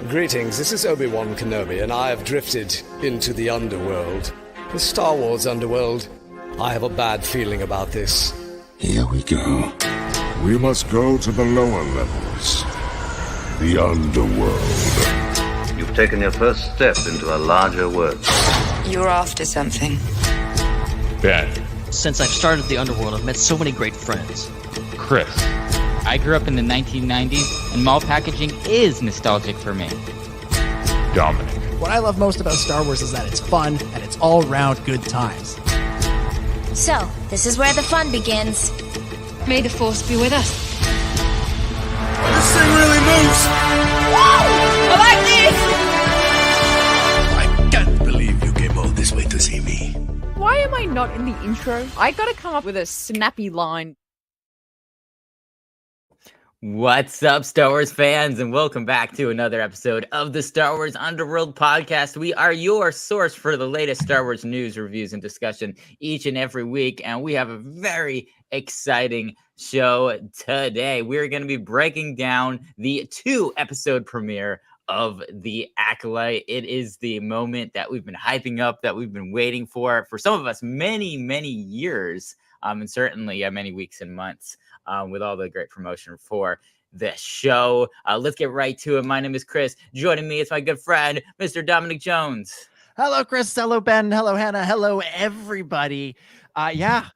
Greetings, this is Obi-Wan Kenobi, and I have drifted into the Underworld. The Star Wars Underworld. I have a bad feeling about this. Here we go. We must go to the lower levels. The Underworld. You've taken your first step into a larger world. You're after something. Ben. Since I've started the Underworld, I've met so many great friends. Chris. I grew up in the 1990s, and mall packaging is nostalgic for me. Dominic. What I love most about Star Wars is that it's fun, and it's all-round good times. So, this is where the fun begins. May the Force be with us. This thing really moves! Whoa! I like this! I can't believe you came all this way to see me. Why am I not in the intro? I gotta come up with a snappy line. What's up, Star Wars fans, and welcome back to another episode of the Star Wars Underworld podcast. We are your source for the latest Star Wars news, reviews, and discussion each and every week, and we have a very exciting show today. We're going to be breaking down the 2-episode premiere of the Acolyte. It is the moment that we've been hyping up, that we've been waiting for some of us many years, and certainly many weeks and months. With all the great promotion for the show. Let's get right to it. My name is Chris. Joining me is my good friend, Mr. Dominic Jones. Hello, Chris. Hello, Ben. Hello, Hannah. Hello, everybody.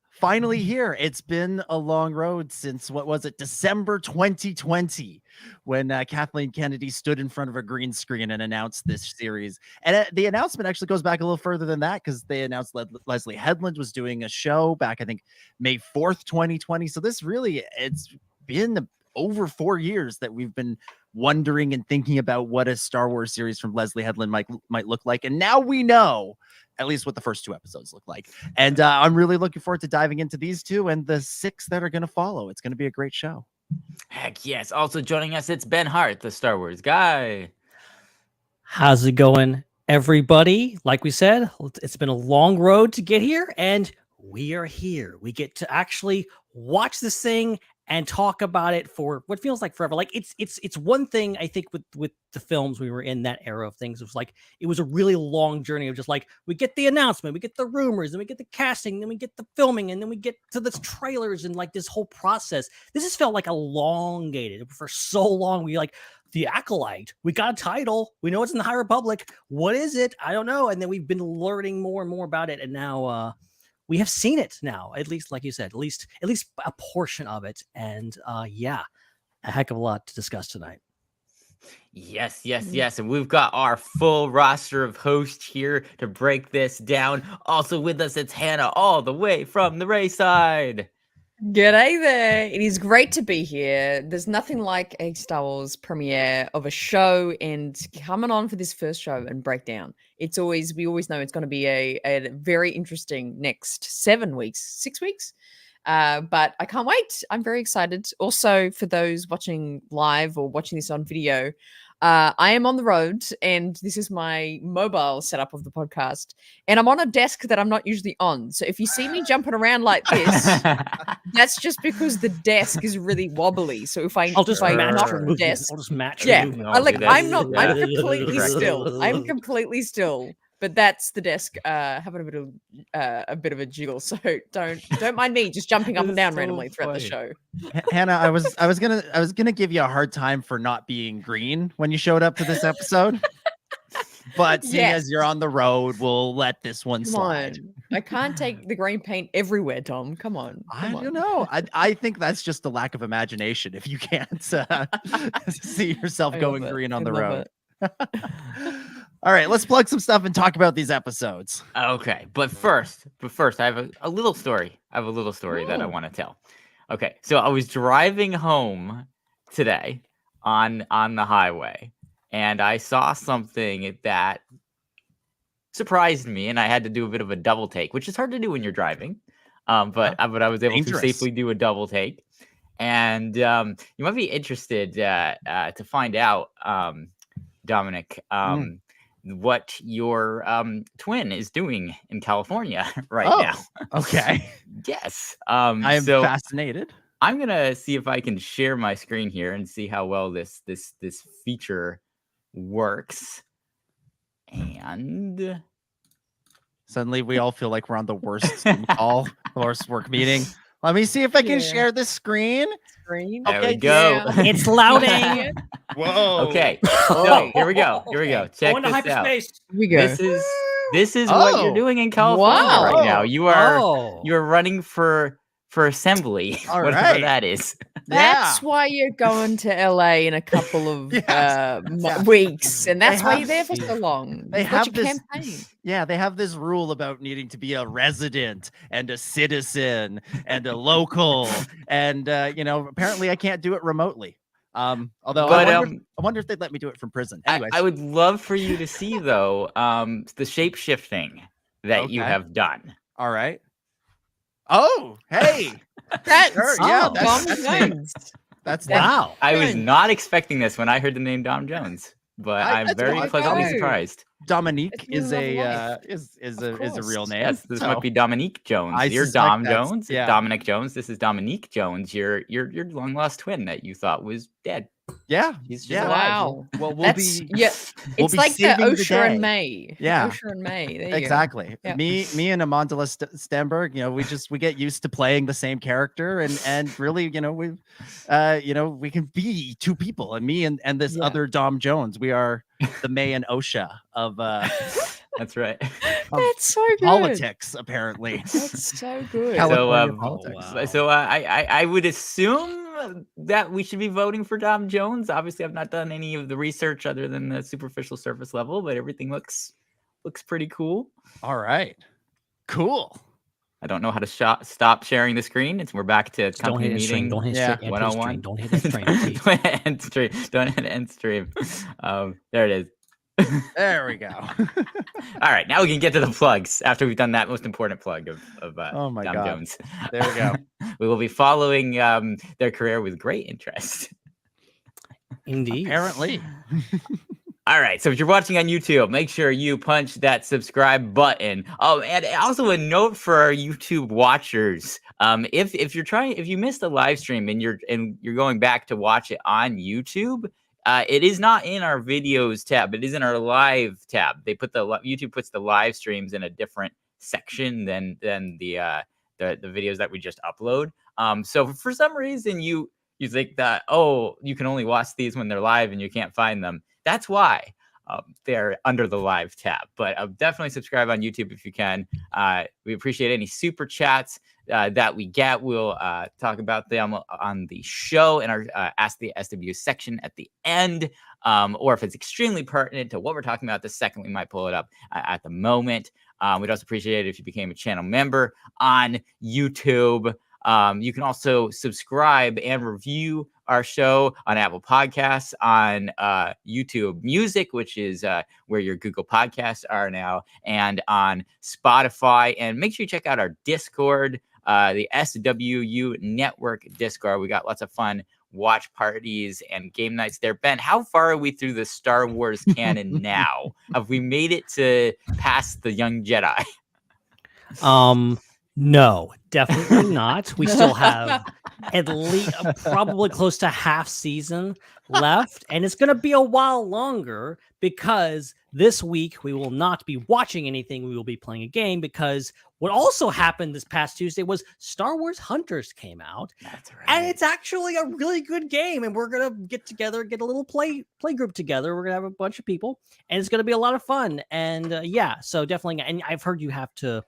Finally here. It's been a long road since, what was it, December 2020, when Kathleen Kennedy stood in front of a green screen and announced this series. And the announcement actually goes back a little further than that, because they announced Leslie Headland was doing a show back, I think, May 4th, 2020. So this really, it's been over 4 years that we've been wondering and thinking about what a Star Wars series from Leslie Headland might look like. And now we know at least what the first 2 episodes look like. And I'm really looking forward to diving into these 2 and the 6 that are going to follow. It's going to be a great show. Heck yes. Also joining us, it's Ben Hart, the Star Wars guy. How's it going, everybody? Like we said, it's been a long road to get here, and we are here. We get to actually watch this thing and talk about it for what feels like forever. Like it's one thing, I think, with the films, we were in that era of things. It was a really long journey of just like, we get the announcement, we get the rumors, then we get the casting, then we get the filming, and then we get to the trailers and like this whole process. This has felt like elongated for so long. We like the Acolyte. We got a title. We know it's in the High Republic. What is it? I don't know. And then we've been learning more and more about it. And now, we have seen it now, at least, like you said, at least a portion of it. And a heck of a lot to discuss tonight. Yes. And we've got our full roster of hosts here to break this down. Also with us, it's Hannah, all the way from the Raeside. G'day there. It is great to be here. There's nothing like a Star Wars premiere of a show and coming on for this first show and breakdown. We always know it's going to be a very interesting next 6 weeks. But I can't wait. I'm very excited. Also, for those watching live or watching this on video, I am on the road, and this is my mobile setup of the podcast, and I'm on a desk that I'm not usually on. So if you see me jumping around like this, that's just because the desk is really wobbly. So if I knock on the desk, I'll just match. Yeah, I'm completely still. I'm completely still. But that's the desk having a bit of a jiggle. So don't mind me just jumping up and down randomly throughout the show. Hannah, I was gonna give you a hard time for not being green when you showed up to this episode. But seeing as you're on the road, we'll let this one slide. I can't take the green paint everywhere, Tom. Come on. I don't know. I think that's just a lack of imagination if you can't see yourself going green on the road. All right, let's plug some stuff and talk about these episodes. Okay, but first, I have a little story. I have a little story that I want to tell. Okay, so I was driving home today on the highway, and I saw something that surprised me, and I had to do a bit of a double take, which is hard to do when you're driving. But I was able to safely do a double take, and you might be interested to find out, Dominic. What your twin is doing in California now. Okay. Yes. I am fascinated. I'm gonna see if I can share my screen here and see how well this feature works. And Suddenly, we all feel like we're on the worst Zoom call, the worst work meeting. Let me see if I can share the screen. There we go. It's loading. Whoa. Okay. So here we go. Check Going to this out. hyperspace. We go. This is what you're doing in California Wow. right now. You are running for assembly. All whatever right. that is. That's why you're going to LA in a couple of weeks, and that's why you're there for so long. They You've got have your this. campaign. Yeah, they have this rule about needing to be a resident and a citizen and a local, and apparently I can't do it remotely. Although I wonder if they'd let me do it from prison. Anyways, I would love for you to see though the shape shifting that you have done. All right. Oh, hey. That's that's me. That's wow. I was not expecting this when I heard the name Dom Jones, but I'm very pleasantly surprised. Dominique is a real name. Yes, this might be Dominic Jones. You're Dom Jones. Yeah. Dominic Jones. This is Dominique Jones. Your long lost twin that you thought was dead. Yeah. He's just Yeah. alive. Wow. Well, That's it's be like the saving the Osha and day. May. Yeah. Osha and May. There you Exactly. Yep. Me and Amandla Stenberg, we get used to playing the same character, and really, we can be two people, and me and this other Dom Jones. We are the May and Osha of That's right. That's so good. Politics, apparently. That's so good. California politics. I would assume that we should be voting for Dom Jones. Obviously, I've not done any of the research other than the superficial surface level, but everything looks pretty cool. All right. Cool. I don't know how to stop sharing the screen. We're back to company meeting. Don't hit string. 101. Don't hit the string. Don't hit end stream. There it is. There we go. All right, now we can get to the plugs after we've done that most important plug of oh my Dom God. Jones. There we go. We will be following their career with great interest. Indeed. Apparently. All right, so if you're watching on YouTube, make sure you punch that subscribe button. Oh, and also a note for our YouTube watchers: if you missed the live stream and you're going back to watch it on YouTube. It is not in our videos tab. It is in our live tab. YouTube puts the live streams in a different section than the videos that we just upload. So for some reason you think that you can only watch these when they're live and you can't find them. That's why they're under the live tab. But definitely subscribe on YouTube if you can. We appreciate any super chats that we get. We'll talk about them on the show in our Ask the SWU section at the end. Or if it's extremely pertinent to what we're talking about the second, we might pull it up at the moment. We'd also appreciate it if you became a channel member on YouTube. You can also subscribe and review our show on Apple Podcasts, on YouTube Music, which is where your Google Podcasts are now, and on Spotify. And make sure you check out our Discord, the SWU Network Discord. We got lots of fun watch parties and game nights there. Ben, how far are we through the Star Wars canon now? Have we made it to past the Young Jedi? No, definitely not. We still have at least probably close to half season left, and it's going to be a while longer because this week we will not be watching anything. We will be playing a game because what also happened this past Tuesday was Star Wars Hunters came out. That's right. And it's actually a really good game, and we're going to get together, get a little play group together. We're going to have a bunch of people, and it's going to be a lot of fun. And so definitely, and I've heard you have to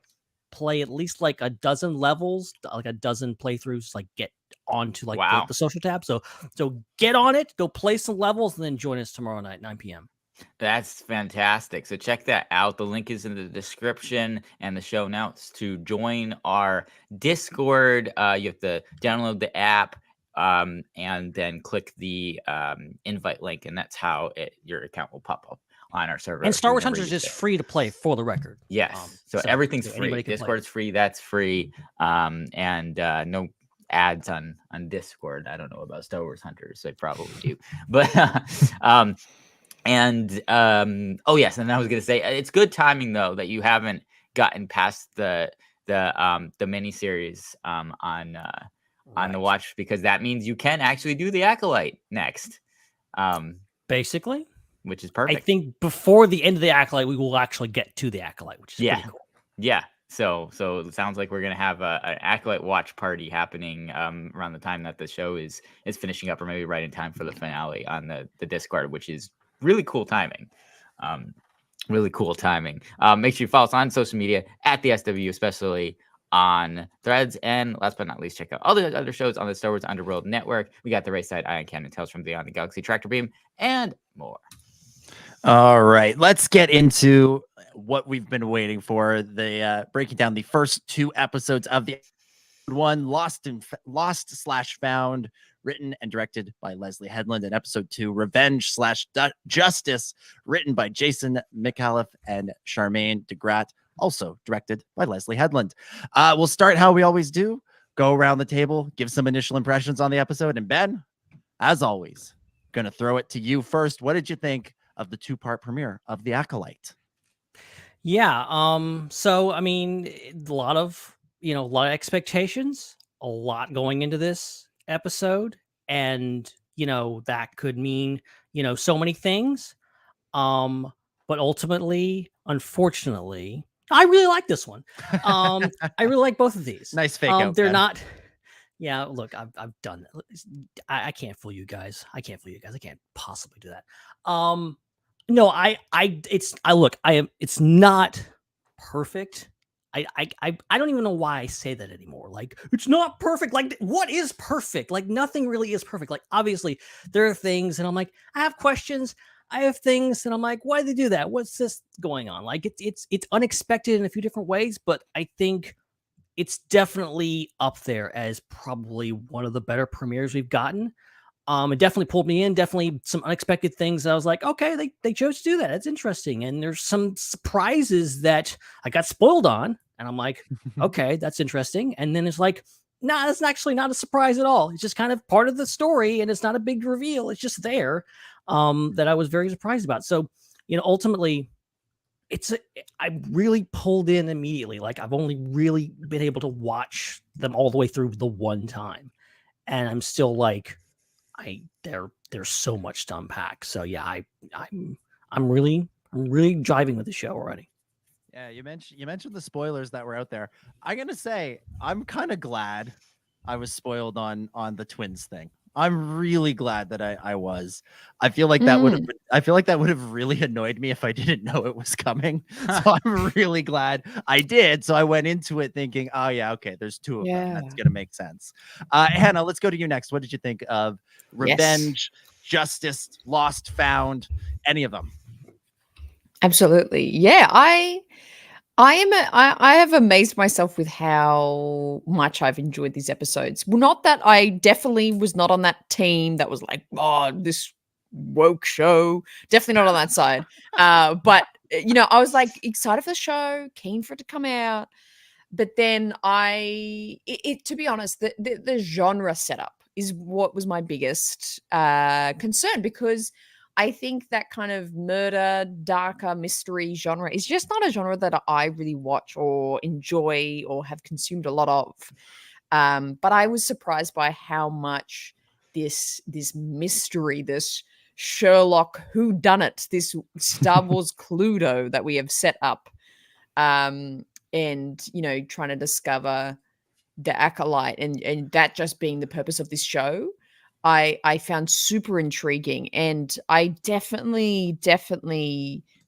play at least like a dozen levels, like a dozen playthroughs, like get onto like the social tab. So get on it, go play some levels, and then join us tomorrow night, 9 p.m. That's fantastic. So check that out. The link is in the description and the show notes to join our Discord. You have to download the app and then click the invite link, and that's how your account will pop up on our server. And Star Wars Hunters is free to play, for the record. Yes. So everything's free. Discord's free. That's free. And no ads on Discord. I don't know about Star Wars Hunters. They probably do. But yes. And I was gonna say it's good timing though that you haven't gotten past the miniseries on the watch, because that means you can actually do the Acolyte next. Basically. which is I perfect. think before the end of the Acolyte, we will actually get to the Acolyte, which is pretty cool. Yeah. So it sounds like we're gonna have an Acolyte watch party happening around the time that the show is finishing up, or maybe right in time for the finale on the Discord, which is really cool timing. Really cool timing. Make sure you follow us on social media at the SWU, especially on Threads. And last but not least, check out all the other shows on the Star Wars Underworld Network. We got the Raeside Ion Cannon, Tales from Beyond the Galaxy, Tractor Beam, and more. All right, let's get into what we've been waiting for. The breaking down the first 2 episodes of the one, Lost/Found, written and directed by Leslie Headland, and episode 2, Revenge/Justice, written by Jason McAuliffe and Charmaine DeGratte, also directed by Leslie Headland. We'll start how we always do. Go around the table, give some initial impressions on the episode. And Ben, as always, going to throw it to you first. What did you think of the 2-part premiere of The Acolyte? Yeah. So, I mean, a lot of expectations, a lot going into this episode. And, that could mean, so many things. But ultimately, unfortunately, I really like this one. I really like both of these. Nice fake out. They're Ben. not. Yeah, look, I've done that. I can't fool you guys. I can't possibly do that. No, it's not perfect. I don't even know why I say that anymore. Like, it's not perfect. Like, what is perfect? Like, nothing really is perfect. Like, obviously, there are things, and I'm like, I have questions. I have things, and I'm like, why did they do that? What's this going on? Like, it's unexpected in a few different ways, but I think it's definitely up there as probably one of the better premieres we've gotten. It definitely pulled me in. Definitely some unexpected things. I was like, okay, they chose to do that. That's interesting. And there's some surprises that I got spoiled on, and I'm like, okay, that's interesting. And then it's like, nah, that's actually not a surprise at all. It's just kind of part of the story, and it's not a big reveal. It's just there. That I was very surprised about. So, ultimately, I really pulled in immediately. Like, I've only really been able to watch them all the way through the one time, and I'm still like, there's so much to unpack. So yeah, I'm really driving with the show already. Yeah, you mentioned the spoilers that were out there. I'm gonna say I'm kind of glad I was spoiled on the twins thing. I'm really glad that I was. I feel like that would have really annoyed me if I didn't know it was coming. So I'm really glad I did. So I went into it thinking, oh yeah, okay, there's 2 of them. That's gonna make sense. Hannah, let's go to you next. What did you think of Revenge, Justice, Lost, Found, any of them? Absolutely. Yeah, I have amazed myself with how much I've enjoyed these episodes. Well, not that I definitely was not on that team that was like, oh, this woke show. Definitely not on that side. But I was like excited for the show, keen for it to come out. But then to be honest, the genre setup is what was my biggest concern, because I think that kind of murder, darker mystery genre is just not a genre that I really watch or enjoy or have consumed a lot of. But I was surprised by how much this mystery, this Sherlock whodunit, this Star Wars Cluedo that we have set up, and trying to discover the Acolyte, and that just being the purpose of this show, I found super intriguing, and I definitely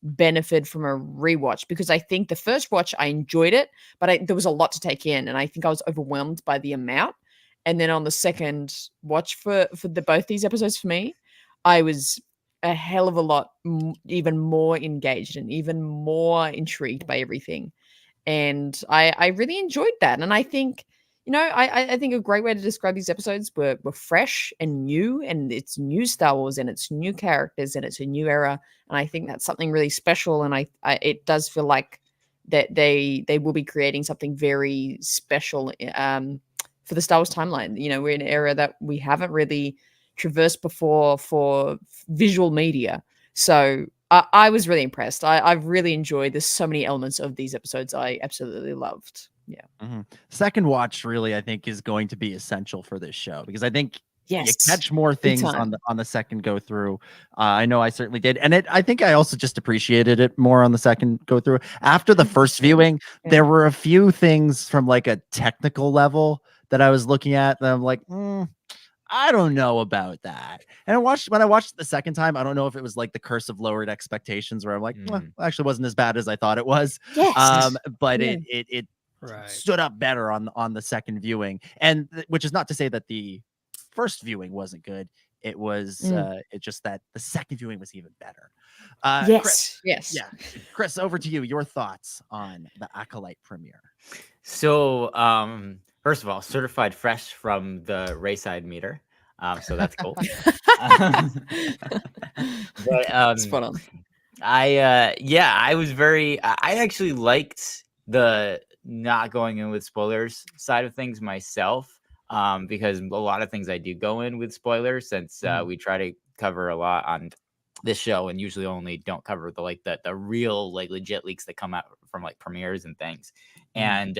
benefit from a rewatch, because I think the first watch I enjoyed it, but there was a lot to take in, and I think I was overwhelmed by the amount. And then on the second watch for both these episodes, for me, I was a hell of a lot even more engaged and even more intrigued by everything, and I really enjoyed that. And I think, I think a great way to describe these episodes were fresh and new, and it's new Star Wars, and it's new characters, and it's a new era. And I think that's something really special. And it does feel like that they will be creating something very special for the Star Wars timeline. We're in an era that we haven't really traversed before for visual media. So I was really impressed. I've really enjoyed. There's so many elements of these episodes I absolutely loved. Yeah. Second watch really, I think, is going to be essential for this show, because I think Yes, catch more big things time. on the second go through. I know I certainly did, and I think I also just appreciated it more on the second go through. After the first viewing, there were a few things from like a technical level that I was looking at, and I'm like, I don't know about that. And when I watched it the second time, I don't know if it was like the curse of lowered expectations, where I'm like, well, actually wasn't as bad as I thought it was. Yes. But Yeah. it Right. stood up better on the second viewing, and which is not to say that the first viewing wasn't good. It was it just that the second viewing was even better. Chris, Yes. Chris, over to you. Your thoughts on the Acolyte premiere? So, first of all, certified fresh from the Raeside meter. So that's cool. But Spot on. I was I actually liked the not going in with spoilers side of things myself. Because a lot of things I do go in with spoilers, since we try to cover a lot on this show, and usually only don't cover the real like legit leaks that come out from like premieres and things. And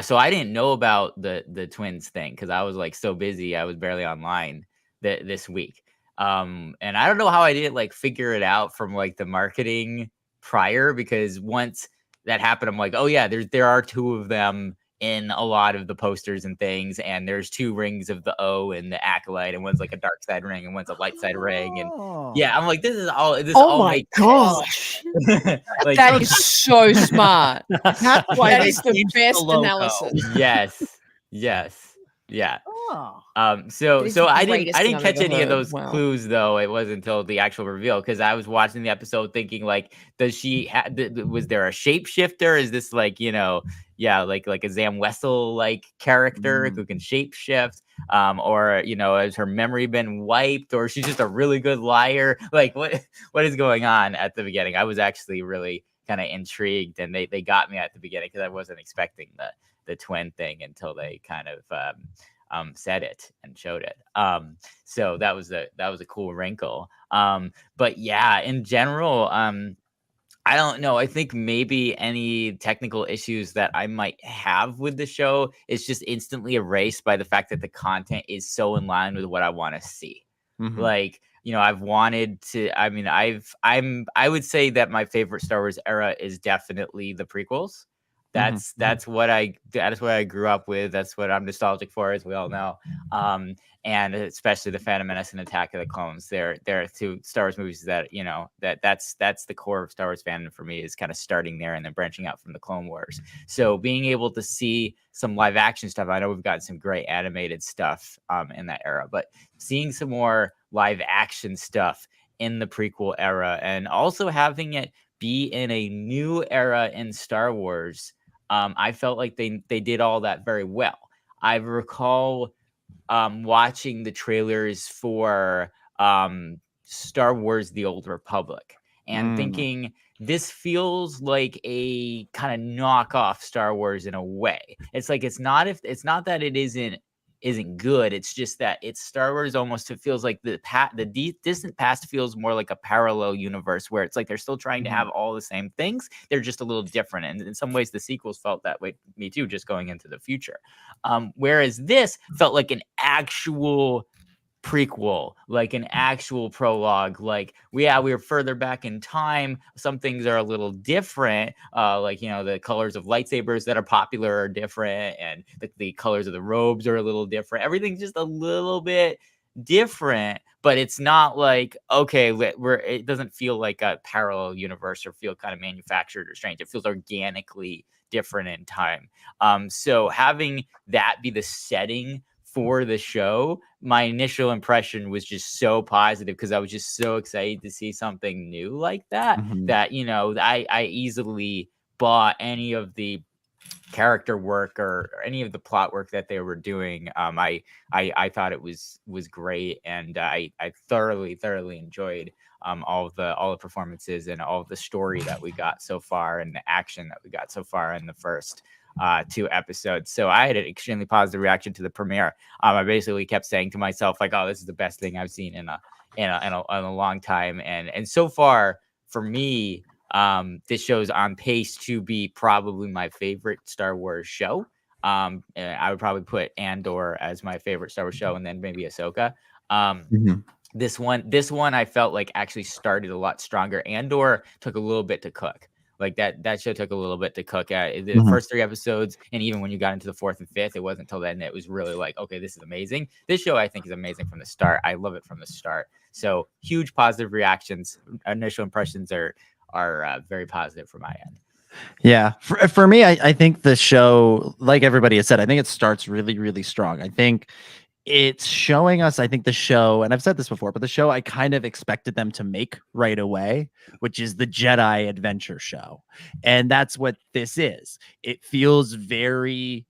so I didn't know about the twins thing because I was like so busy, I was barely online this week. And I don't know how I didn't like figure it out from like the marketing prior, because once that happened, I'm like, oh yeah, there are two of them in a lot of the posters and things, and there's two rings of the O and the Acolyte, and one's like a dark side ring and one's a light side ring, and yeah, I'm like, this all my makes gosh. like, That is so smart. That's why That they is the changed best logo. analysis. yes, yeah. Oh. So That is the I greatest didn't thing I've catch ever any of heard. those Wow. clues though. It wasn't until the actual reveal, because I was watching the episode thinking like, does she was there a shapeshifter? Is this like, like a Zam Wessel like character who can shapeshift? Or has her memory been wiped, or she's just a really good liar? Like what is going on at the beginning? I was actually really kind of intrigued, and they got me at the beginning because I wasn't expecting the twin thing until they kind of said it and showed it. So that was a cool wrinkle. But yeah, in general, I don't know. I think maybe any technical issues that I might have with the show is just instantly erased by the fact that the content is so in line with what I want to see. Like, I've wanted to, I would say that my favorite Star Wars era is definitely the prequels. That's what I grew up with. That's what I'm nostalgic for, as we all know. And especially the Phantom Menace and Attack of the Clones. They're two Star Wars movies that, that's the core of Star Wars fandom for me, is kind of starting there and then branching out from the Clone Wars. So being able to see some live action stuff, I know we've gotten some great animated stuff in that era, but seeing some more live action stuff in the prequel era, and also having it be in a new era in Star Wars, I felt like they did all that very well. I recall watching the trailers for Star Wars: The Old Republic and thinking, this feels like a kind of knockoff Star Wars in a way. It's like, it's not that it isn't good. It's just that it's Star Wars almost. It feels like the distant past feels more like a parallel universe, where it's like they're still trying to have all the same things. They're just a little different. And in some ways, the sequels felt that way. Me too, just going into the future. Whereas this felt like an actual prequel, like an actual prologue. Like, we were further back in time. Some things are a little different, like the colors of lightsabers that are popular are different, and the colors of the robes are a little different. Everything's just a little bit different, but it's not like, okay, it doesn't feel like a parallel universe or feel kind of manufactured or strange. It feels organically different in time. So having that be the setting for the show, my initial impression was just so positive, because I was just so excited to see something new like that, that, I easily bought any of the character work or any of the plot work that they were doing. I thought it was great, and I thoroughly enjoyed all the performances and all the story that we got so far, and the action that we got so far in the first 2 episodes. So I had an extremely positive reaction to the premiere. I basically kept saying to myself, like, oh, this is the best thing I've seen in a long time. And so far for me, this show's on pace to be probably my favorite Star Wars show. I would probably put Andor as my favorite Star Wars show, and then maybe Ahsoka. This one I felt like actually started a lot stronger. Andor took a little bit to cook. Like that show took a little bit to cook. The first 3 episodes, and even when you got into the 4th and 5th, it wasn't until then that it was really like, okay, this is amazing. This show I think is amazing from the start. I love it from the start. So huge positive reactions. Initial impressions are very positive from my end. Yeah, for me, I think the show, like everybody has said, I think it starts really, really strong. I think it's showing us, I think the show, and I've said this before, but the show I kind of expected them to make right away, which is the Jedi adventure show. And that's what this is. It feels very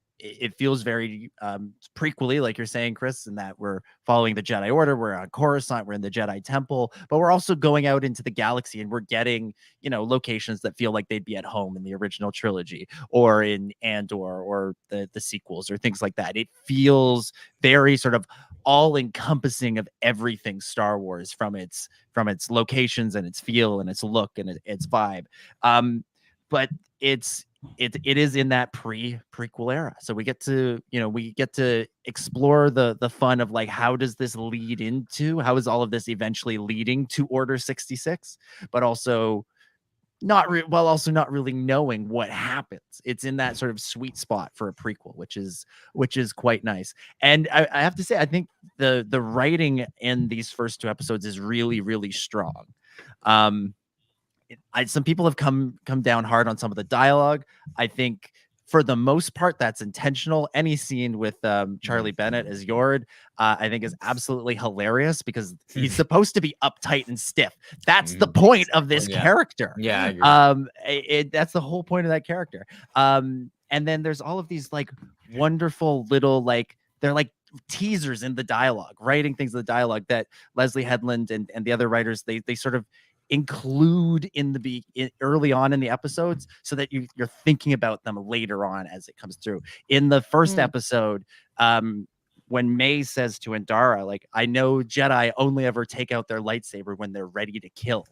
prequely, like you're saying, Chris, in that we're following the Jedi Order, we're on Coruscant, we're in the Jedi Temple, but we're also going out into the galaxy, and we're getting, locations that feel like they'd be at home in the original trilogy or in Andor or the sequels or things like that. It feels very sort of all-encompassing of everything Star Wars, from its locations and its feel and its look and its vibe. But it is in that prequel era, so we get to explore the fun of like, how does this lead into, how is all of this eventually leading to Order 66, but also not really knowing what happens. It's in that sort of sweet spot for a prequel, which is quite nice. And I have to say, I think the writing in these first 2 episodes is really, really strong. Some people have come down hard on some of the dialogue. I think for the most part, that's intentional. Any scene with Charlie Bennett as Yord, I think is absolutely hilarious, because he's supposed to be uptight and stiff. That's the point of this character. Yeah, I agree. That's the whole point of that character. And then there's all of these like wonderful little, like, they're like teasers in the dialogue, writing things in the dialogue that Leslie Headland and the other writers, they sort of include early on in the episodes, so that you're thinking about them later on as it comes through. In the first episode, when May says to Andara, like, I know Jedi only ever take out their lightsaber when they're ready to kill.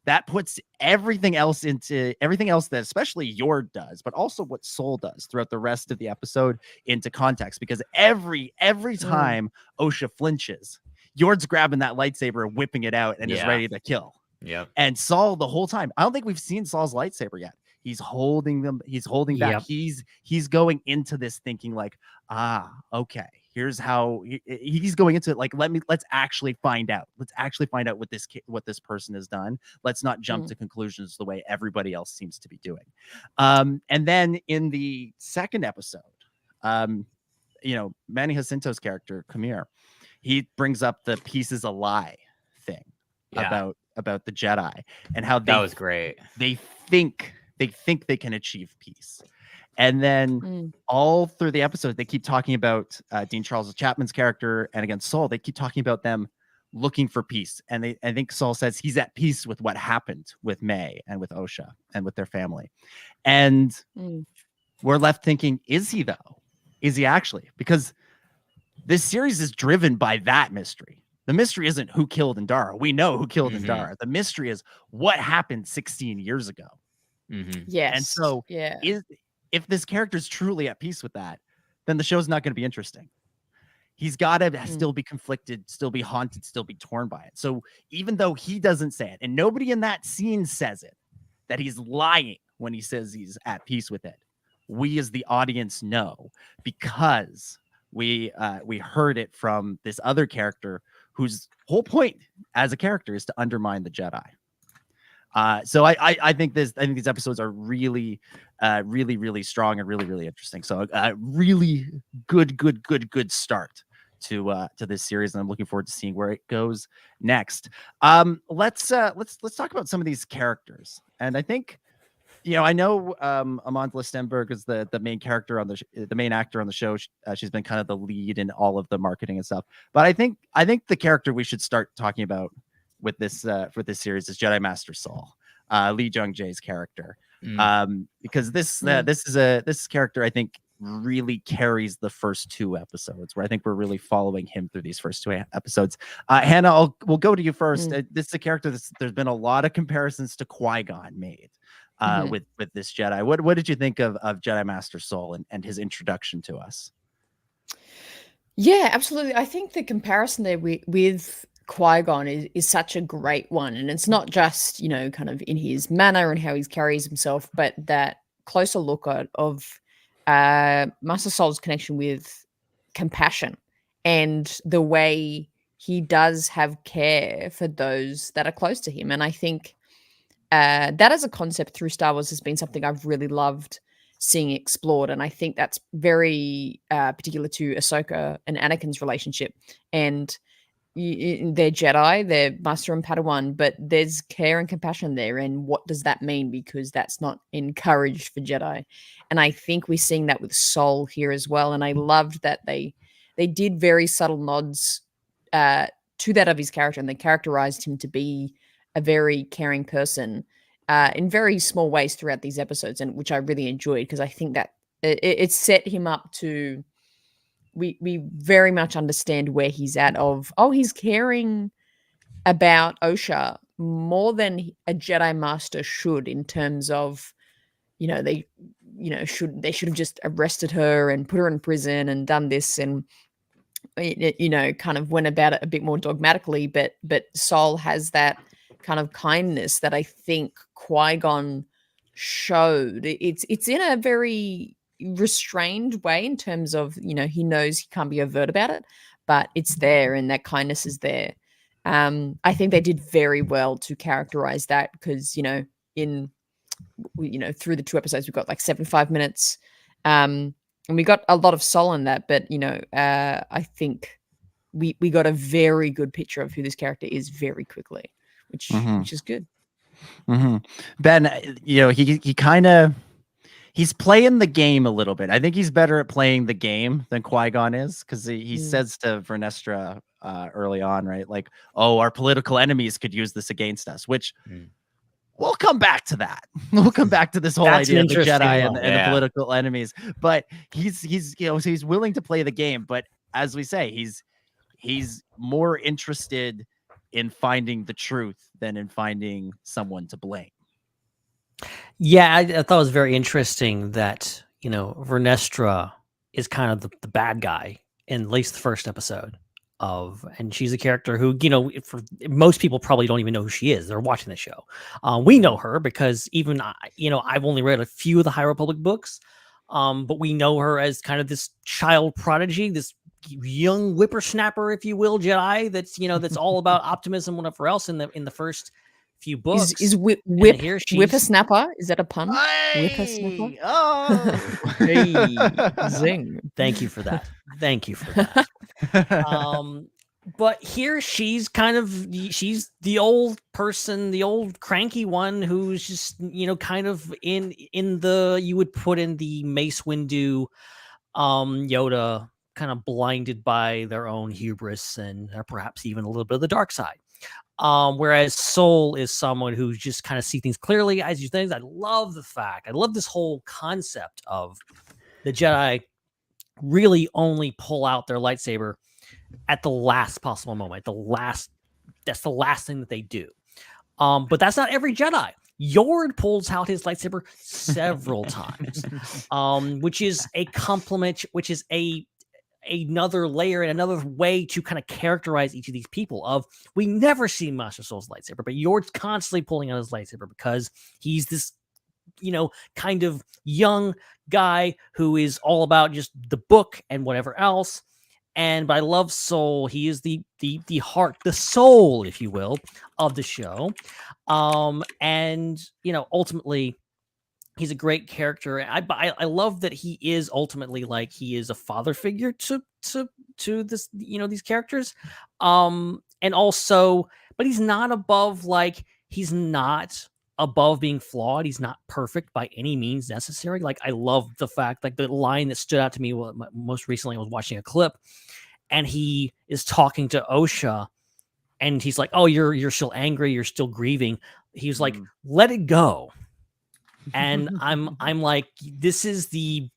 That puts everything else that especially Yord does, but also what Sol does throughout the rest of the episode, into context, because every time Osha flinches, Yord's grabbing that lightsaber and whipping it out and is ready to kill. Yeah. And Sol, the whole time, I don't think we've seen Sol's lightsaber yet. He's holding them. He's holding back. He's going into this thinking like, okay, here's how he's going into it. Like, let's actually find out. Let's actually find out what this person has done. Let's not jump to conclusions the way everybody else seems to be doing. And then in the second episode, Manny Jacinto's character, Qimir, he brings up the pieces a lie thing about the Jedi, and how that was great. They think they can achieve peace. And then all through the episode, they keep talking about Dean Charles Chapman's character, and again, Sol, they keep talking about them looking for peace. And I think Sol says he's at peace with what happened with May and with Osha and with their family. And we're left thinking, is he though? Is he actually? Because this series is driven by that mystery. The mystery isn't who killed Andara. We know who killed Andara. The mystery is what happened 16 years ago. Yes. And so if this character is truly at peace with that, then the show's not going to be interesting. He's got to still be conflicted, still be haunted, still be torn by it. So even though he doesn't say it, and nobody in that scene says it, that he's lying when he says he's at peace with it, we as the audience know, because we heard it from this other character whose whole point as a character is to undermine the Jedi. So I think these episodes are really, really strong and really, really interesting. So a really good start to this series, and I'm looking forward to seeing where it goes next. Let's talk about some of these characters, and I think, I know Amandla Stenberg is the main character on the main actor on the show. She's been kind of the lead in all of the marketing and stuff. But I think the character we should start talking about with this for this series is Jedi Master Sol, Lee Jung-jae's character, because this character I think really carries the first 2 episodes, where I think we're really following him through these first 2 episodes. Hannah, we'll go to you first. This is a character there's been a lot of comparisons to Qui-Gon made. with this Jedi. What did you think of Jedi Master Sol and his introduction to us? Yeah, absolutely. I think the comparison there with Qui-Gon is such a great one. And it's not just, kind of in his manner and how he carries himself, but that closer look of Master Sol's connection with compassion and the way he does have care for those that are close to him. And I think that as a concept through Star Wars has been something I've really loved seeing explored. And I think that's very particular to Ahsoka and Anakin's relationship. And they're Jedi, they're Master and Padawan, but there's care and compassion there. And what does that mean? Because that's not encouraged for Jedi. And I think we're seeing that with Sol here as well. And I loved that they did very subtle nods to that of his character, and they characterized him to be a very caring person in very small ways throughout these episodes, and which I really enjoyed, because I think that it set him up to we very much understand where he's at he's caring about Osha more than a Jedi Master should, in terms of they should have just arrested her and put her in prison and done this, and kind of went about it a bit more dogmatically, but Sol has that kind of kindness that I think Qui-Gon showed. It's in a very restrained way, in terms of he knows he can't be overt about it, but it's there, and that kindness is there. I think they did very well to characterize that, because in through the 2 episodes we've got like 75 minutes, and we got a lot of Sol in that, but I think we got a very good picture of who this character is very quickly, which is good. Ben, he's playing the game a little bit. I think he's better at playing the game than Qui-Gon is, because he says to Vernestra early on, right? Like, oh, our political enemies could use this against us, which we'll come back to that. We'll come back to this whole idea of the Jedi and the political enemies. But he's willing to play the game. But as we say, he's more interested in finding the truth than in finding someone to blame. Yeah, I thought it was very interesting that, Vernestra is kind of the bad guy in at least the first episode and she's a character who, for most people probably don't even know who she is. They're watching the show. We know her because even, I've only read a few of the High Republic books, but we know her as kind of this child prodigy, this young whippersnapper, if you will, Jedi. That's all about optimism, whatever else in the first few books. Is whippersnapper? Is that a pun? Hey! Whippersnapper. Oh, hey, zing! Thank you for that. But here she's she's the old person, the old cranky one who's just kind of in the, you would put in the Mace Windu, Yoda, kind of blinded by their own hubris and perhaps even a little bit of the dark side. Whereas Sol is someone who just kind of sees things clearly as you think. I love this whole concept of the Jedi really only pull out their lightsaber at the last possible moment. That's the last thing that they do. But that's not every Jedi. Yord pulls out his lightsaber several times, which is a compliment, which is another layer and another way to kind of characterize each of these people. We never see Master Sol's lightsaber, but Yord's constantly pulling out his lightsaber because he's this, kind of young guy who is all about just the book and whatever else. But I love Sol. He is the heart, the soul, if you will, of the show. Ultimately, he's a great character. I love that he is ultimately he is a father figure to this, these characters. And also, but he's not above, he's not above being flawed. He's not perfect by any means necessary. I love the fact, the line that stood out to me most recently, I was watching a clip and he is talking to Osha and he's like, oh, you're still angry. You're still grieving. He's like, let it go. And I'm like, this is I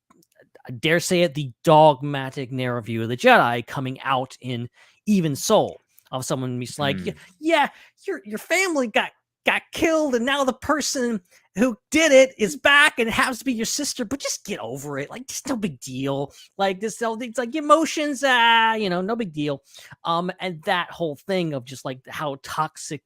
dare say it, the dogmatic narrow view of the Jedi coming out in even Sol, of someone who's like, yeah, your family got killed, and now the person who did it is back and it happens to be your sister, but just get over it. Like, just no big deal. Like this, it's like emotions, no big deal. And that whole thing of just like how toxic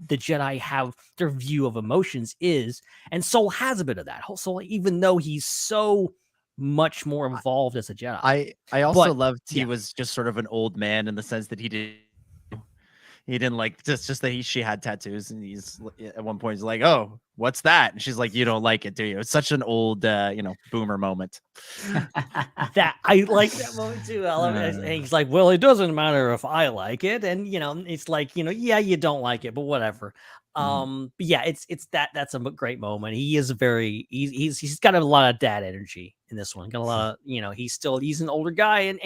the Jedi have their view of emotions is, and Sol has a bit of that. Sol, even though he's so much more involved as a Jedi. I also loved he was just sort of an old man in the sense that he didn't like just that she had tattoos, and he's at one point he's like, "Oh, what's that?" And she's like, "You don't like it, do you?" It's such an old boomer moment. That I like that moment too. I love it. And he's like, "Well, it doesn't matter if I like it," and it's like, yeah, you don't like it, but whatever. But yeah, it's that's a great moment. He is he's got a lot of dad energy in this one. Got a lot of he's an older guy, and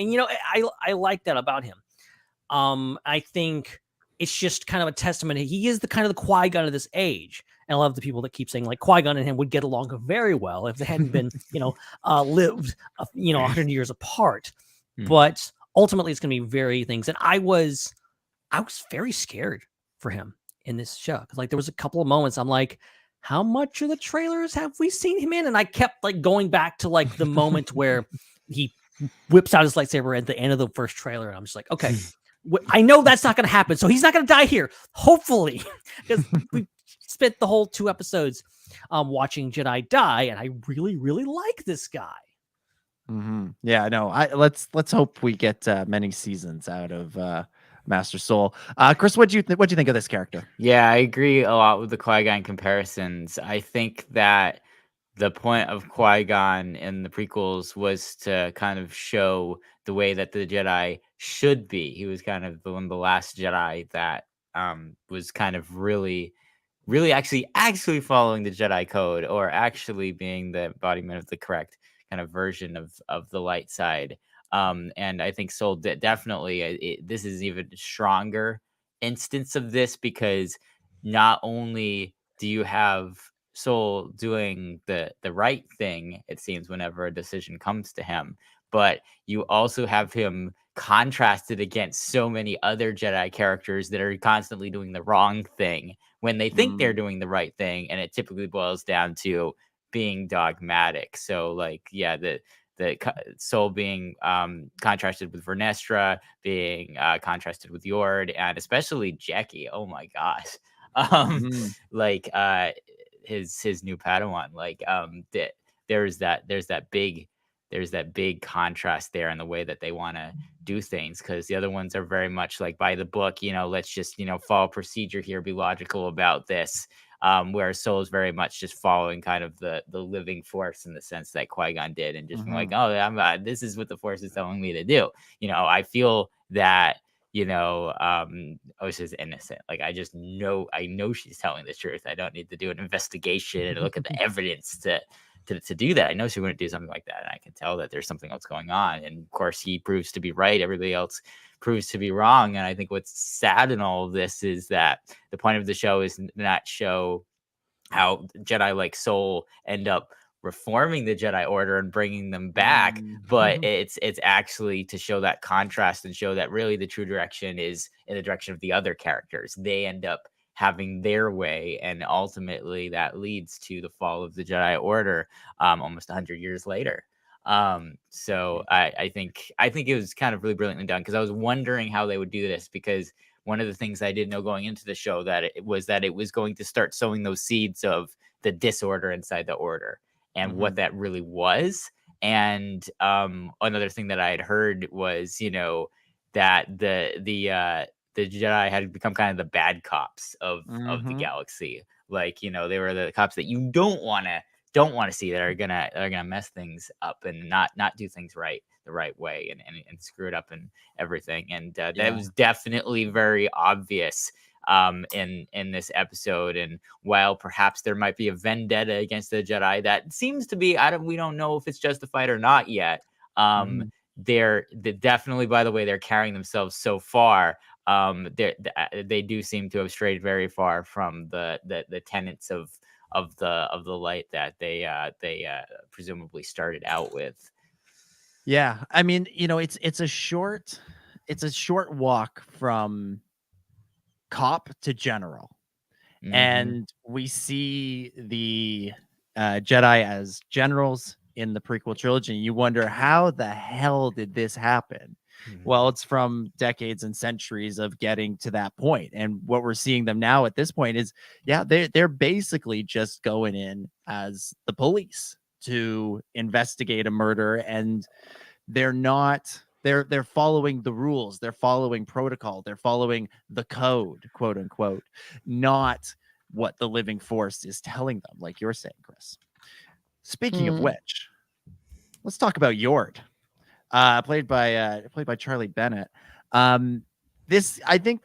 I like that about him. I think it's just kind of a testament. He is the kind of the Qui-Gon of this age. And I love the people that keep saying like Qui-Gon and him would get along very well if they hadn't been, lived, 100 years apart. But ultimately it's going to be very things. And I was very scared for him in this show. Cause like there was a couple of moments I'm like, how much of the trailers have we seen him in? And I kept like going back to like the moment where he whips out his lightsaber at the end of the first trailer. And I'm just like, okay, I know that's not going to happen. So he's not going to die here. Hopefully, because we spent the whole 2 episodes watching Jedi die. And I really, really like this guy. Yeah, no, let's hope we get many seasons out of Master Sol. Chris, what'd you think of this character? Yeah, I agree a lot with the Qui-Gon comparisons. I think that the point of Qui-Gon in the prequels was to kind of show the way that the Jedi should be. He was kind of one of the last Jedi that was kind of really actually following the Jedi code, or actually being the embodiment of the correct kind of version of the light side. And I think Sol definitely, this is even stronger instance of this, because not only do you have Sol doing the right thing, it seems, whenever a decision comes to him, but you also have him contrasted against so many other Jedi characters that are constantly doing the wrong thing when they think they're doing the right thing, and it typically boils down to being dogmatic. So like, yeah, the Sol being contrasted with Vernestra, being contrasted with Yord, and especially Jackie. Oh my gosh. Like his new Padawan, like there's that big contrast there in the way that they want to do things, because the other ones are very much like by the book, let's just follow procedure here, be logical about this, whereas Sol is very much just following kind of the living force in the sense that Qui-Gon did, and just being like, oh, this is what the force is telling me to do. I feel that Osha's innocent. Like, I know she's telling the truth. I don't need to do an investigation and look at the evidence to do that. I know she wouldn't do something like that. And I can tell that there's something else going on. And of course, he proves to be right. Everybody else proves to be wrong. And I think what's sad in all of this is that the point of the show is not show how Jedi like Sol end up reforming the Jedi Order and bringing them back, but it's actually to show that contrast and show that really the true direction is in the direction of the other characters. They end up having their way, and ultimately that leads to the fall of the Jedi Order almost 100 years later. So I think it was kind of really brilliantly done, because I was wondering how they would do this, because one of the things I didn't know going into the show that it was going to start sowing those seeds of the disorder inside the Order, and what that really was. And another thing that I had heard was, that the Jedi had become kind of the bad cops of the galaxy. Like, they were the cops that you don't want to see, that are gonna mess things up and not do things the right way, and screw it up and everything. And that was definitely very obvious in this episode. And while perhaps there might be a vendetta against the Jedi that seems to be, we don't know if it's justified or not yet. They're definitely, by the way they're carrying themselves so far, they do seem to have strayed very far from the tenets of the light that they presumably started out with. Yeah, I mean, it's a short walk from cop to general, And we see the Jedi as generals in the prequel trilogy. You wonder, how the hell did this happen? Well, it's from decades and centuries of getting to that point. And what we're seeing them now at this point is, yeah, they're basically just going in as the police to investigate a murder, and they're following the rules, they're following protocol, they're following the code, quote unquote, not what the living force is telling them, like you're saying, Chris. Speaking of which, let's talk about Yord, played by Charlie Bennett. This, I think,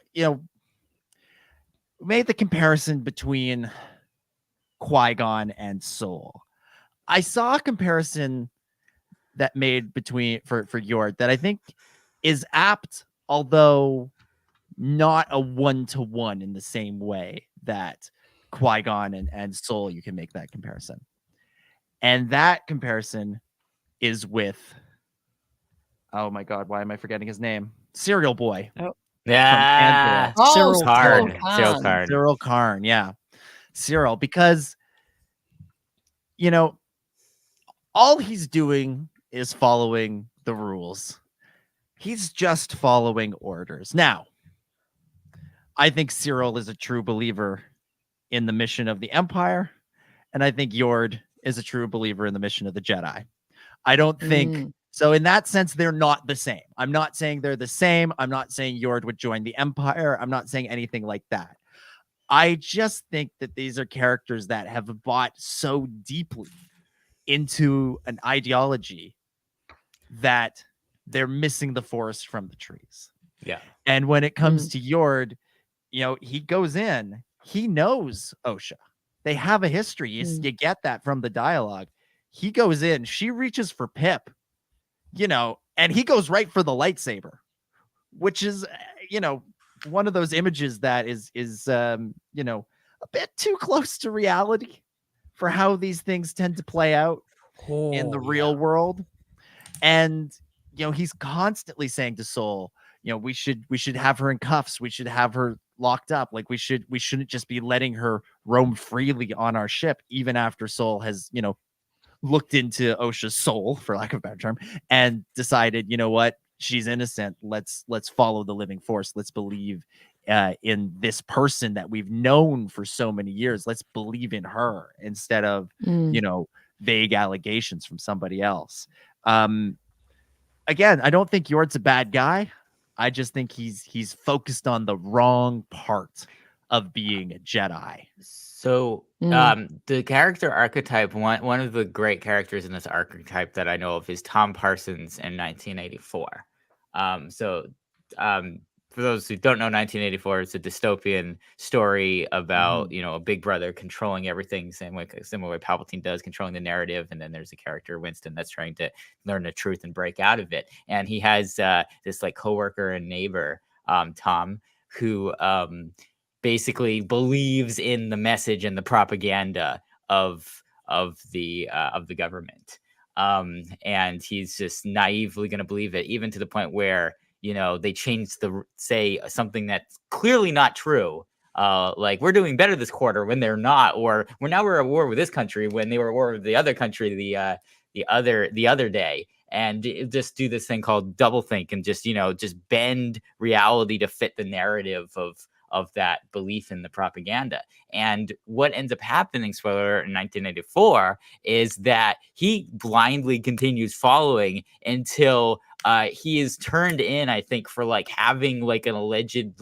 made the comparison between Qui-Gon and Sol. I saw a comparison that made for Yord that I think is apt, although not a one-to-one in the same way that Qui-Gon and Sol, you can make that comparison. And that comparison is with, oh my God, why am I forgetting his name? Cereal Boy. Oh. Yeah. Cyril Karn. Cyril Karn, yeah. Cyril, because, all he's doing is following the rules. He's just following orders. Now, I think Cyril is a true believer in the mission of the Empire, and I think Yord is a true believer in the mission of the Jedi. I don't think so. In that sense, they're not the same. I'm not saying they're the same. I'm not saying Yord would join the Empire. I'm not saying anything like that. I just think that these are characters that have bought so deeply into an ideology that they're missing the forest from the trees. Yeah. And when it comes to Yord, he goes in, he knows Osha. They have a history. You get that from the dialogue. He goes in, she reaches for Pip, and he goes right for the lightsaber, which is, one of those images that is a bit too close to reality for how these things tend to play out in the real world. And, he's constantly saying to Sol, we should have her in cuffs. We should have her locked up. Like we shouldn't just be letting her roam freely on our ship, even after Sol has, looked into Osha's soul, for lack of a better term, and decided, what, she's innocent. Let's follow the living force. Let's believe in this person that we've known for so many years. Let's believe in her instead of, vague allegations from somebody else. Again, I don't think Yord's a bad guy. I just think he's focused on the wrong part of being a Jedi. So the character archetype, one of the great characters in this archetype that I know of is Tom Parsons in 1984. For those who don't know, 1984 is a dystopian story about, a big brother controlling everything, similar way Palpatine does, controlling the narrative. And then there's a character, Winston, that's trying to learn the truth and break out of it. And he has this coworker and neighbor, Tom, who basically believes in the message and the propaganda of the government. And he's just naively going to believe it, even to the point where, they changed say something that's clearly not true. Like, we're doing better this quarter when they're not, or we're at war with this country when they were at war with the other country the other day. And just do this thing called doublethink and just bend reality to fit the narrative of that belief in the propaganda. And what ends up happening, spoiler, in 1984, is that he blindly continues following until he is turned in, I think, for having an alleged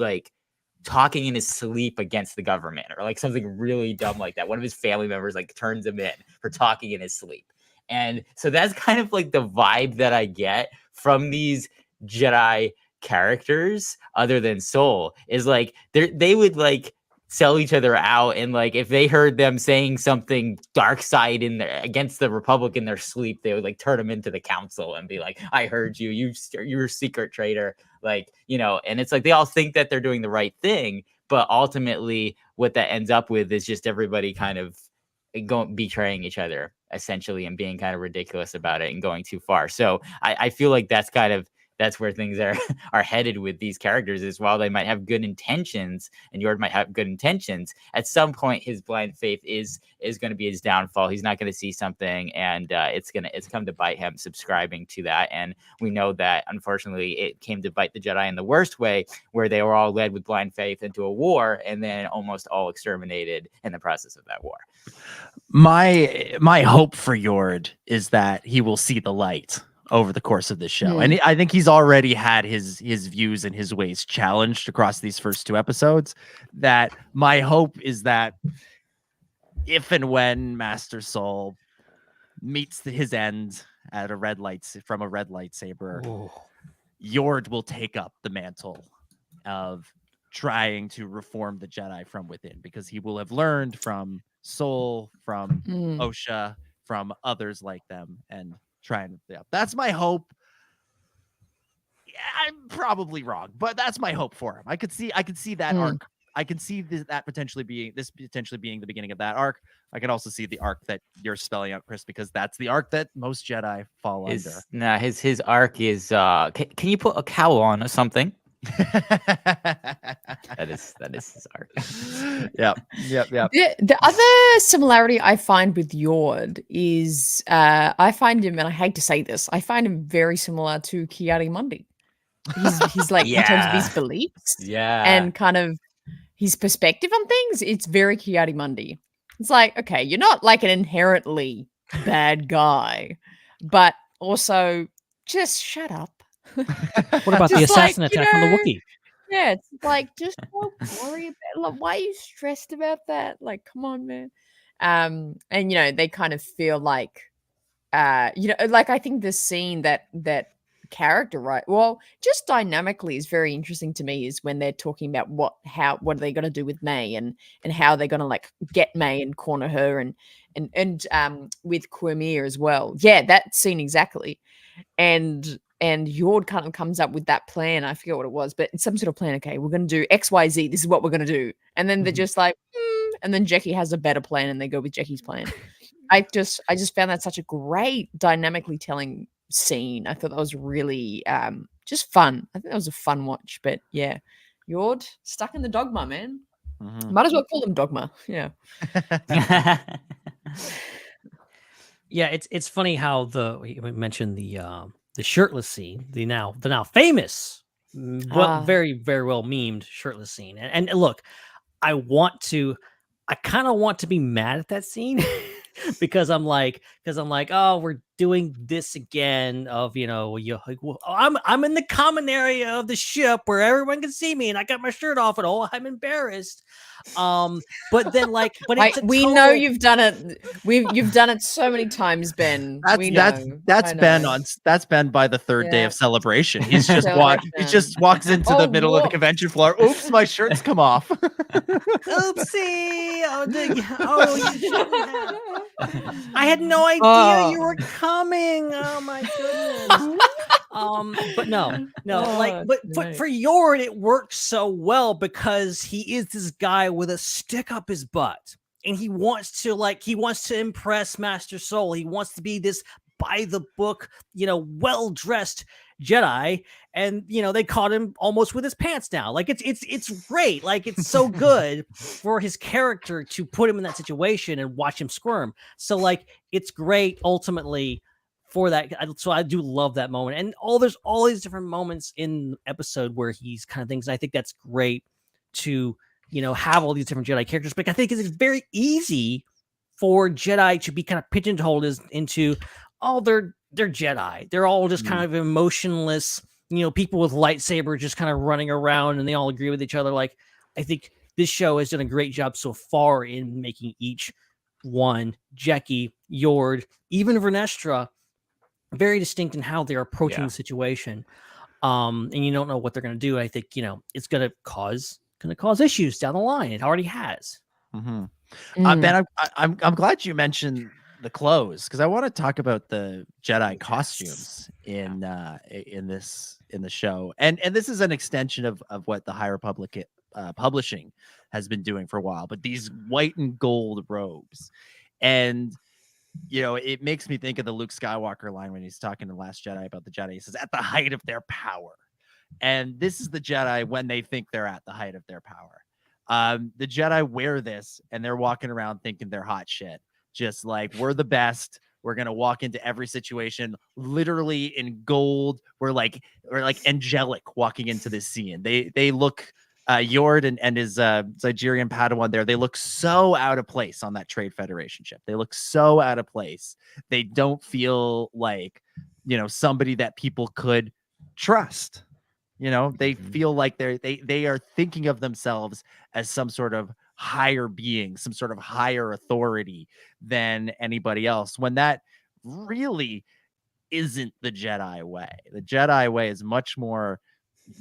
talking in his sleep against the government, or something really dumb like that. One of his family members turns him in for talking in his sleep. And so that's kind of the vibe that I get from these Jedi characters, other than Sol, is they would sell each other out, and if they heard them saying something dark side against the Republic in their sleep, they would turn them into the council and be like, I heard you're a secret traitor, and it's they all think that they're doing the right thing, but ultimately what that ends up with is just everybody kind of betraying each other, essentially, and being kind of ridiculous about it and going too far. So I feel like that's kind of that's where things are are headed with these characters. Is while they might have good intentions, and Yord might have good intentions, at some point his blind faith is going to be his downfall. He's not going to see something, and it's come to bite him subscribing to that. And we know that unfortunately it came to bite the Jedi in the worst way, where they were all led with blind faith into a war and then almost all exterminated in the process of that war. My hope for Yord is that he will see the light over the course of this show. And I think he's already had his views and his ways challenged across these first 2 episodes. That my hope is that if and when Master Sol meets his end at a red lightsaber, Yord will take up the mantle of trying to reform the Jedi from within, because he will have learned from Sol, from Osha, from others like them, and trying to. That's my hope. Yeah, I'm probably wrong, but that's my hope for him. I could see that arc. I can see that potentially being the beginning of that arc. I can also see the arc that you're spelling out, Chris, because that's the arc that most Jedi fall under. Nah, his arc is can you put a cowl on or something? that is his arc. Yep. The other similarity I find with Yord is I find him, and I hate to say this, I find him very similar to Ki-Adi-Mundi. He's like in terms of his beliefs, and kind of his perspective on things. It's very Ki-Adi-Mundi. It's like, okay, you're not like an inherently bad guy, but also just shut up. What about the assassin attack on the Wookiee? Yeah, it's like, just don't worry about, like, why are you stressed about that? Like, come on, man. And they kind of feel like like, I think the scene that character, right, well, just dynamically is very interesting to me, is when they're talking about what are they going to do with May, and how they're going to like get May and corner her, and with Qimir as well. Yeah, that scene exactly. And Yord kind of comes up with that plan. I forget what it was, but it's some sort of plan. Okay, we're going to do XYZ. This is what we're going to do. And then they're just like, and then Jackie has a better plan, and they go with Jackie's plan. I just found that such a great dynamically telling scene. I thought that was really just fun. I think that was a fun watch. But yeah, Yord stuck in the dogma, man. Might as well call them dogma. Yeah. Yeah, it's funny how we mentioned the shirtless scene, the now famous, very very well memed shirtless scene. And look, I kind of want to be mad at that scene because I'm like, oh, we're doing this again. I'm in the common area of the ship where everyone can see me, and I got my shirt off, and I'm embarrassed. But then we know you've done it. You've done it so many times, Ben. That's Ben by the third day of celebration. He's just he just walks into the middle of the convention floor. Oops, my shirt's come off. Oopsie! You shouldn't have. I had no idea you were coming. Oh my goodness. But no, but for Yord, it works so well because he is this guy with a stick up his butt, and he wants to impress Master Sol. He wants to be this by the book, well-dressed Jedi, and they caught him almost with his pants down. Like it's great. Like, it's so good for his character to put him in that situation and watch him squirm. So like, it's great ultimately for that. So I do love that moment. And there's all these different moments in the episode where he's kind of things. And I think that's great to, have all these different Jedi characters. But I think it's very easy for Jedi to be kind of pigeonholed into, they're Jedi. They're all just kind of emotionless, people with lightsabers just kind of running around, and they all agree with each other. Like, I think this show has done a great job so far in making each one, Jackie, Yord, even Vernestra, very distinct in how they're approaching the situation. And you don't know what they're going to do. I think, it's going to cause issues down the line. It already has. Ben, I'm glad you mentioned the clothes, because I want to talk about the Jedi costumes in the show, and this is an extension of what the High Republic publishing has been doing for a while. But these white and gold robes, and it makes me think of the Luke Skywalker line when he's talking to The Last Jedi about the Jedi. He says, at the height of their power. And this is the Jedi when they think they're at the height of their power. The Jedi wear this and they're walking around thinking they're hot shit. Just like, we're the best. We're going to walk into every situation literally in gold. We're like angelic walking into this scene. They look, Yord and his Nigerian Padawan there, they look so out of place on that Trade Federation ship. They look so out of place. They don't feel like, somebody that people could trust. They feel like they are thinking of themselves as some sort of higher being, some sort of higher authority than anybody else, when that really isn't the Jedi way. The Jedi way is much more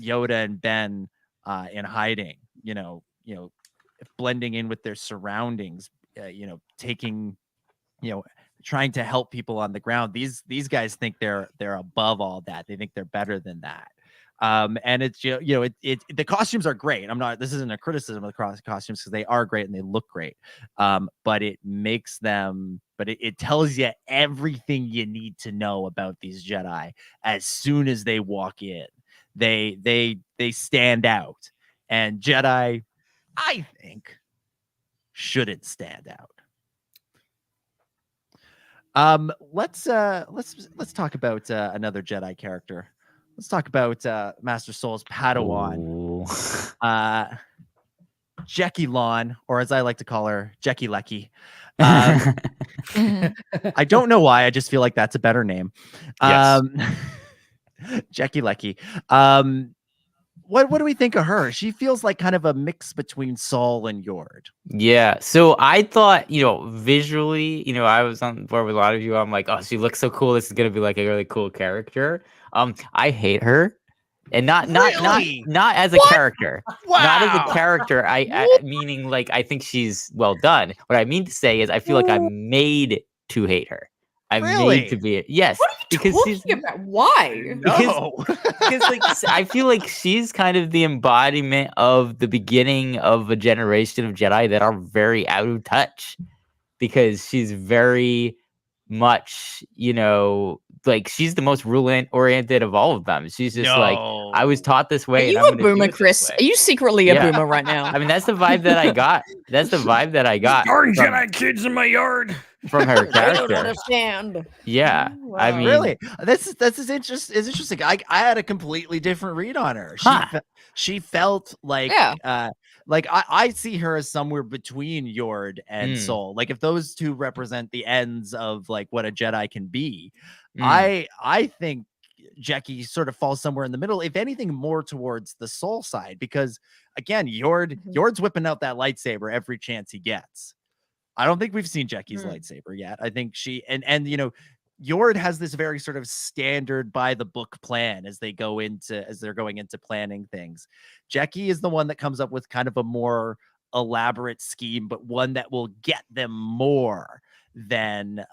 Yoda and Ben in hiding, blending in with their surroundings, taking, trying to help people on the ground. These guys think they're above all that. They think they're better than that. And it's, the costumes are great. This isn't a criticism of the costumes, because they are great and they look great. But it makes them, it tells you everything you need to know about these Jedi as soon as they walk in. They stand out, and Jedi, I think, shouldn't stand out. Let's talk about another Jedi character. Let's talk about Master Sol's Padawan, Jecki Lon, or as I like to call her, Jecki Lecky. I don't know why. I just feel like that's a better name. Yes. Jecki Lecky. What do we think of her? She feels like kind of a mix between Sol and Yord. Yeah. So I thought, visually, I was on board with a lot of you. I'm like, oh, she looks so cool. This is gonna be like a really cool character. I hate her, and not as a character. Wow. Not as a character. I meaning like I think she's well done. What I mean to say is I feel like I'm made to hate her. I'm made to be yes. What are you because talking she's about? Why? Because like I feel like she's kind of the embodiment of the beginning of a generation of Jedi that are very out of touch, because she's very much, like she's the most rule-oriented of all of them. She's just like, I was taught this way. Are you and a boomer, Chris? Are you secretly a boomer right now? I mean, that's the vibe that I got. That's the vibe that I got. Darn Jedi kids in my yard. From her character. I don't understand. Yeah. Wow. I mean, really, this is interesting. I had a completely different read on her. She felt like, like I see her as somewhere between Yord and Sol. Like if those two represent the ends of like what a Jedi can be, I think Jecki sort of falls somewhere in the middle. If anything, more towards the Sol side, because again, Yord's whipping out that lightsaber every chance he gets. I don't think we've seen Jecki's lightsaber yet. I think she and Yord has this very sort of standard by the book plan as they're going into planning things. Jecki is the one that comes up with kind of a more elaborate scheme, but one that will get them more than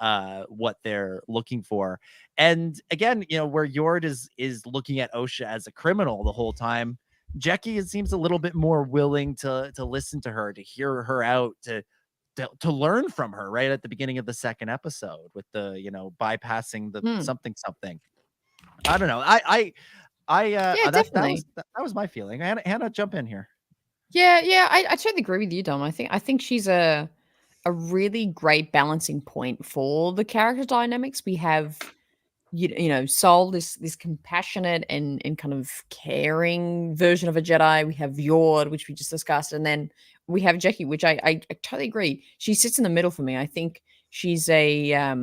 what they're looking for. And again, where Yord is looking at Osha as a criminal the whole time, Jecki seems a little bit more willing to listen to her, to hear her out, to learn from her right at the beginning of the second episode with the bypassing the something. I don't know. Definitely. That was my feeling. Hannah, jump in here. Yeah, I totally agree with you, Dom. I think she's a really great balancing point for the character dynamics. We have Sol, this compassionate and kind of caring version of a Jedi. We have Yord, which we just discussed, and then we have Jecki, which I totally agree. She sits in the middle for me. I think she's a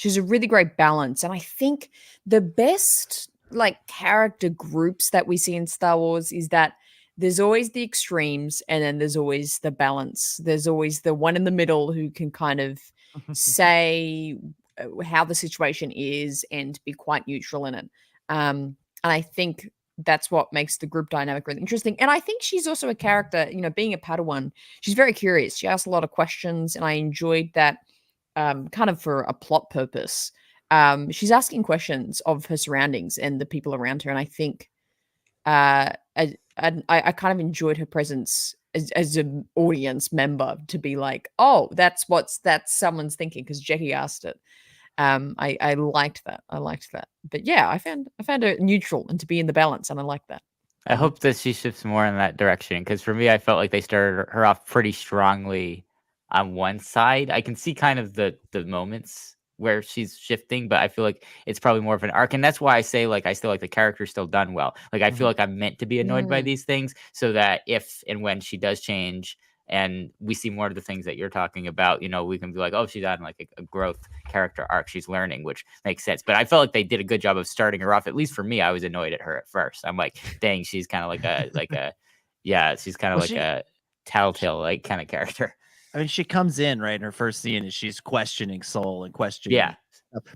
really great balance, and I think the best like character groups that we see in Star Wars is that there's always the extremes, and then there's always the balance. There's always the one in the middle who can kind of say how the situation is and be quite neutral in it. And I think that's what makes the group dynamic really interesting. And I think she's also a character, being a Padawan, she's very curious. She asks a lot of questions, and I enjoyed that kind of for a plot purpose. She's asking questions of her surroundings and the people around her. And I think I kind of enjoyed her presence as an audience member to be like, oh, that's someone's thinking because Jackie asked it. I liked that. But yeah, I found her neutral and to be in the balance, and I like that. I hope that she shifts more in that direction, because for me, I felt like they started her off pretty strongly on one side. I can see kind of the moments where she's shifting, but I feel like it's probably more of an arc, and that's why I say like I still like the character's still done well. Like I feel like I'm meant to be annoyed by these things, so that if and when she does change and we see more of the things that you're talking about, we can be like, oh, she's on like a growth character arc. She's learning, which makes sense. But I felt like they did a good job of starting her off. At least for me, I was annoyed at her at first. I'm like, dang, she's kind of like she's kind of a tattletale like kind of character. I mean, she comes in right in her first scene and she's questioning Sol and questioning. Yeah,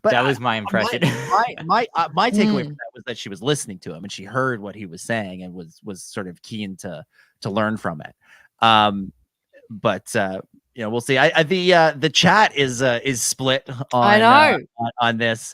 but that was my impression. My takeaway from that was that she was listening to him and she heard what he was saying and was sort of keen to learn from it. But we'll see. The chat is split on this.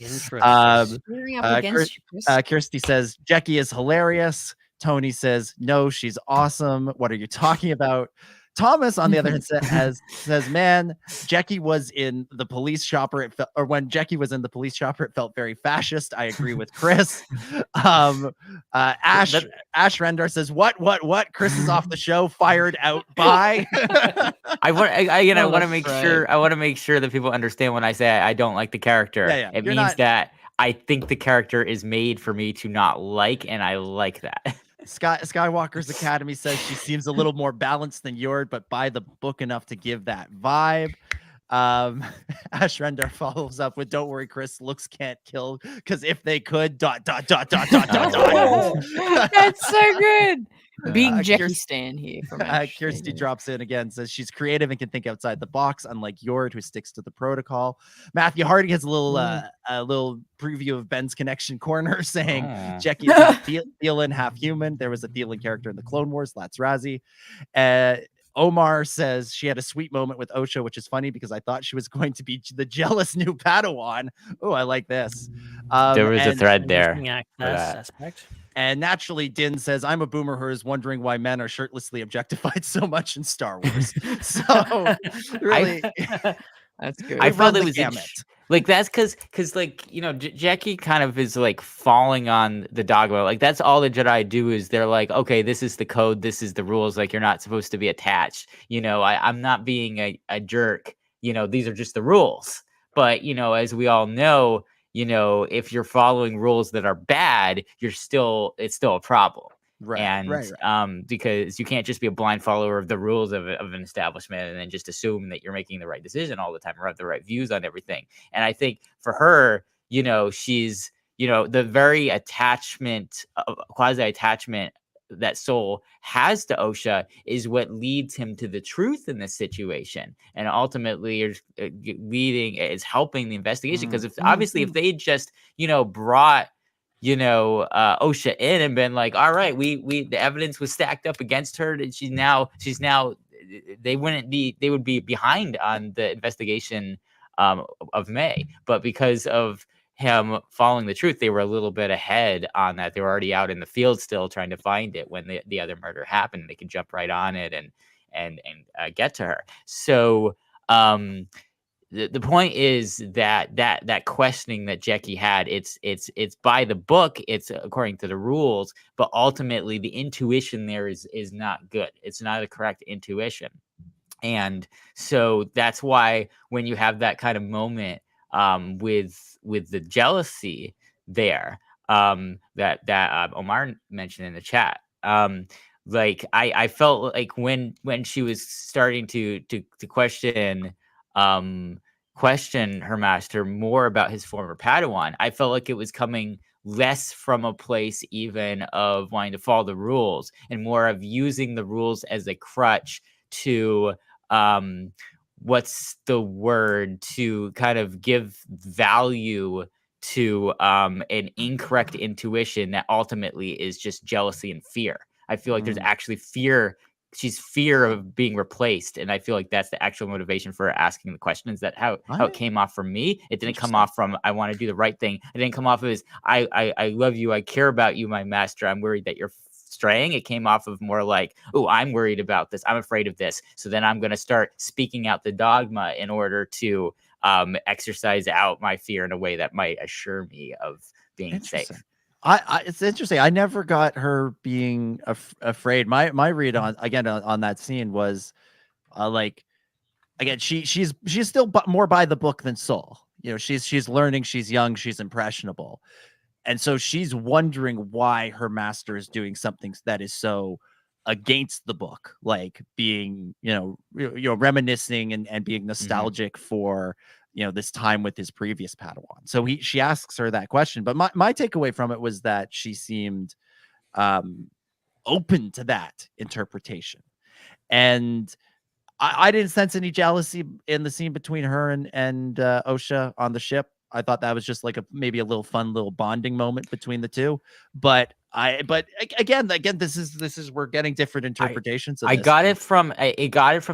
Kirsty says Jackie is hilarious. Tony says no, she's awesome. What are you talking about? Thomas, on the other hand, says, man, Jackie was in the police chopper. When Jackie was in the police chopper, it felt very fascist. I agree with Chris. Ash Rendar says, what? Chris is off the show, fired out by. I want to make sure. I want to make sure that people understand when I say I don't like the character. It means that I think the character is made for me to not like, and I like that. Skywalker's Academy says she seems a little more balanced than Yord, but by the book enough to give that vibe. Ash Rendar follows up with, "Don't worry, Chris. Looks can't kill, because if they could, ... That's so good. Big Jackie Stan here. From Kirsty drops in again, says she's creative and can think outside the box, unlike Yord, who sticks to the protocol. Matthew Hardy has a little preview of Ben's Connection Corner, saying Jackie is half Thelan, half human. There was a Thelan character in the Clone Wars. That's Razi. Omar says she had a sweet moment with Osha, which is funny because I thought she was going to be the jealous new Padawan. Oh, I like this. There was a thread there. Aspect. And naturally, Din says, I'm a boomer who is wondering why men are shirtlessly objectified so much in Star Wars. So, really, that's good. I felt it was like that's because Jackie kind of is like falling on the dogma. Like that's all the Jedi do is they're like, okay, this is the code, this is the rules. Like you're not supposed to be attached. I'm not being a jerk. These are just the rules. But as we all know, if you're following rules that are bad, it's still a problem. Right. Because you can't just be a blind follower of the rules of an establishment and then just assume that you're making the right decision all the time or have the right views on everything. And I think for her, she's, the very quasi attachment that Sol has to Osha is what leads him to the truth in this situation, and ultimately is helping the investigation. Because if they just brought Osha in and been like, all right, we the evidence was stacked up against her, and she's now they would be behind on the investigation of May, but because of him following the truth, they were a little bit ahead on that. They were already out in the field still trying to find it when the other murder happened. They could jump right on it and get to her. So the point is that questioning that Jackie had, it's by the book, it's according to the rules, but ultimately the intuition there is not good. It's not a correct intuition. And so that's why when you have that kind of moment with the jealousy there that Omar mentioned in the chat, like I felt like when she was starting to question her master more about his former Padawan, I felt like it was coming less from a place even of wanting to follow the rules and more of using the rules as a crutch to what's the word, to kind of give value to an incorrect intuition that ultimately is just jealousy and fear. I feel like there's actually fear. She's fear of being replaced, and I feel like that's the actual motivation for asking the questions. That how it came off from me. It didn't come off from I want to do the right thing. It didn't come off as I love you, I care about you, my master. I'm worried that you're straying. It came off of more like, oh, I'm worried about this. I'm afraid of this. So then I'm going to start speaking out the dogma in order to exercise out my fear in a way that might assure me of being safe. It's interesting. I never got her being afraid. My read on that scene was like, again, she's still more by the book than Sol. You know, she's learning, she's young, she's impressionable. And so she's wondering why her master is doing something that is so against the book, like being, reminiscing and being nostalgic for, this time with his previous Padawan. So she asks her that question. But my takeaway from it was that she seemed open to that interpretation. And I didn't sense any jealousy in the scene between her and Osha on the ship. I thought that was just like maybe a little fun little bonding moment between the two. But again, this is we're getting different interpretations of this. I got it from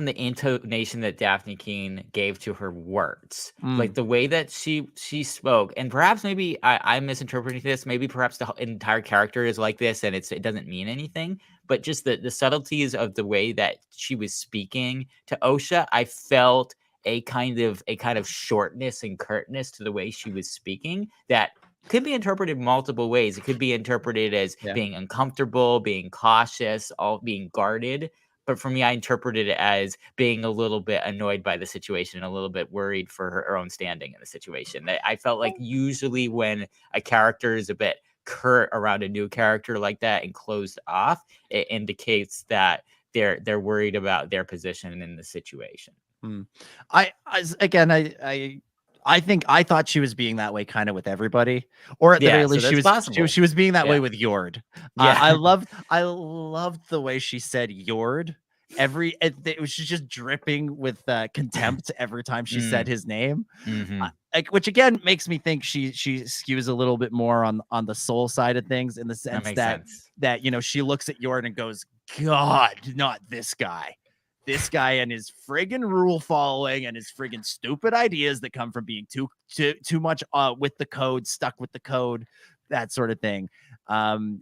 the intonation that Daphne Keene gave to her words, like the way that she spoke. And perhaps maybe I'm misinterpreting this. Maybe perhaps the entire character is like this, and it doesn't mean anything. But just the subtleties of the way that she was speaking to Osha, I felt a kind of shortness and curtness to the way she was speaking that could be interpreted multiple ways. It could be interpreted as being uncomfortable, being cautious, all being guarded. But for me, I interpreted it as being a little bit annoyed by the situation, a little bit worried for her own standing in the situation. I felt like usually when a character is a bit curt around a new character like that and closed off, it indicates that they're worried about their position in the situation. I think I thought she was being that way kind of with everybody, or at the very least she was being that way with Yord. I loved the way she said Yord. It was just dripping with contempt every time she said his name, which again makes me think she skews a little bit more on the Sol side of things, in the sense that she looks at Yord and goes, God, not this guy. This guy and his friggin' rule following and his friggin' stupid ideas that come from being too much with the code, stuck with the code, that sort of thing. And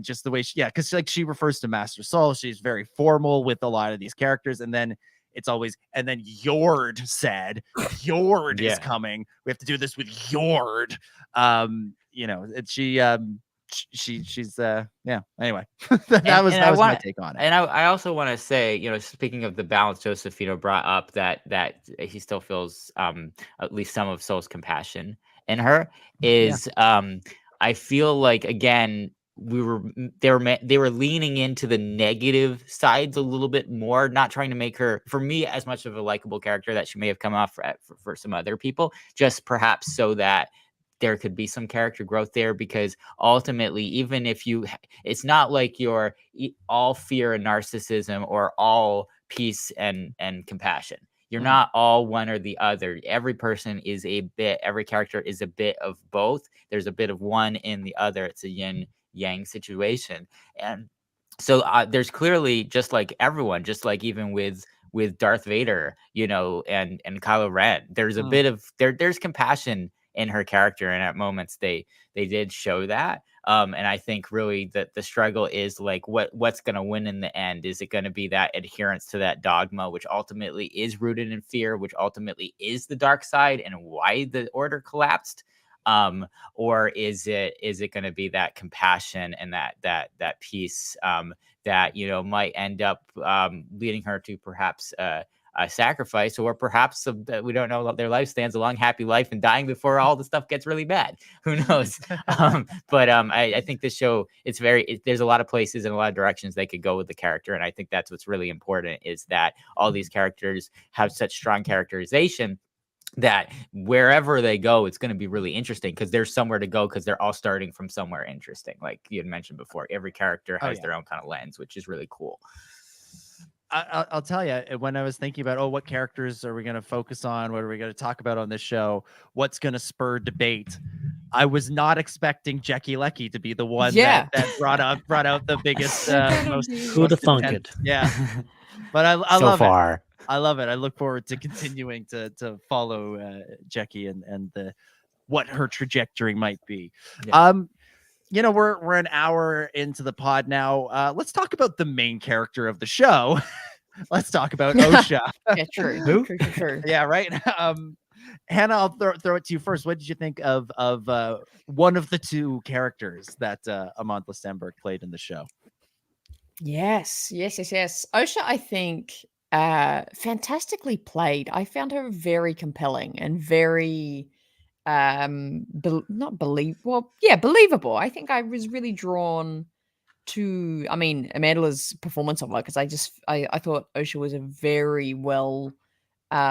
just the way because she refers to Master Sol, she's very formal with a lot of these characters, and then it's always, and then Yord said, Yord is coming. We have to do this with Yord. She's anyway. that was my take on it. And I also want to say, speaking of the balance Josephino brought up, that he still feels at least some of Sol's compassion in her is I feel like, again, they were leaning into the negative sides a little bit more, not trying to make her, for me, as much of a likable character that she may have come off for some other people, just perhaps so that there could be some character growth there, because ultimately, even if it's not like you're all fear and narcissism or all peace and compassion. You're not all one or the other. Every character is a bit of both. There's a bit of one in the other. It's a yin yang situation. And so there's clearly, just like everyone, just like even with Darth Vader, and Kylo Ren, there's a bit of there's compassion in her character, and at moments they did show that. And I think really that the struggle is like what's going to win in the end. Is it going to be that adherence to that dogma, which ultimately is rooted in fear, which ultimately is the dark side and why the order collapsed? Or is it going to be that compassion and that peace that might end up leading her to perhaps a sacrifice, or perhaps we don't know, their life stands a long, happy life and dying before all the stuff gets really bad. Who knows? But I think this show, there's a lot of places and a lot of directions they could go with the character. And I think that's what's really important, is that all these characters have such strong characterization that wherever they go, it's going to be really interesting, because there's somewhere to go, because they're all starting from somewhere interesting. Like you had mentioned before, every character has their own kind of lens, which is really cool. I'll tell you, when I was thinking about, what characters are we going to focus on? What are we going to talk about on this show? What's going to spur debate? I was not expecting Jackie Lecky to be the one that brought out the biggest, most. Who'd have thunk it? Yeah, but I so love far. it. I love it. I look forward to continuing to follow Jackie and what her trajectory might be. Yeah. we're an hour into the pod now. Let's talk about the main character of the show. Let's talk about Osha. Yeah, true. Who? True. Yeah, right. Hannah, I'll throw it to you first. What did you think of one of the two characters that Amandla Stenberg played in the show? Yes. Osha, I think, fantastically played. I found her very compelling and very not believable. I think I was really drawn to, I mean, Amanda's performance of her, because I thought Osha was a very well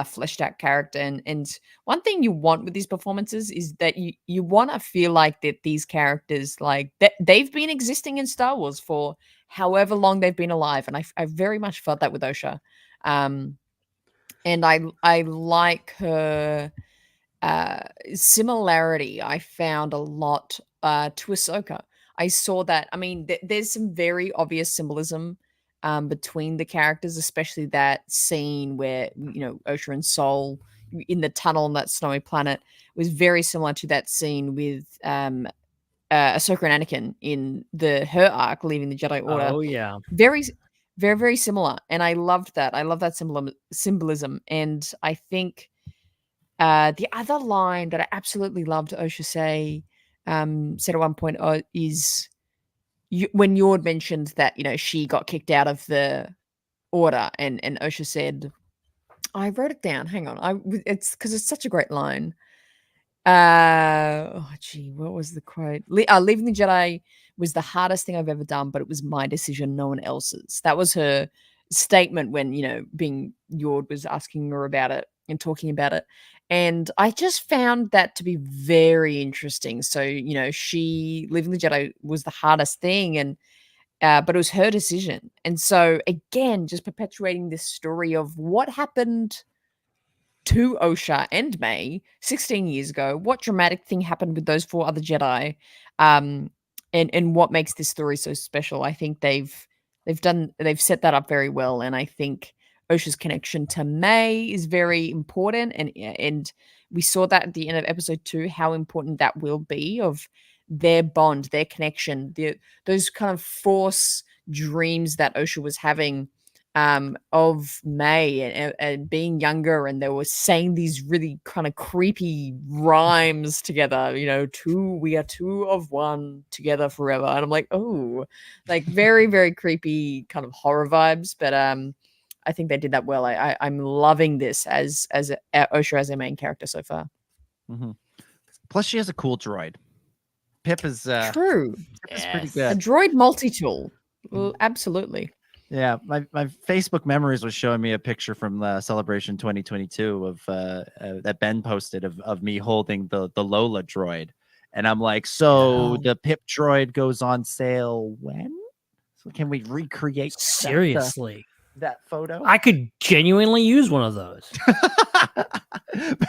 fleshed out character, and one thing you want with these performances is that you want to feel like that these characters, like that they've been existing in Star Wars for however long they've been alive, and I very much felt that with Osha. And I like her similarity. I found a lot to Ahsoka. I saw that. I mean, there's some very obvious symbolism between the characters, especially that scene where Osha and Sol in the tunnel on that snowy planet was very similar to that scene with Ahsoka and Anakin in her arc leaving the Jedi Order. Oh yeah, very, very, very similar, and I loved that. I love that symbolism, and I think the other line that I absolutely loved Osha said at one point is when Yord mentioned that she got kicked out of the Order, and Osha said, I wrote it down. Hang on, it's because it's such a great line. What was the quote? Leaving the Jedi was the hardest thing I've ever done, but it was my decision, no one else's. That was her statement when Yord was asking her about it and talking about it. And I just found that to be very interesting. So, she leaving the Jedi was the hardest thing, and but it was her decision. And so again, just perpetuating this story of what happened to Osha and May 16 years ago. What dramatic thing happened with those 4 other Jedi? And what makes this story so special? I think they've set that up very well, and I think Osha's connection to May is very important, and we saw that at the end of episode 2 how important that will be, of their bond, their connection, those kind of force dreams that Osha was having of May and being younger, and they were saying these really kind of creepy rhymes together, we are two of one together forever, and I'm like, oh, like very, very creepy kind of horror vibes, but I think they did that well. I'm loving this as Osha as a main character so far. Mm-hmm. Plus, she has a cool droid. Pip is true. Pip is pretty good. A droid multi-tool. Well, absolutely. Yeah, my Facebook memories was showing me a picture from Celebration 2022 of that Ben posted of me holding the Lola droid, and I'm like, so the Pip droid goes on sale when? So can we recreate seriously that photo? I could genuinely use one of those.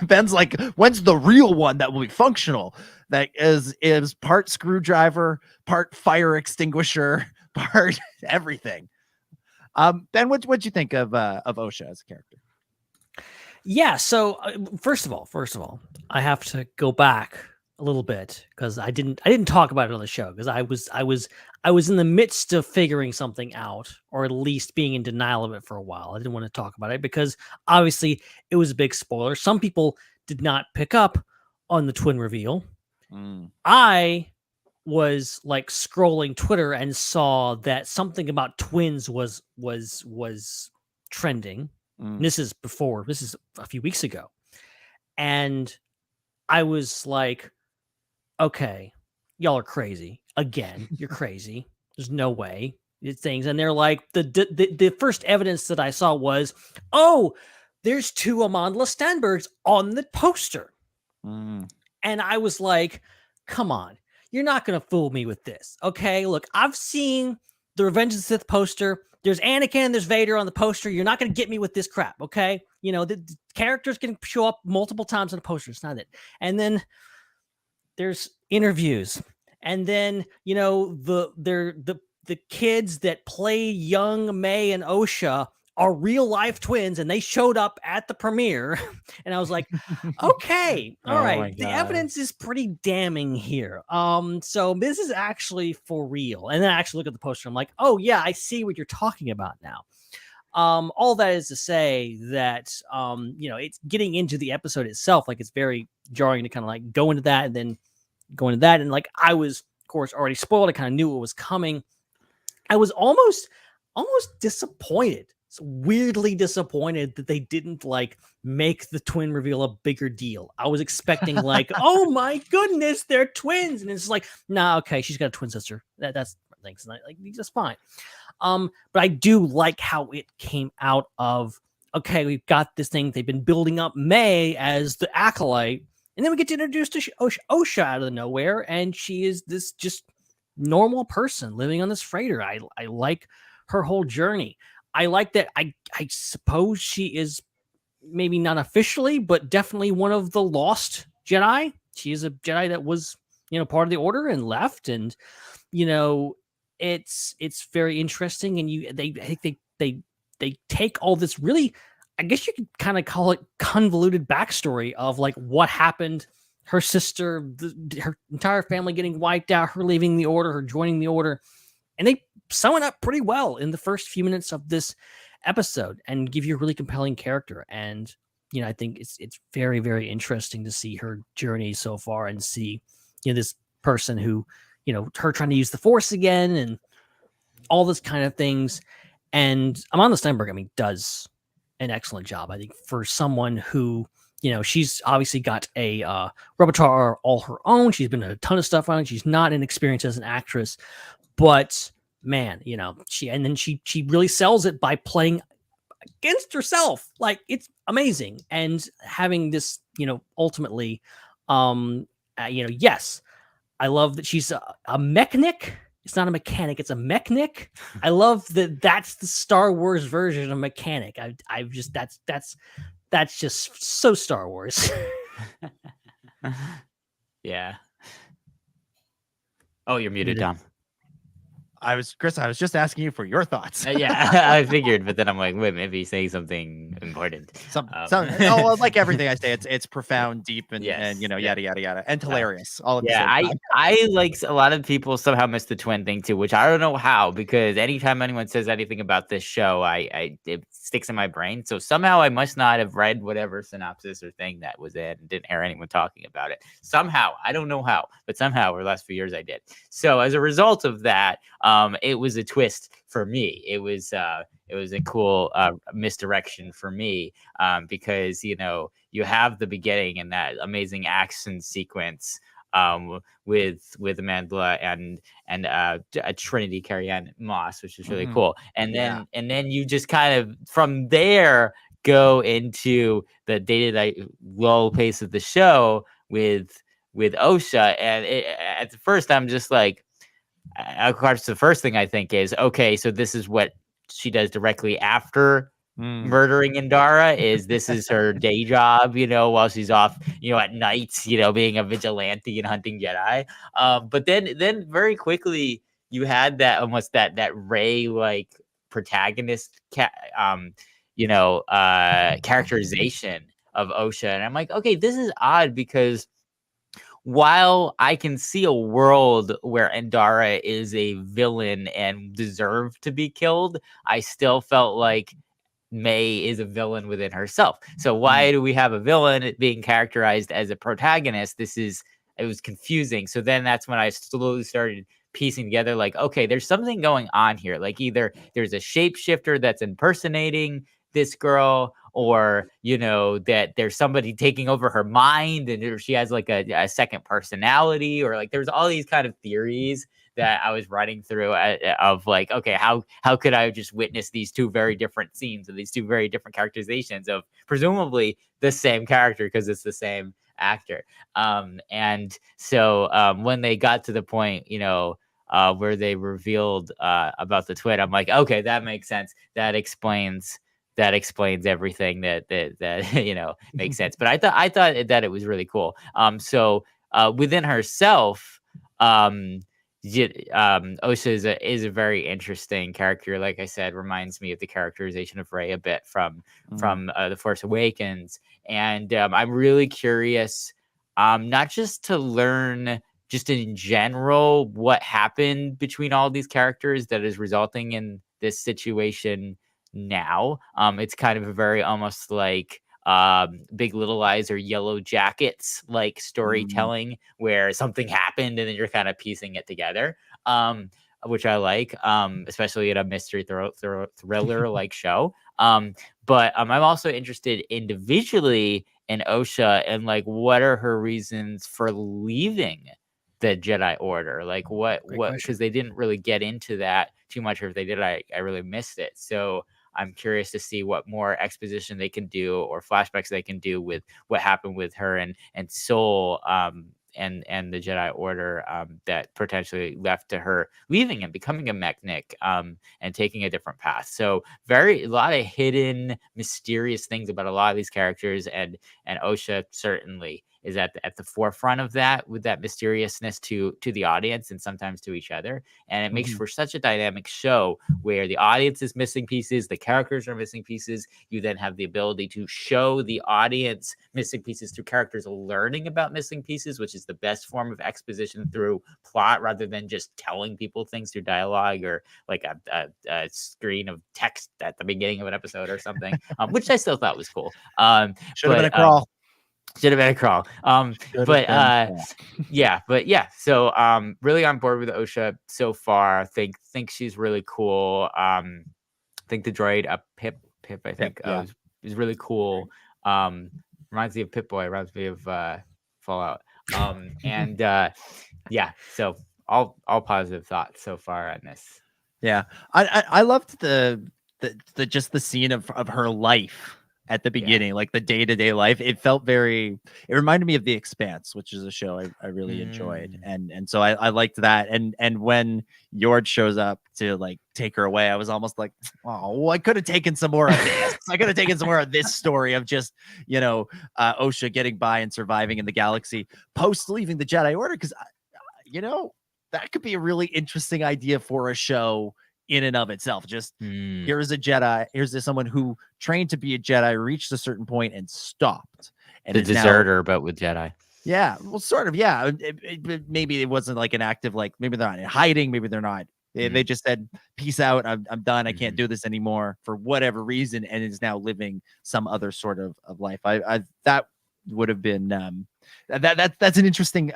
Ben's like, when's the real one that will be functional? That is part screwdriver, part fire extinguisher, part everything. Ben, what'd you think of Osha as a character? Yeah, so first of all, I have to go back a little bit because I didn't talk about it on the show because I was in the midst of figuring something out, or at least being in denial of it for a while. I didn't want to talk about it because obviously it was a big spoiler. Some people did not pick up on the twin reveal. I was like scrolling Twitter and saw that something about twins was trending. This is a few weeks ago. And I was like, okay, y'all are crazy. Again, you're crazy. There's no way. Things. And they're like, the first evidence that I saw was, oh, there's 2 Amandla Stenbergs on the poster. And I was like, come on. You're not going to fool me with this. Okay, look, I've seen the Revenge of the Sith poster. There's Anakin, there's Vader on the poster. You're not going to get me with this crap, okay? The characters can show up multiple times on the poster. It's not it. And then there's interviews. And then, the kids that play young May and Osha are real life twins, and they showed up at the premiere. And I was like, okay, all right, the evidence is pretty damning here. So this is actually for real. And then I actually look at the poster. I'm like, oh yeah, I see what you're talking about now. All that is to say that, it's getting into the episode itself. Like, it's very jarring to kind of like go into that and then go into that. And like, I was, of course, already spoiled. I kind of knew what was coming. I was almost disappointed. Weirdly disappointed that they didn't like make the twin reveal a bigger deal. I was expecting like, oh my goodness, they're twins. And it's like, nah, okay, she's got a twin sister. That's thanks. Like, that's fine. But I do like how it came out of, okay, we've got this thing. They've been building up May as the Acolyte, and then we get to introduce to Osha out of nowhere, and she is this just normal person living on this freighter. I like her whole journey. I like that. I suppose she is maybe not officially, but definitely one of the lost Jedi. She is a Jedi that was, part of the Order and left, and it's very interesting. And they take all this really, I guess you could kind of call it convoluted backstory of like what happened. Her sister, her entire family getting wiped out, her leaving the Order, her joining the Order, and they sum it up pretty well in the first few minutes of this episode and give you a really compelling character. And I think it's very, very interesting to see her journey so far and see this person who her trying to use the Force again and all this kind of things. And Amanda Stenberg, does an excellent job. I think for someone who she's obviously got a repertoire all her own. She's been in a ton of stuff on it. She's not inexperienced as an actress, but man, she really sells it by playing against herself. Like, it's amazing. And having this, ultimately, yes, I love that she's a mechanic. It's not a mechanic, it's a mechanic. I love that that's the Star Wars version of mechanic. I've just, that's just so Star Wars. Yeah. Oh, you're muted, Dom. Chris, I was just asking you for your thoughts. Yeah, I figured, but then I'm like, wait, maybe he's saying something important. Like everything I say, it's profound, deep, and yada yada yada, and hilarious. All of I like a lot of people somehow miss the twin thing too, which I don't know how, because anytime anyone says anything about this show, it sticks in my brain. So somehow I must not have read whatever synopsis or thing that was in and didn't hear anyone talking about it. Somehow, I don't know how, but somehow over the last few years I did. So as a result of that, it was a twist for me. It was a cool misdirection for me, because you have the beginning and that amazing action sequence with Amandla and a Trinity Carrie-Anne Moss, which is really cool. And then you just kind of from there go into the day-to-day low pace of the show with Osha. And at the first, I'm just like, of course, the first thing I think is, okay, so this is what she does directly after murdering Indara. This is her day job, while she's off, at nights, being a vigilante and hunting Jedi. But then very quickly you had that almost that Rey like protagonist, characterization of Osha, and I'm like, okay, this is odd because while I can see a world where Indara is a villain and deserved to be killed, I still felt like May is a villain within herself. So why do we have a villain being characterized as a protagonist? It was confusing. So then that's when I slowly started piecing together, like, okay, there's something going on here. Like either there's a shapeshifter that's impersonating this girl, or that there's somebody taking over her mind and she has like a second personality, or like there's all these kind of theories that I was running through of like, okay, how could I just witness these two very different scenes of these two very different characterizations of presumably the same character because it's the same actor. And so when they got to the point, where they revealed about the twin, I'm like, okay, that makes sense. That explains everything that makes sense. But I thought that it was really cool. So within herself, Osha is a very interesting character. Like I said, reminds me of the characterization of Rey a bit from The Force Awakens, and I'm really curious, not just to learn just in general what happened between all these characters that is resulting in this situation now. It's kind of a very almost like Big Little Lies or Yellow Jackets like storytelling where something happened and then you're kind of piecing it together, which I like, especially in a mystery thriller like show. But I'm also interested individually in Osha and like what are her reasons for leaving the Jedi Order? Like what because they didn't really get into that too much, or if they did, I really missed it. So I'm curious to see what more exposition they can do or flashbacks they can do with what happened with her and Sol, and the Jedi Order, that potentially left to her leaving and becoming a mechanic, and taking a different path. So a lot of hidden mysterious things about a lot of these characters, and Osha certainly is at the forefront of that, with that mysteriousness to the audience and sometimes to each other. And it makes for such a dynamic show where the audience is missing pieces, the characters are missing pieces. You then have the ability to show the audience missing pieces through characters learning about missing pieces, which is the best form of exposition through plot rather than just telling people things through dialogue or like a screen of text at the beginning of an episode or something, which I still thought was cool. Should have been a crawl. Should have been a crawl. Yeah. So really on board with Osha so far. Think she's really cool. I think the droid Pip I think is really cool. Reminds me of Pip-Boy, reminds me of Fallout. So all positive thoughts so far on this. Yeah. I loved the just the scene of her life at the beginning, like the day-to-day life. It reminded me of The Expanse, which is a show I really enjoyed. And so I liked that. And when Yord shows up to like take her away, I was almost like, oh, I could have taken some more of this. I could have taken some more of this story of just, Osha getting by and surviving in the galaxy post leaving the Jedi Order. Cause that could be a really interesting idea for a show in and of itself. Just here's a Jedi, here's someone who trained to be a Jedi, reached a certain point and stopped. And the deserter, but with Jedi. Yeah, well, sort of, yeah. Maybe it wasn't like an active, like maybe they're not in hiding, maybe they're not. They just said, peace out, I'm done, I can't do this anymore for whatever reason, and is now living some other sort of life. I that would have been that's an interesting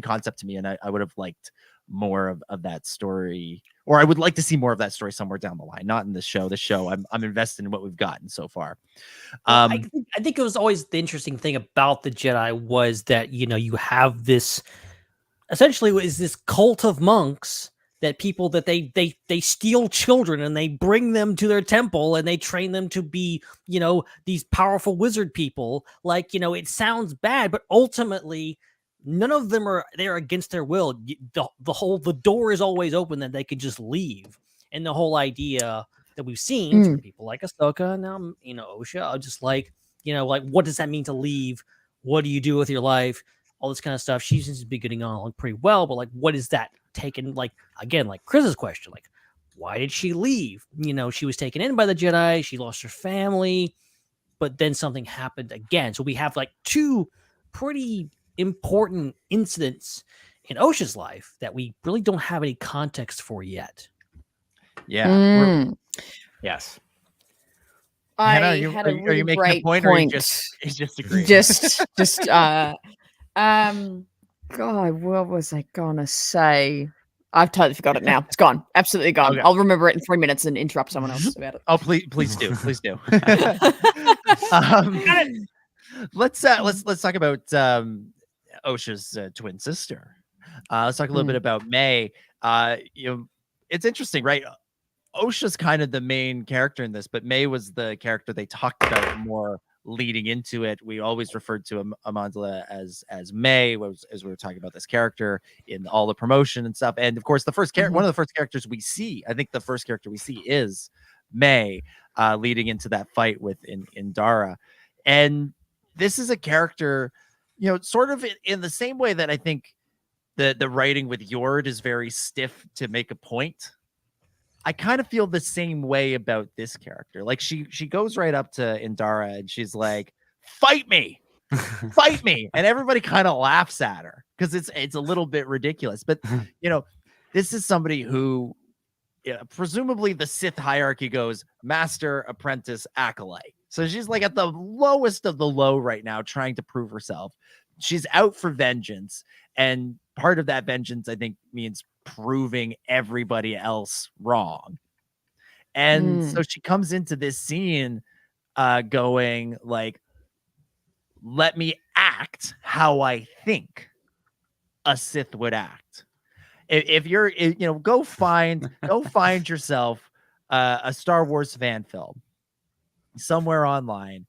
concept to me, and I would have liked more of that story, or I would like to see more of that story somewhere down the line, not in the show. The show, I'm invested in what we've gotten so far. I think it was always the interesting thing about the Jedi was that you have this essentially is this cult of monks that people that they steal children and they bring them to their temple and they train them to be these powerful wizard people. Like it sounds bad, but ultimately none of them are there against their will. The door is always open that they could just leave. And the whole idea that we've seen from people like Ahsoka, now Osha, are just like what does that mean to leave? What do you do with your life? All this kind of stuff. She seems to be getting on pretty well, but like, what is that taken? Like again, like Chris's question, like why did she leave? She was taken in by the Jedi. She lost her family, but then something happened again. So we have like two pretty important incidents in Osha's life that we really don't have any context for yet. Yeah. Yes. Hannah, are you making a point, or you just agree? God, what was I gonna say? I've totally forgot it now. It's gone. Absolutely gone. Okay. I'll remember it in 3 minutes and interrupt someone else about it. Oh, please do. Let's talk about Osha's twin sister. Let's talk a little bit about May. It's interesting, right? Osha's kind of the main character in this, but May was the character they talked about more leading into it. We always referred to Amandla as May as we were talking about this character in all the promotion and stuff. And of course, the first one of the first characters we see, I think the first character we see is May, leading into that fight with Indara. And this is a character, sort of in the same way that I think the writing with Yord is very stiff to make a point. I kind of feel the same way about this character. Like she goes right up to Indara and she's like, "Fight me, fight me," and everybody kind of laughs at her because it's a little bit ridiculous. But this is somebody who, presumably the Sith hierarchy goes master, apprentice, acolyte. So she's like at the lowest of the low right now, trying to prove herself. She's out for vengeance, and part of that vengeance, I think, means proving everybody else wrong. And so she comes into this scene going like, let me act how I think a Sith would act. If you're, go find yourself a Star Wars fan film somewhere online.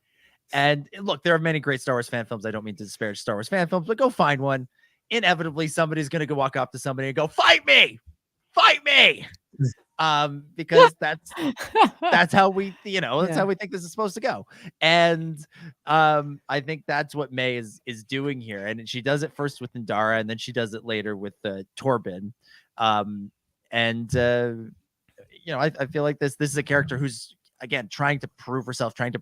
And look, there are many great Star Wars fan films. I don't mean to disparage Star Wars fan films, but go find one. Inevitably, somebody's going to go walk up to somebody and go, fight me. Because that's how we, that's how we think this is supposed to go. And I think that's what May is doing here. And she does it first with Indara, and then she does it later with Torben. I feel like this is a character who's, again, trying to prove herself, trying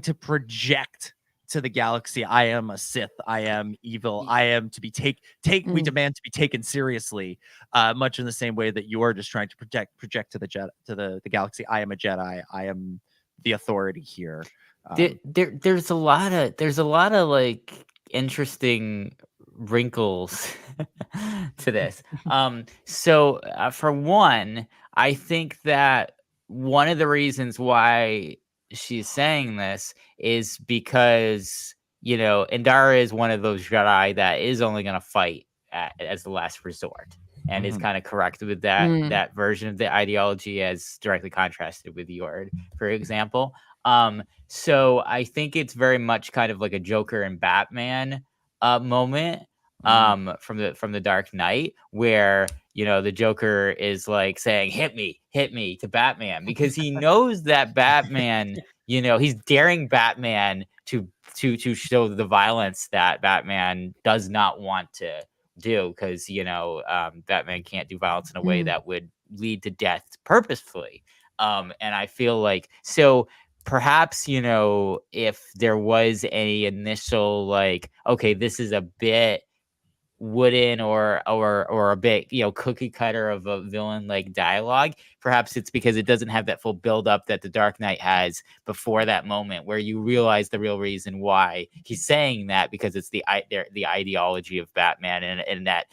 to project to the galaxy, I am a Sith, I am evil, I am to be we demand to be taken seriously, much in the same way that you are just trying to project to the galaxy, I am a Jedi, I am the authority here. There's a lot of like interesting wrinkles to this. So for one, I think that one of the reasons why she's saying this is because, Indara is one of those Jedi that is only going to fight as the last resort, and is kind of correct with that version of the ideology as directly contrasted with Yord, for example. So I think it's very much kind of like a Joker and Batman moment from the Dark Knight, where the Joker is like saying hit me to Batman, because he knows that Batman, he's daring Batman to show the violence that Batman does not want to do, because Batman can't do violence in a way that would lead to death purposefully. And I feel like, so perhaps, if there was any initial like, okay, this is a bit wooden or a bit cookie cutter of a villain like dialogue, perhaps it's because it doesn't have that full build up that the Dark Knight has before that moment, where you realize the real reason why he's saying that, because it's the ideology of Batman, and that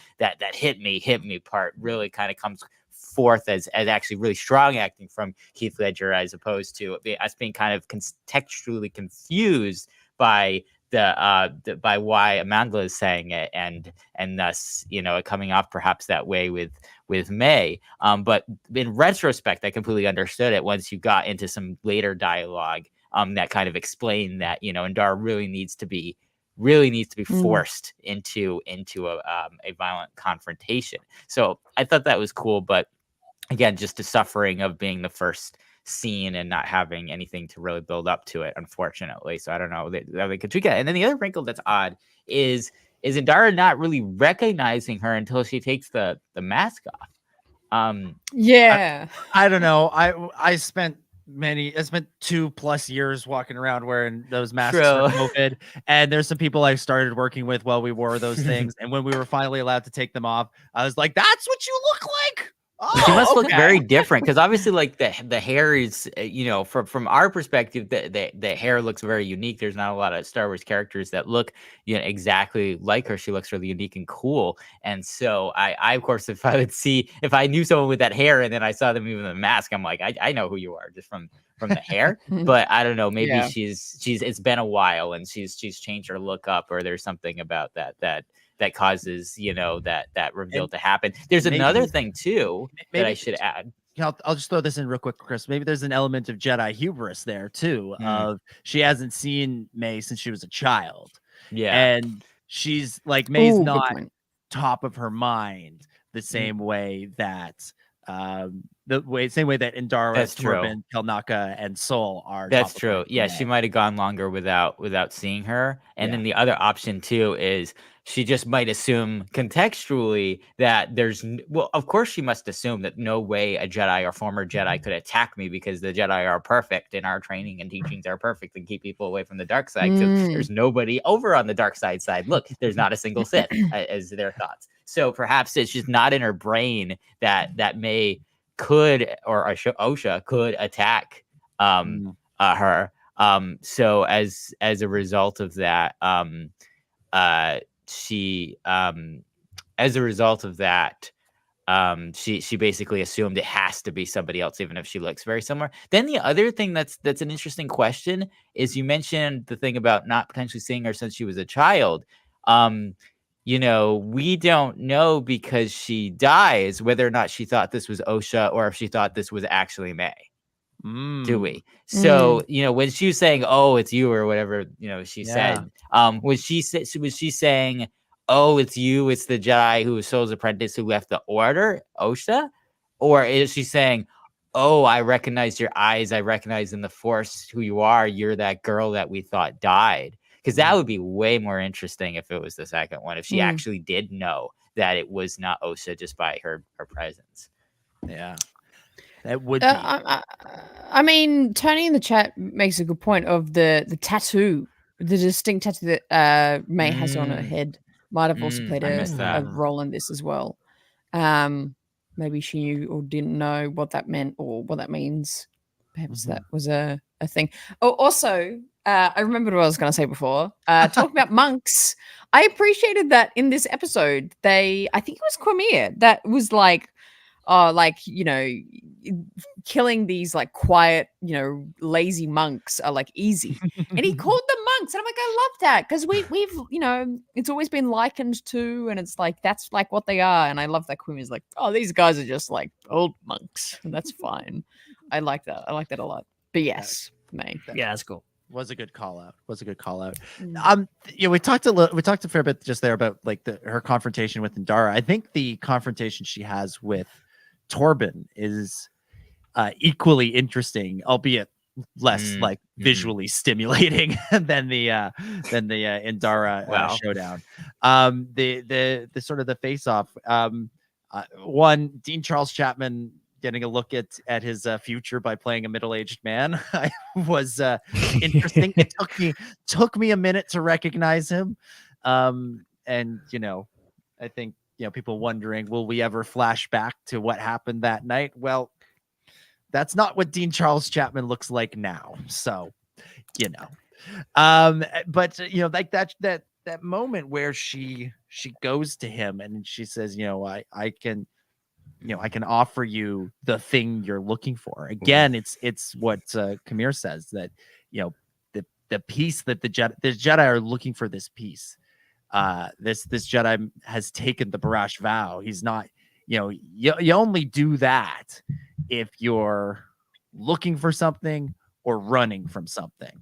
hit me part really kind of comes forth as actually really strong acting from Heath Ledger, as opposed to us being kind of contextually confused by by why Amanda is saying it, and thus it coming off perhaps that way with May. But in retrospect, I completely understood it once you got into some later dialogue that kind of explained that Indara really needs to be forced into a violent confrontation. So I thought that was cool, but again, just the suffering of being the first scene and not having anything to really build up to it, unfortunately. So I don't know, they could tweak it. And then the other wrinkle that's odd is Indara not really recognizing her until she takes the mask off. I don't know. I spent 2+ years walking around wearing those masks for COVID, and there's some people I started working with while we wore those things, and when we were finally allowed to take them off, I was like, that's what you look like. She must look very different, because obviously, like the hair is, from our perspective, the hair looks very unique. There's not a lot of Star Wars characters that look, exactly like her. She looks really unique and cool. And so I of course, if I knew someone with that hair and then I saw them even the mask, I'm like, I know who you are just from the hair. But I don't know, maybe she's it's been a while and she's changed her look up, or there's something about that causes that reveal to happen. There's another thing too that I should add. I'll just throw this in real quick, Chris. Maybe there's an element of Jedi hubris there too. Of she hasn't seen May since she was a child. Yeah, and she's like, May's not top of her mind the same way that same way that Indara, Torben, Kelnaka, and Sol are. That's true. Yeah, she might have gone longer without seeing her. And then the other option too is she just might assume contextually that well, of course she must assume that no way a Jedi or former Jedi could attack me because the Jedi are perfect and our training and teachings are perfect and keep people away from the dark side because there's nobody over on the dark side. Look, there's not a single Sith as their thoughts. So perhaps it's just not in her brain that May could, or Osha could attack her. So as a result of that, she basically assumed it has to be somebody else, even if she looks very similar. Then the other thing that's an interesting question is you mentioned the thing about not potentially seeing her since she was a child. We don't know because she dies whether or not she thought this was Osha or if she thought this was actually May. Do we? So, when she was saying, "Oh, it's you," or whatever, she said, was she saying, "Oh, it's you, it's the Jedi who was Sol's apprentice who left the order, Osha?" Or is she saying, "Oh, I recognize your eyes, I recognize in the Force who you are, you're that girl that we thought died"? Because that would be way more interesting if it was the second one, if she actually did know that it was not Osha just by her presence. Yeah. That would be. I mean, Tony in the chat makes a good point of the tattoo, the distinct tattoo that May has on her head. Might have also played a role in this as well. Maybe she knew or didn't know what that meant or what that means. Perhaps that was a thing. Oh, also, I remembered what I was going to say before. Talking about monks, I appreciated that in this episode. I think it was Qimir that was like, killing these like quiet, lazy monks are like easy. And he called them monks. And I'm like, I love that because we've, it's always been likened to, and it's like, that's like what they are. And I love that Quimir's like, oh, these guys are just like old monks. And that's fine. I like that. I like that a lot. But yes, May. Yeah, that's cool. Was a good call out. We talked a fair bit just there about like her confrontation with Indara. I think the confrontation she has with Torben is equally interesting, albeit less like visually stimulating than the Indara showdown. The sort of the face off. One, Dean Charles Chapman getting a look at his future by playing a middle-aged man was interesting. It took me a minute to recognize him. And I think people wondering, will we ever flash back to what happened that night? Well, that's not what Dean Charles Chapman looks like now. So, but like that moment where she goes to him and she says, I can offer you the thing you're looking for. Again, it's what Qimir says, that the peace that the Jedi are looking for. This peace. This Jedi has taken the Barash vow. He's not, you only do that if you're looking for something or running from something.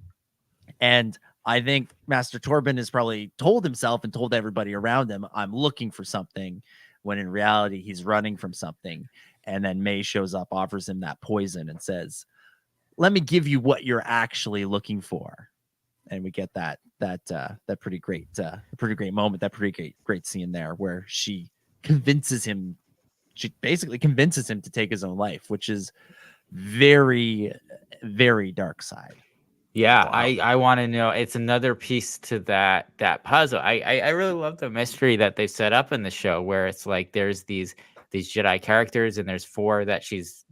And I think Master Torben has probably told himself and told everybody around him, I'm looking for something, when in reality he's running from something. And then May shows up, offers him that poison and says, let me give you what you're actually looking for. And we get that pretty great moment, that pretty great scene there where she basically convinces him to take his own life, which is very, very dark side. Yeah, wow. I want to know. It's another piece to that puzzle. I really love the mystery that they set up in the show, where it's like there's these Jedi characters, and there's 4 that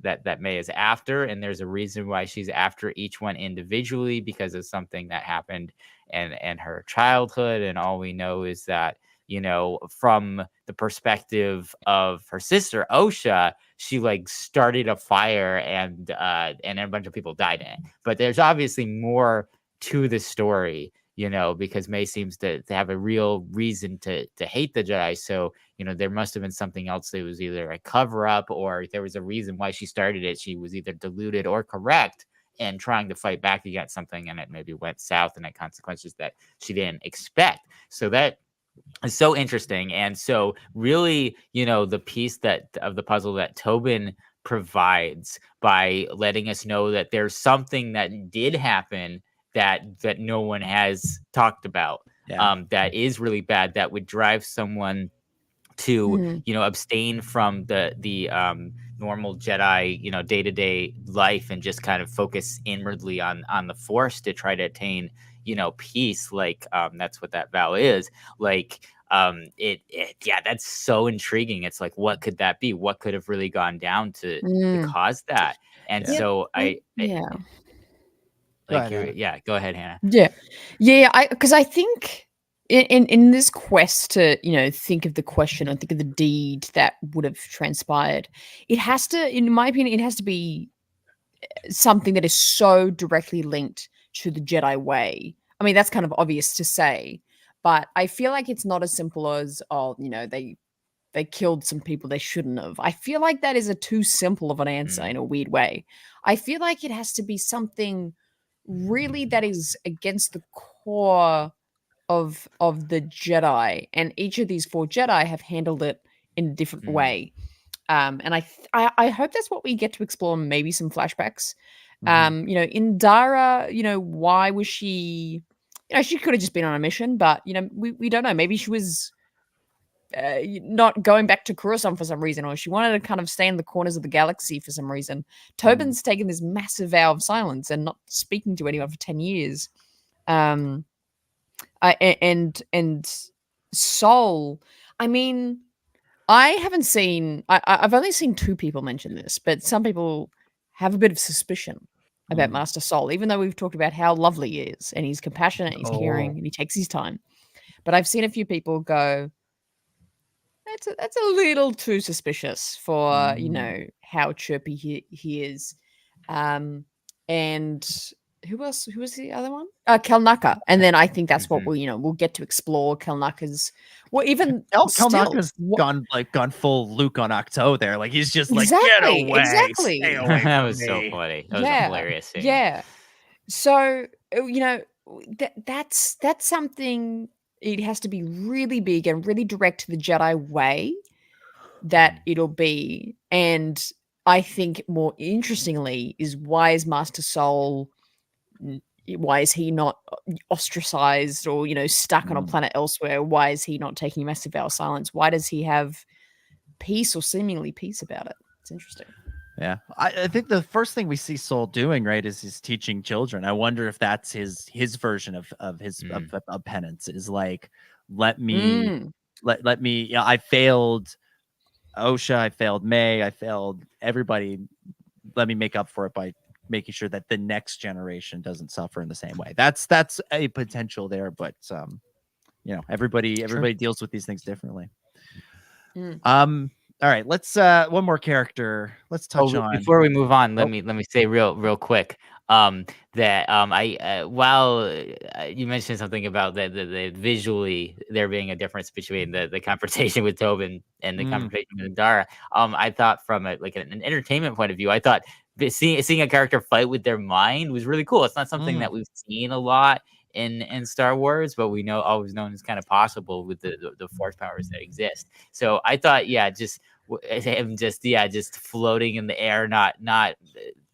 that May is after, and there's a reason why she's after each one individually, because of something that happened and her childhood. And all we know is that, from the perspective of her sister Osha, she like started a fire and a bunch of people died in it. But there's obviously more to the story, because May seems to have a real reason to hate the Jedi. So, there must have been something else that was either a cover up, or there was a reason why she started it. She was either deluded or correct and trying to fight back against something, and it maybe went south and had consequences that she didn't expect. So that is so interesting. And so really, the piece of the puzzle that Tobin provides by letting us know that there's something that did happen that no one has talked about. that is really bad, that would drive someone to abstain from the normal Jedi day-to-day life and just kind of focus inwardly on the Force to try to attain peace. Like that's what that vow is. Like that's so intriguing. It's like, what could that be? What could have really gone down to cause that? And so Go ahead, Hannah. Because I think in this quest to think of the question or think of the deed that would have transpired, it has to, in my opinion, it has to be something that is so directly linked to the Jedi way. I mean, that's kind of obvious to say, but I feel like it's not as simple as they killed some people they shouldn't have. I feel like that is a too simple of an answer in a weird way. I feel like it has to be something really that is against the core of the Jedi, and each of these 4 Jedi have handled it in a different way. And I hope that's what we get to explore. Maybe some flashbacks. In Dara, why was she? She could have just been on a mission, but we don't know. Maybe she was not going back to Coruscant for some reason, or she wanted to kind of stay in the corners of the galaxy for some reason. Tobin's taken this massive vow of silence and not speaking to anyone for 10 years. And Sol, I mean, I've only seen 2 people mention this, but some people have a bit of suspicion about Master Sol, even though we've talked about how lovely he is and he's compassionate, he's caring, and he takes his time. But I've seen a few people go, that's a little too suspicious for how chirpy he is. And who else? Who was the other one? Kelnaka. And then I think that's what we'll get to explore Kelnaka's. Well, even Kelnaka's gone full Luke on Octo there. Like he's just like, get away. Exactly. Stay away That was from so me. funny. That was a hilarious scene. Yeah. So that's something. It has to be really big and really direct to the Jedi way that it'll be. And I think more interestingly is, why is Master Sol, why is he not ostracized or, stuck on a planet elsewhere? Why is he not taking a massive vow of silence? Why does he have peace or seemingly peace about it? It's interesting. Yeah, I think the first thing we see Sol doing, right, is he's teaching children. I wonder if that's his version of his of penance, is like, let me. I failed Osha, I failed May, I failed everybody. Let me make up for it by making sure that the next generation doesn't suffer in the same way. That's a potential there, but everybody deals with these things differently. All right, let's one more character. Let's touch on before we move on. Let me say real quick that while you mentioned something about the visually there being a difference between the confrontation with Tobin and the confrontation with Dara, I thought from an entertainment point of view, I thought seeing a character fight with their mind was really cool. It's not something that we've seen a lot in Star Wars, but we always known as kind of possible with the Force powers that exist. So I thought, just him just floating in the air, not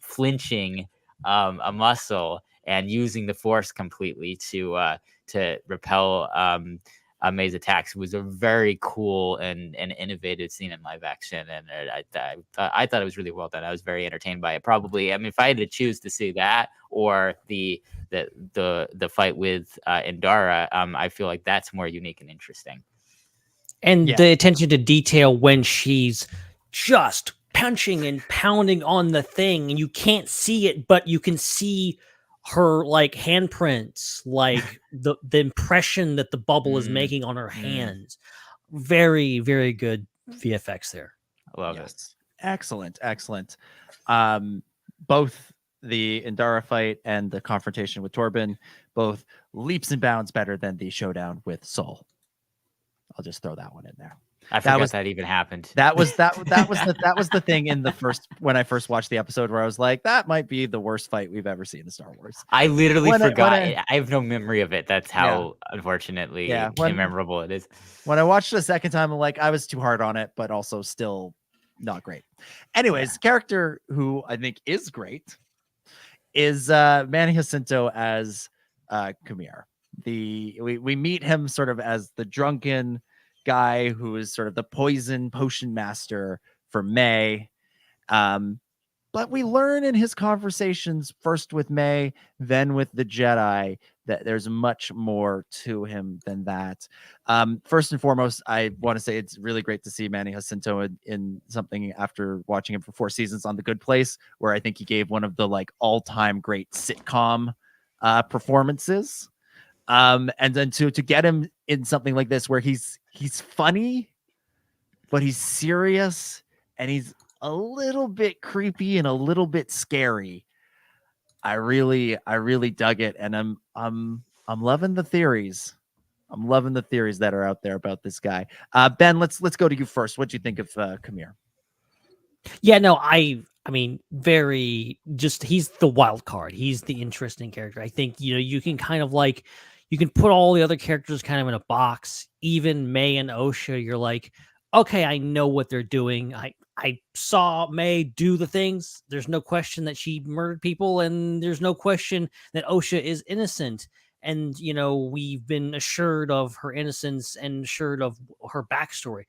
flinching a muscle, and using the Force completely to repel May's attacks was a very cool and innovative scene in live action, and I thought it was really well done. I was very entertained by it. Probably, I mean, if I had to choose to see that or the fight with Indara, I feel like that's more unique and interesting. And the attention to detail when she's just punching and pounding on the thing, and you can't see it, but you can see her like handprints, like the impression that the bubble is making on her hands. Very, very good VFX there. I love it. Excellent. Both the Indara fight and the confrontation with Torben, both leaps and bounds better than the showdown with Sol. I'll just throw that one in there. I forgot that even happened. That was the thing in the first, when I first watched the episode, where I was like, that might be the worst fight we've ever seen in Star Wars. I literally forgot. I have no memory of it. That's how unfortunately memorable it is. When I watched it a second time, I'm like, I was too hard on it, but also still not great. Anyways, character who I think is great is Manny Jacinto as Qimir. we meet him sort of as the drunken guy who is sort of the poison potion master for May. But we learn in his conversations, first with May, then with the Jedi, that there's much more to him than that. First and foremost, I want to say it's really great to see Manny Jacinto in something after watching him for 4 seasons on The Good Place, where I think he gave one of the like all-time great sitcom performances. And then to get him in something like this where he's funny, but he's serious and he's a little bit creepy and a little bit scary. I really dug it, and I'm loving the theories. I'm loving the theories that are out there about this guy. Ben, let's go to you first. What do you think of Qimir? Yeah, no, I mean, he's the wild card. He's the interesting character. I think, you can kind of like, you can put all the other characters kind of in a box. Even May and Osha, you're like, okay, I know what they're doing. I saw May do the things. There's no question that she murdered people, and there's no question that Osha is innocent. And, we've been assured of her innocence and assured of her backstory.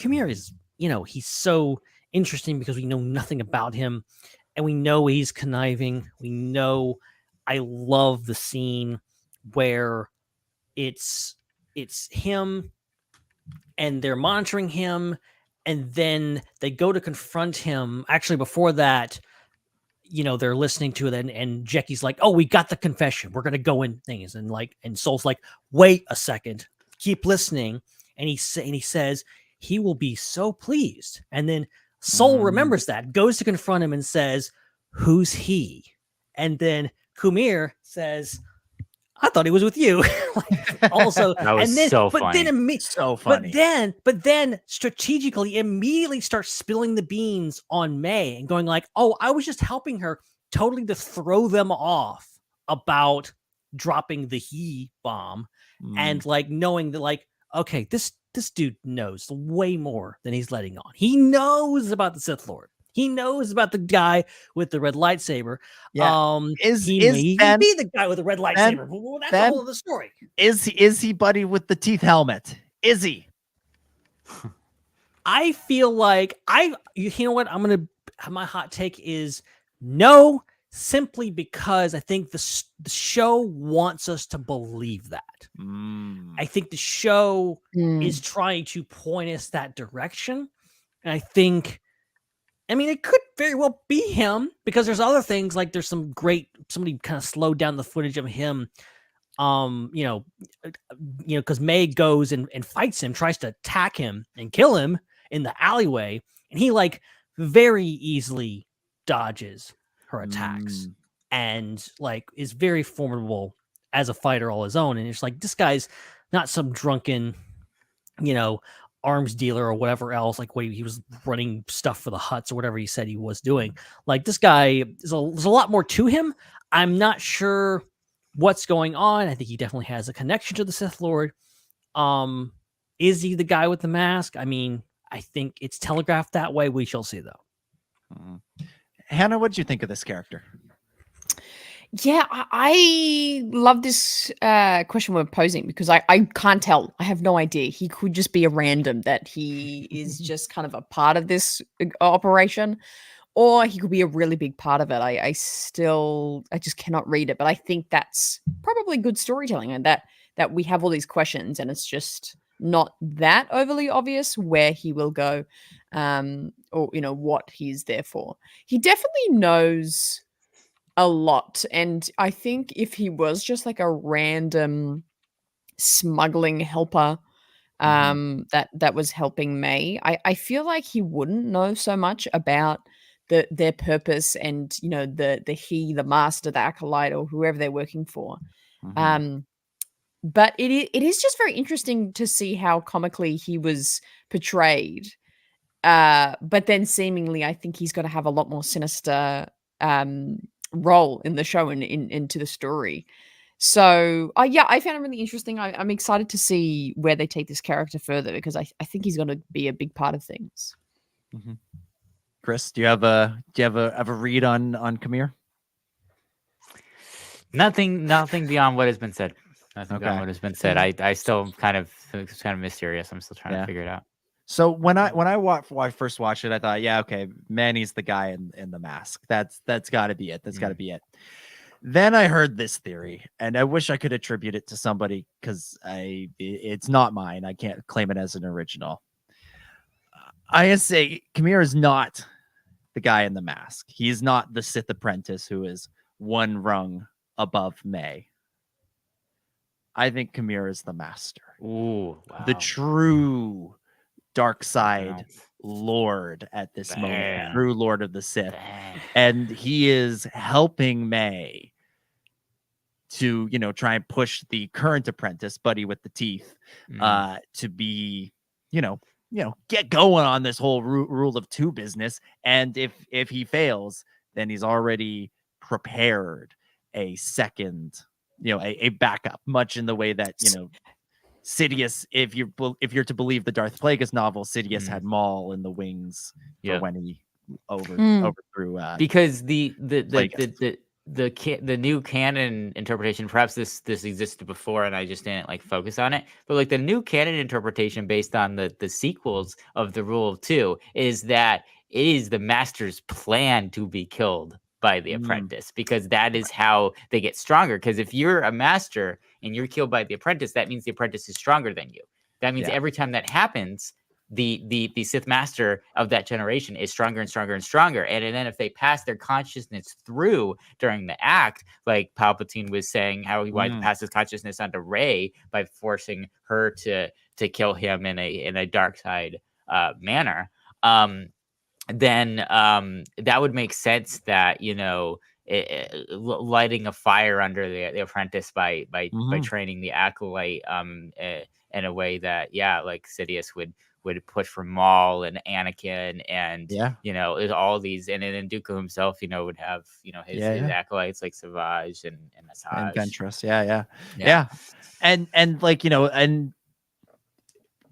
Qimir is, he's so interesting because we know nothing about him, and we know he's conniving. I love the scene where it's him and they're monitoring him, and then they go to confront him. Actually, before that, they're listening to it, and Jecky's like, "Oh, we got the confession. We're gonna go in things." And Sol's like, "Wait a second, keep listening." And he says he will be so pleased. And then Sol remembers that, goes to confront him, and says, "Who's he?" And then Qimir says, "I thought he was with you." Also, that was and then, so but funny. then so funny. But then strategically, immediately starts spilling the beans on May and going like, "Oh, I was just helping her," totally to throw them off about dropping the he bomb, and like knowing that like, okay, this dude knows way more than he's letting on. He knows about the Sith Lord. He knows about the guy with the red lightsaber. Yeah. He may even be the guy with the red lightsaber. Well, that's the whole of the story. Is he buddy with the teeth helmet? Is he? I feel like you know what? My hot take is no, simply because I think the show wants us to believe that. I think the show is trying to point us that direction. And I think, it could very well be him, because there's other things, like there's somebody kind of slowed down the footage of him, because May goes and fights him, tries to attack him and kill him in the alleyway, and he like very easily dodges her attacks and like is very formidable as a fighter all his own. And it's like, this guy's not some drunken, arms dealer or whatever else, like he was running stuff for the Hutts or whatever he said he was doing. Like, this guy there's a lot more to him. I'm not sure what's going on. I think he definitely has a connection to the Sith Lord. Is he the guy with the mask? I think it's telegraphed that way. We shall see, though. Hannah, what did you think of this character? Yeah, I love this question we're posing, because I can't tell. I have no idea. He could just be a random, that he is just kind of a part of this operation, or he could be a really big part of it. I just cannot read it, but I think that's probably good storytelling, and that we have all these questions, and it's just not that overly obvious where he will go, or what he's there for. He definitely knows a lot, and I think if he was just like a random smuggling helper that was helping May, I feel like he wouldn't know so much about their purpose and the master, the acolyte, or whoever they're working for. But it is just very interesting to see how comically he was portrayed, but then seemingly I think he's going to have a lot more sinister role in the show and into the story. So yeah, I found it really interesting. I'm excited to see where they take this character further, because I think he's going to be a big part of things. Chris, do you have a read on Qimir? Nothing beyond what has been said. Nothing beyond what has been said. I still it's kind of mysterious. I'm still trying to figure it out. So when I first watched it, I thought, yeah, okay, Manny's the guy in the mask. That's got to be it. That's got to be it. Then I heard this theory, and I wish I could attribute it to somebody because it's not mine. I can't claim it as an original. I say Qimir is not the guy in the mask. He's not the Sith apprentice who is one rung above May. I think Qimir is the master. Ooh, wow. The true dark side lord at this moment, true lord of the Sith. And he is helping May to, try and push the current apprentice, Buddy with the teeth, to be, get going on this whole rule of two business. And if he fails, then he's already prepared a second, a backup, much in the way that, Sidious, if you're to believe the Darth Plagueis novel, Sidious had Maul in the wings for when he overthrew. Because the new canon interpretation, perhaps this existed before and I just didn't focus on it, but like the new canon interpretation based on the sequels of the Rule of Two is that it is the master's plan to be killed by the apprentice, because that is how they get stronger. Because if you're a master and you're killed by the apprentice, that means the apprentice is stronger than you. That means every time that happens, the Sith master of that generation is stronger and stronger and stronger. And then if they pass their consciousness through during the act, like Palpatine was saying how he wanted to pass his consciousness onto Rey by forcing her to kill him in a dark side manner, then that would make sense that, lighting a fire under the apprentice by training the Acolyte in a way that, like Sidious would push for Maul and Anakin and, all these. And then Dooku himself, would have, his Acolytes like Savage and Asajj. And Ventress. Yeah. And and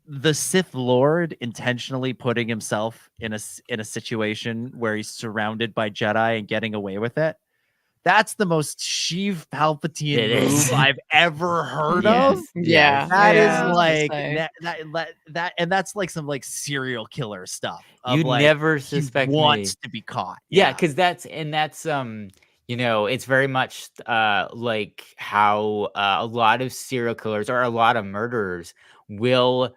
the Sith Lord intentionally putting himself in a situation where he's surrounded by Jedi and getting away with it. That's the most Sheev Palpatine move I've ever heard of. Yeah. That is like that, and that's like some serial killer stuff. You never suspect he wants to be caught. Yeah, because that's it's very much like how a lot of serial killers or a lot of murderers will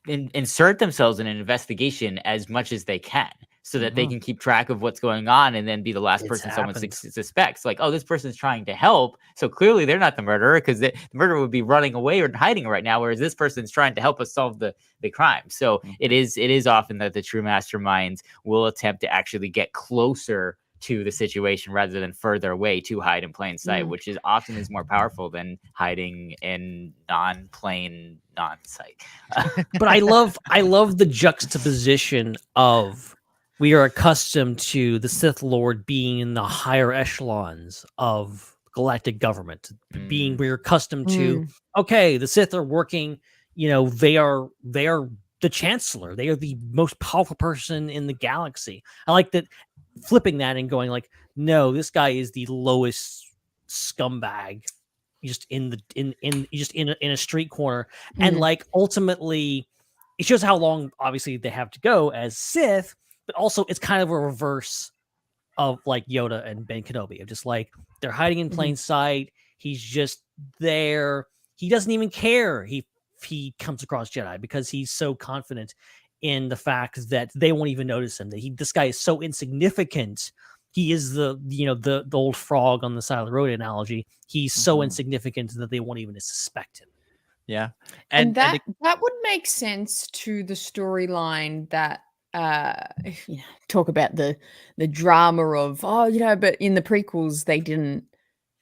insert themselves in an investigation as much as they can so that they can keep track of what's going on and then be the last person someone suspects. Like, oh, this person's trying to help, so clearly they're not the murderer, because the murderer would be running away or hiding right now, whereas this person's trying to help us solve the crime. So it is often that the true masterminds will attempt to actually get closer to the situation rather than further away to hide in plain sight, which is often more powerful than hiding in non-sight. But I love the juxtaposition of, we are accustomed to the Sith Lord being in the higher echelons of galactic government, we're accustomed to, okay, the Sith are working, they are the Chancellor, they are the most powerful person in the galaxy. I like that, flipping that and going like, no, this guy is the lowest scumbag, just in a street corner. And ultimately it shows how long obviously they have to go as Sith, but also it's kind of a reverse of like Yoda and Ben Kenobi, of just like, they're hiding in plain sight, he's just there, he doesn't even care he comes across Jedi, because he's so confident in the fact that they won't even notice him, that this guy is so insignificant. He is the old frog on the side of the road analogy. He's so insignificant that they won't even suspect him. Yeah. And that would make sense to the storyline that talk about the drama of, but in the prequels they didn't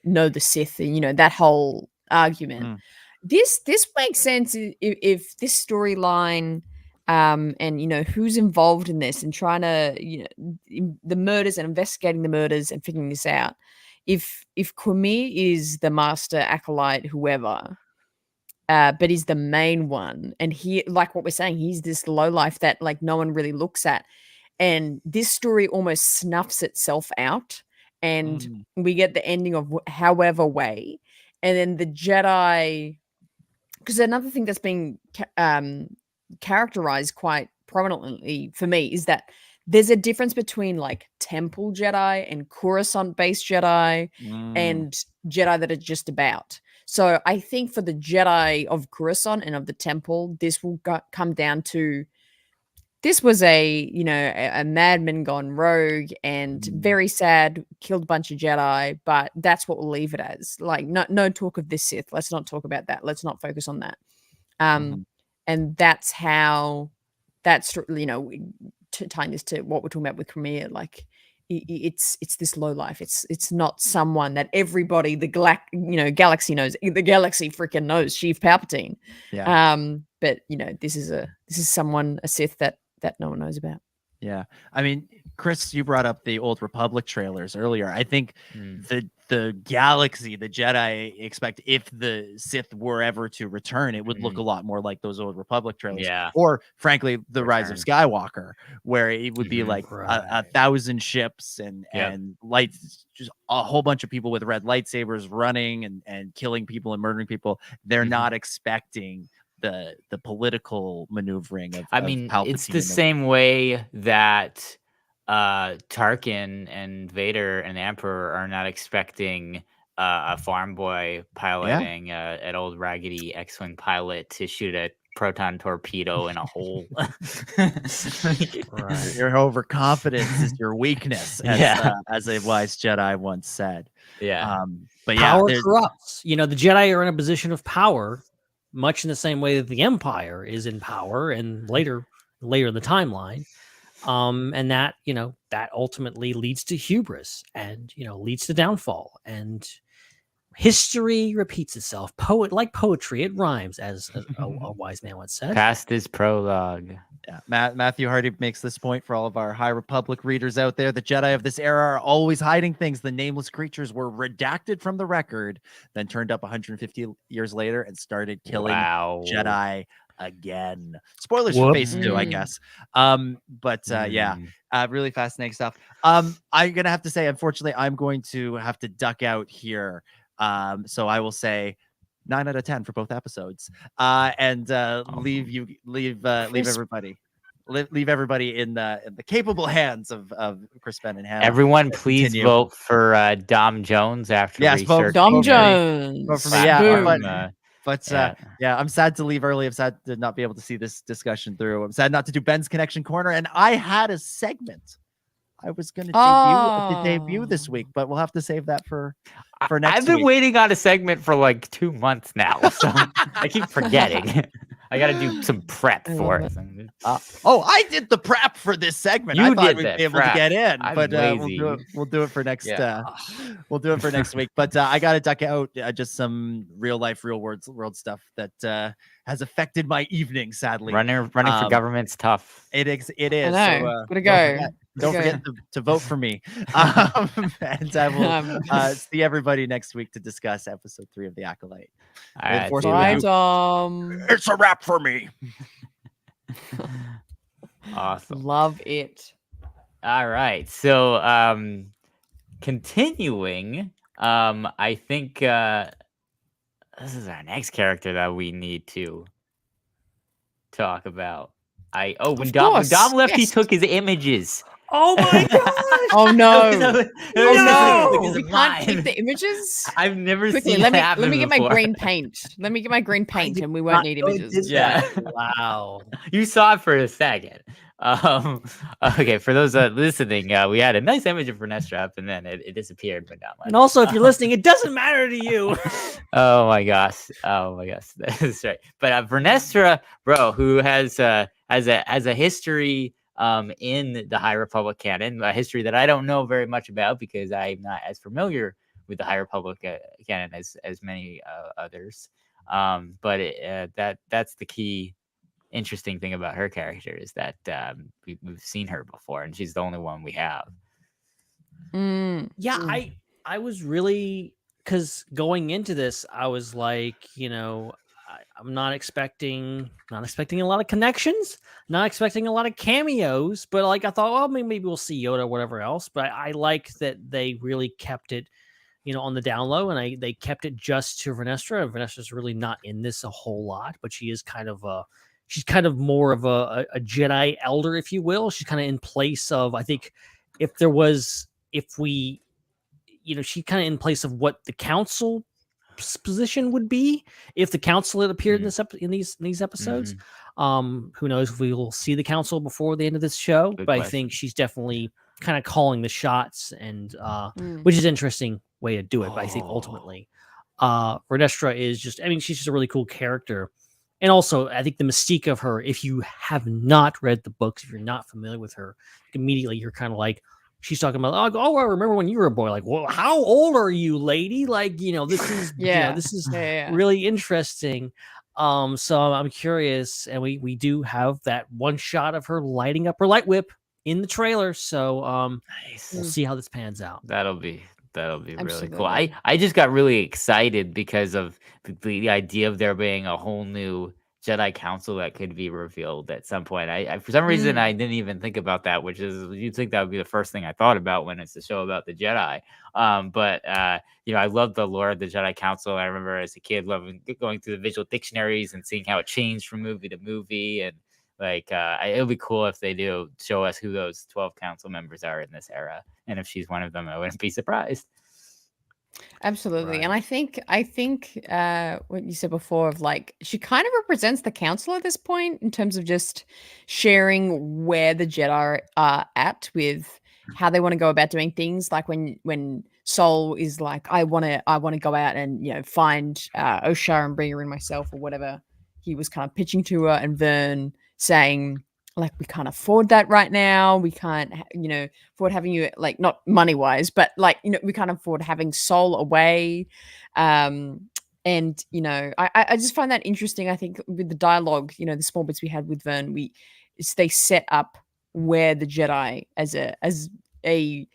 know the Sith, and that whole argument. This makes sense if this storyline and who's involved in this and trying to the murders and investigating the murders and figuring this out. If Qimir is the master, acolyte, whoever, but he's the main one, and he, like what we're saying, he's this lowlife that like no one really looks at, and this story almost snuffs itself out, and we get the ending of however way, and then the Jedi. Because another thing that's being characterized quite prominently for me is that there's a difference between like temple Jedi and Coruscant-based Jedi and Jedi that are just about. So I think for the Jedi of Coruscant and of the temple, this will come down to this was a madman gone rogue and very sad, killed a bunch of Jedi, but that's what we'll leave it as. Like no talk of this Sith. Let's not talk about that. Let's not focus on that. And that's how tying this to what we're talking about with Qimir, like it's this low life. It's not someone that everybody the galaxy knows. The galaxy freaking knows Sheev Palpatine. Yeah. But this is someone, a Sith that no one knows about. Yeah. I mean, Chris, you brought up the Old Republic trailers earlier. I think the galaxy, the Jedi expect, if the Sith were ever to return, it would look a lot more like those Old Republic trailers. Yeah. Or frankly, the Rise of Skywalker, where it would be like a 1,000 ships and lights, just a whole bunch of people with red lightsabers running and killing people and murdering people. They're not expecting the political maneuvering of Palpatine. It's the same way that Tarkin and Vader and the Emperor are not expecting a farm boy piloting an old raggedy X-wing pilot to shoot a proton torpedo in a hole. Your overconfidence is your weakness, as a wise Jedi once said. But power corrupts. The Jedi are in a position of power, much in the same way that the Empire is in power, and later in the timeline. And that, that ultimately leads to hubris and, leads to downfall, and history repeats itself. Like poetry, it rhymes, as a wise man once said. Past is prologue. Yeah. Matthew Hardy makes this point for all of our High Republic readers out there. The Jedi of this era are always hiding things. The nameless creatures were redacted from the record, then turned up 150 years later and started killing Jedi again. Spoilers for phase 2, I guess. Really fascinating stuff. I'm gonna have to say, unfortunately, I'm going to have to duck out here. So I will say 9 out of 10 for both episodes, and leave everybody in the capable hands of Chris, Ben, and Hannah. Everyone, please vote for Dom Jones after research. Dom Jones. Vote for me. I'm sad to leave early. I'm sad to not be able to see this discussion through. I'm sad not to do Ben's Connection Corner, and I had a segment I was going to debut this week, but we'll have to save that for next week. I've been waiting on a segment for like 2 months now, so I keep forgetting. I got to do some prep for it. I did the prep for this segment. I thought we'd be able to get in, but we'll do it for next. We'll do it for next week. But I got to duck out just some real world stuff that has affected my evening. Sadly, running for government's tough. It is. I know. Gotta go. Don't forget to vote for me. And I will see everybody next week to discuss episode 3 of The Acolyte. Bye, Dom. It's a wrap for me. Awesome. Love it. All right. So continuing, I think this is our next character that we need to talk about. When Dom left, he took his images. Oh my god! Oh no! No! We can't keep the images. I've never Quickly, seen let me get before. my green paint. Let me get my green paint, and we won't need images. Yeah. Wow. You saw it for a second. Okay, for those listening, we had a nice image of Vernestra up, and then it disappeared when Dom left. And also, if you're listening, it doesn't matter to you. Oh my gosh, that's right. But Vernestra, bro, who has a history in the High Republic canon, a history that I don't know very much about because I'm not as familiar with the High Republic canon as many others. But that's the key interesting thing about her character is that we've seen her before, and she's the only one we have. Yeah, I was really, because going into this, I was like, I'm not expecting a lot of connections, not expecting a lot of cameos, but like I thought, well, maybe we'll see Yoda or whatever else. But I like that they really kept it, on the down low, and they kept it just to Vernestra. Vernestra's really not in this a whole lot, but she is kind of more of a Jedi elder, if you will. She's kind of in place of, I think, she's kind of in place of what the council position would be if the council had appeared in these episodes. Who knows if we will see the council before the end of this show? Good but question. I think she's definitely kind of calling the shots, and which is an interesting way to do it. But I think ultimately, Vernestra is just, she's just a really cool character. And also, I think the mystique of her, if you have not read the books, if you're not familiar with her, immediately you're kind of like, she's talking about, I remember when you were a boy. Like, well, how old are you, lady? Like, this is, this is really interesting. So I'm curious, and we do have that one shot of her lighting up her light whip in the trailer. So nice. We'll see how this pans out. That'll be really cool. I just got really excited because of the idea of there being a whole new Jedi Council that could be revealed at some point. I for some reason I didn't even think about that, which is, you'd think that would be the first thing I thought about when it's a show about the Jedi. But I love the lore of the Jedi Council. I remember as a kid loving going through the visual dictionaries and seeing how it changed from movie to movie, and it'll be cool if they do show us who those 12 council members are in this era, and if she's one of them, I wouldn't be surprised. Absolutely. Right. And I think what you said before of like, she kind of represents the council at this point in terms of just sharing where the Jedi are at with how they want to go about doing things. Like when Sol is like, I want to go out and find Osha and bring her in myself, or whatever he was kind of pitching to her, and Vern saying, like, we can't afford that right now. We can't, afford having you, like, not money wise, but like, we can't afford having Sol away. And, I just find that interesting. I think with the dialogue, the small bits we had with Vern, they set up where the Jedi as a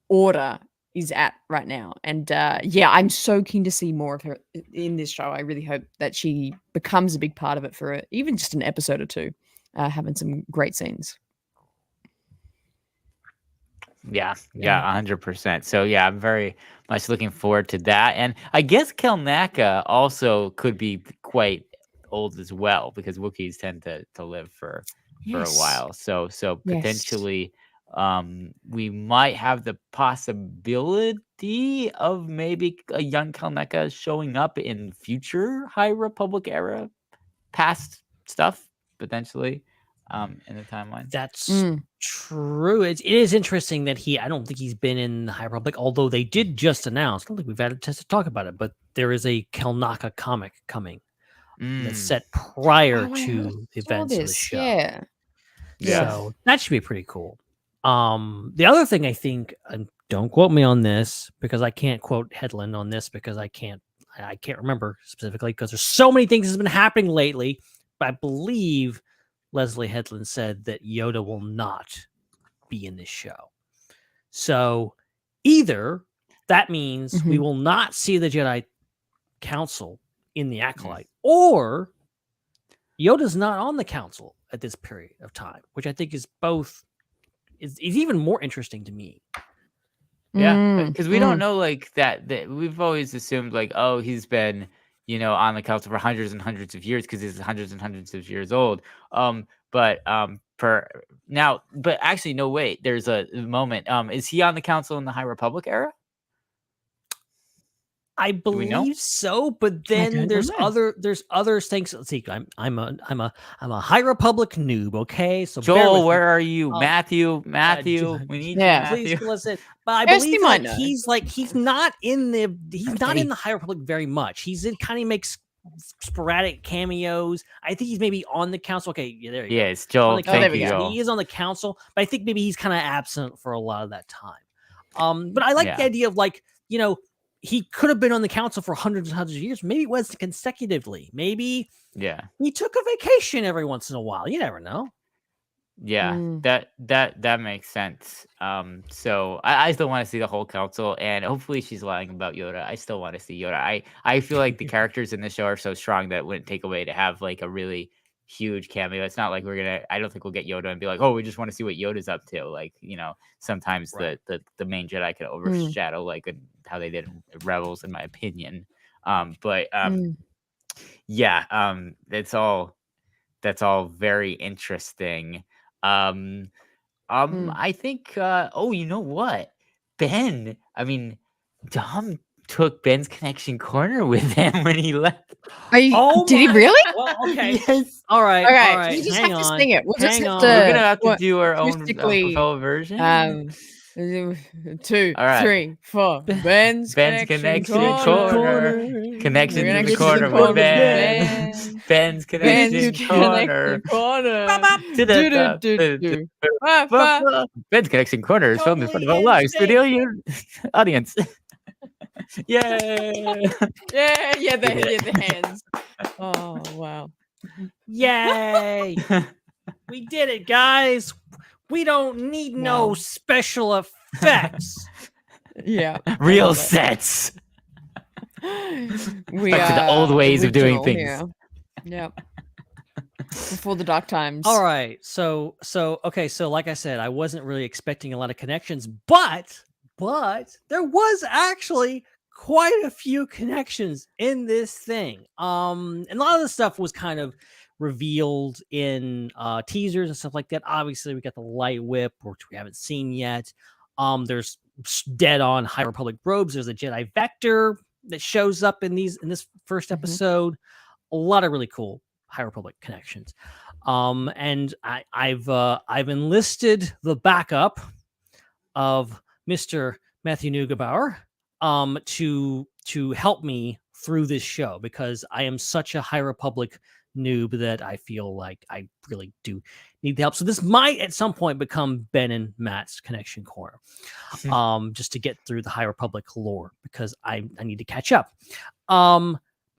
order is at right now. And I'm so keen to see more of her in this show. I really hope that she becomes a big part of it for even just an episode or two. Having some great scenes. Yeah, 100%. So I'm very much looking forward to that. And I guess Kelnaka also could be quite old as well, because Wookiees tend to live for a while. So potentially we might have the possibility of maybe a young Kelnaka showing up in future High Republic era past stuff, potentially, in the timeline. That's true. It is interesting that I don't think he's been in the High Republic, although they did just announce, I don't think we've had a chance to talk about it, but there is a Kelnaka comic coming that's set prior to the events of the show. Yeah. So that should be pretty cool. The other thing I think, and don't quote me on this, because I can't quote Headland on this, because I can't remember specifically, because there's so many things that's been happening lately. But I believe Leslie Headland said that Yoda will not be in this show. So either that means we will not see the Jedi Council in the Acolyte, or Yoda's not on the Council at this period of time, which I think is even more interesting to me. Yeah, because we don't know, like, that we've always assumed, like, oh, he's been on the council for hundreds and hundreds of years because he's hundreds and hundreds of years old. But actually, no, wait, there's a moment. Is he on the council in the High Republic era? I believe so, but then there's other things. Let's see, I'm a High Republic noob. Okay, so Joel, where are you? Matthew, we need you, Matthew. Please listen. But I believe he's not in the High Republic very much. He makes sporadic cameos. I think he's maybe on the council. Okay, yeah, there you go. Yes, Joel. Thank you, Joel. He is on the council, but I think maybe he's kind of absent for a lot of that time. But I like the idea of, like, he could have been on the council for hundreds and hundreds of years. Maybe it was consecutively. Maybe he took a vacation every once in a while. You never know. Yeah, that makes sense. So I still want to see the whole council, and hopefully she's lying about Yoda. I still want to see Yoda. I feel like the characters in the show are so strong that it wouldn't take away to have, like, a really huge cameo. It's not like I don't think we'll get Yoda and be like, oh, we just want to see what Yoda's up to. Like, sometimes the main Jedi can overshadow like how they did in Rebels, in my opinion. That's all very interesting. I think you know what? Ben, Dom took Ben's connection corner with him when he left. Did he really? Well, okay. Yes. All right. Okay. All right. You just Hang have on. to sing it. We'll just Hang have on. to. We're gonna have to do our own acoustically, fellow version. 2, All right. 3, 4. Ben's connection corner. Connection to the Connection corner with Ben. Ben's connection corner. To the Ben's connection corner is filmed in front of a live studio audience. Yay! Yeah, the hands. Oh wow! Yay! We did it, guys. We don't need no special effects. Yeah, real sets. We back to the old ways of doing things. Here. Yep. Before the dark times. All right. So like I said, I wasn't really expecting a lot of connections, but there was actually quite a few connections in this thing. And a lot of the stuff was kind of revealed in teasers and stuff like that. Obviously, we got the light whip, which we haven't seen yet. There's dead on High Republic robes. There's a Jedi Vector that shows up in this first episode. A lot of really cool High Republic connections. And I've enlisted the backup of Mr. Matthew Neugebauer to help me through this show, because I am such a High Republic noob that I feel like I really do need the help. So this might at some point become Ben and Matt's connection corner, just to get through the High Republic lore, because I need to catch up.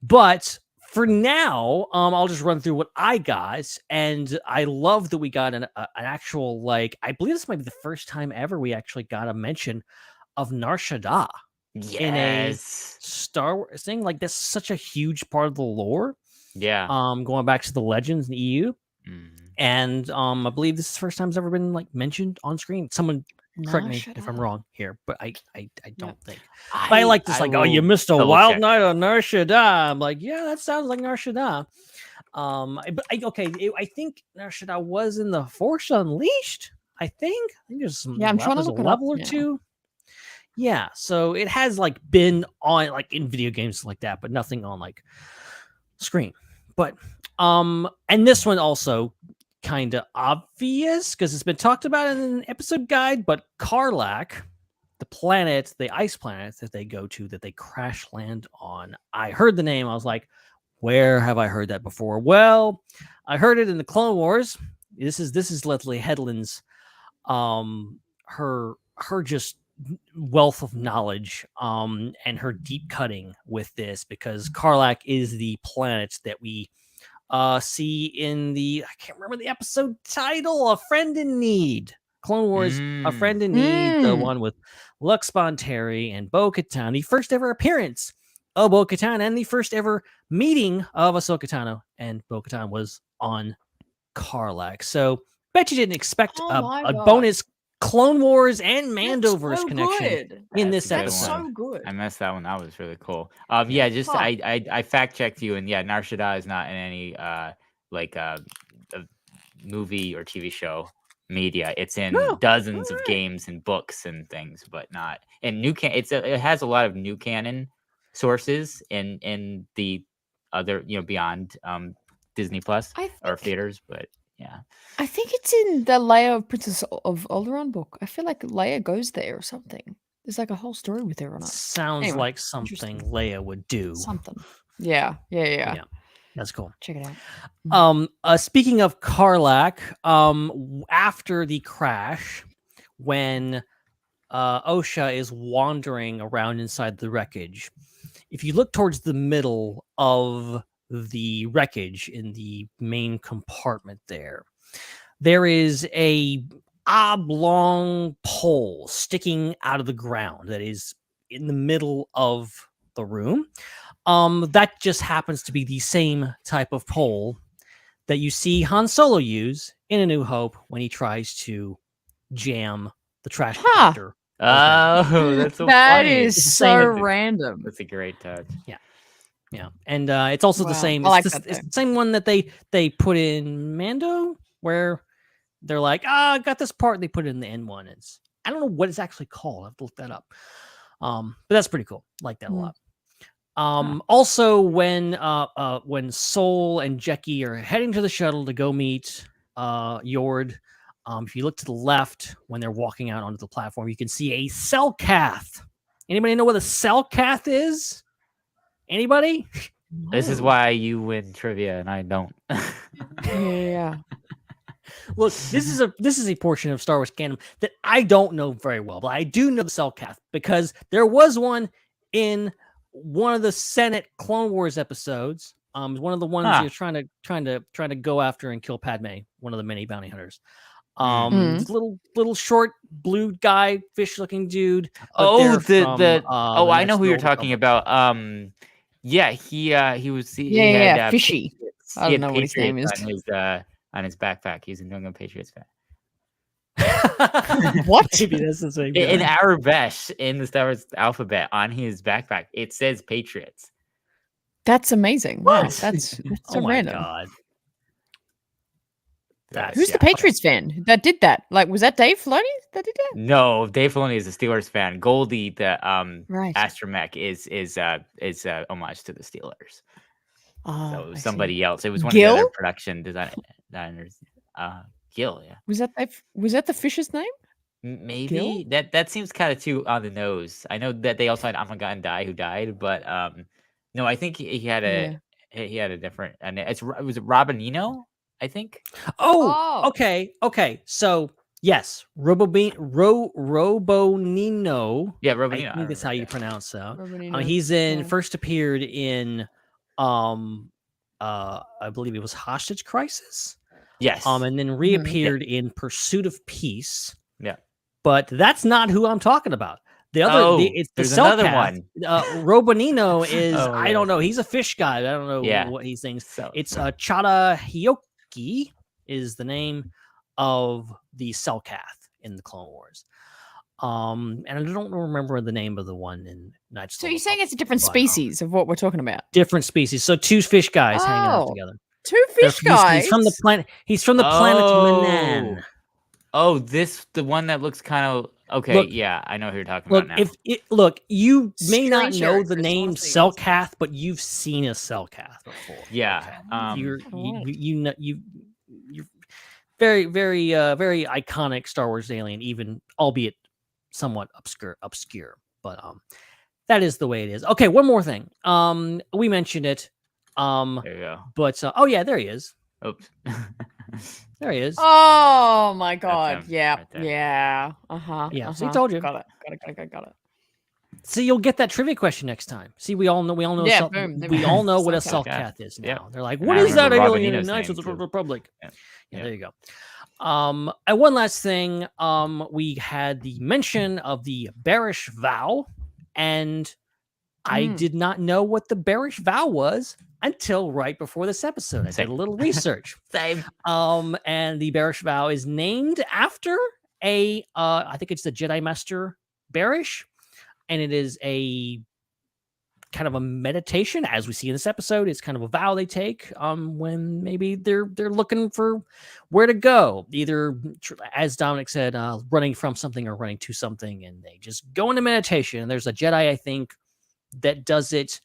But for now, I'll just run through what I got, and I love that we got an actual, like, I believe this might be the first time ever we actually got a mention of Nar Shaddaa in a Star Wars thing. Like, that's such a huge part of the lore. Yeah. Going back to the Legends in the EU, and I believe this is the first time it's ever been like mentioned on screen. Someone correct me if I'm wrong here, but I don't think. I like this, like, oh, you missed a wild night on Nar Shaddaa. I'm like, yeah, that sounds like Nar Shaddaa. I think Nar Shaddaa was in the Force Unleashed. I think there's some. I'm trying to look a level or two. Yeah, so it has like been on like in video games like that, but nothing on like screen. But and this one also kind of obvious because it's been talked about in an episode guide, but Karlak, the planet, the ice planet that they go to, that they crash land on, I heard the name. I was like, where have I heard that before? Well, I heard it in the Clone Wars. This is Leslie Headland's her just wealth of knowledge and her deep cutting with this, because Karlak is the planet that we see in the, I can't remember the episode title, A Friend in Need. Clone Wars, A Friend in Need, the one with Lux Bonteri and Bo-Katan, the first ever appearance of Bo-Katan and the first ever meeting of Ahsoka Tano and Bo-Katan was on Karlak. So bet you didn't expect a bonus Clone Wars and Mandoverse connection in this episode. So good. I messed that one. That was really cool. I fact checked you, and Nar Shaddaa is not in any movie or TV show media. It's in dozens of games and books and things, but not in new canon. It has a lot of new canon sources in the other, beyond Disney Plus or theaters, but. Yeah, I think it's in the Leia of Princess of Alderaan book. I feel like Leia goes there or something. There's like a whole story with her on it. Sounds like something Leia would do. Something. Yeah. That's cool. Check it out. Speaking of Karlak, after the crash, when Osha is wandering around inside the wreckage, if you look towards the middle of the wreckage in the main compartment, there is a oblong pole sticking out of the ground that is in the middle of the room. That just happens to be the same type of pole that you see Han Solo use in A New Hope when he tries to jam the trash compactor. Oh, that's so That funny. is It's the so same- random. That's a great touch. Yeah, and it's also the Wow, same. I like It's that the though. same one that they put in Mando, where they're like, I got this part. They put it in the N1. I don't know what it's actually called. I have to look that up. But that's pretty cool. Like that a lot. Also, when Sol and Jecki are heading to the shuttle to go meet Yord, if you look to the left when they're walking out onto the platform, you can see a Selkath. Anybody know what a Selkath is? Anybody? This is why you win trivia and I don't. Yeah. Look, this is a portion of Star Wars canon that I don't know very well, but I do know the Selkath because there was one in one of the Senate Clone Wars episodes. One of the ones you're trying to go after and kill Padme, one of the many bounty hunters. This little short blue guy, fish-looking dude. Oh, I know who you're Old talking Republic. about. Yeah, he was. He Yeah, had, fishy. Patriots. I He don't had know what his name is. Patriots on his backpack. He's a New England Patriots fan. What? Maybe that's the same In guy. Arabesh, in the Star Wars alphabet, on his backpack, it says Patriots. That's amazing. Wow, What? that's so Oh my random. god. Who's the Patriots fan that did that? Like, was that Dave Filoni that did that? No, Dave Filoni is a Steelers fan. Goldie, the Right. astromech, is homage to the Steelers. Oh, So it was I somebody see. else. It was one Gil? of the other production designers. Gil, yeah. Was that the fish's name? Maybe Gil? that seems kind of too on the nose. I know that they also had Amagan Die who died, but no, I think he had a different. And it was Robinino, I think. Oh. Okay. So yes, Robonino. Yeah, I Robinino. think that's how you pronounce that. Robinino, He's yeah. first appeared in I believe it was Hostage Crisis. Yes. And then reappeared in Pursuit of Peace. Yeah. But that's not who I'm talking about. The other, it's the there's another Selkath. one. Robonino is I yeah. don't know. He's a fish guy. I don't know what he thinks. So, It's Chada Hyoki is the name of the Selkath in the Clone Wars. And I don't remember the name of the one in Knights. So you're saying it's a different species of what we're talking about? Different species. So two fish guys hanging out Oh. together. Two fish guys. He's from the planet. He's from the planet Manan. Oh, the one that looks kind of okay. Look, yeah, I know who you're talking about now. You may not Stranger, know the Chris, name honestly. Selkath, but you've seen a Selkath before. Yeah. You're very very iconic Star Wars alien, even albeit somewhat obscure. But that is the way it is. Okay, one more thing. We mentioned it. There you go. But oh yeah, there he is. Oops. There he is. Oh my god. him Yeah. right there. Yeah. Uh-huh. Yeah, Uh-huh. so he told you. Got it. See, you'll get that trivia question next time. See, we all know. Yeah, boom, there we we all go. know what a Selkath. Selkath is now. Yep. They're like, And what I is that remember alien in Robinino's Knights of name, the too. Republic? Yeah. Yeah, there you go. And one last thing, we had the mention of the bearish vow, and I did not know what the bearish vow was until right before this episode. I did a little research. Same. And the bearish vow is named after I think it's the Jedi Master Bearish, and it is a kind of a meditation, as we see in this episode. It's kind of a vow they take when maybe they're looking for where to go, either as Dominic said, running from something or running to something, and they just go into meditation. And there's a Jedi, I think, that does it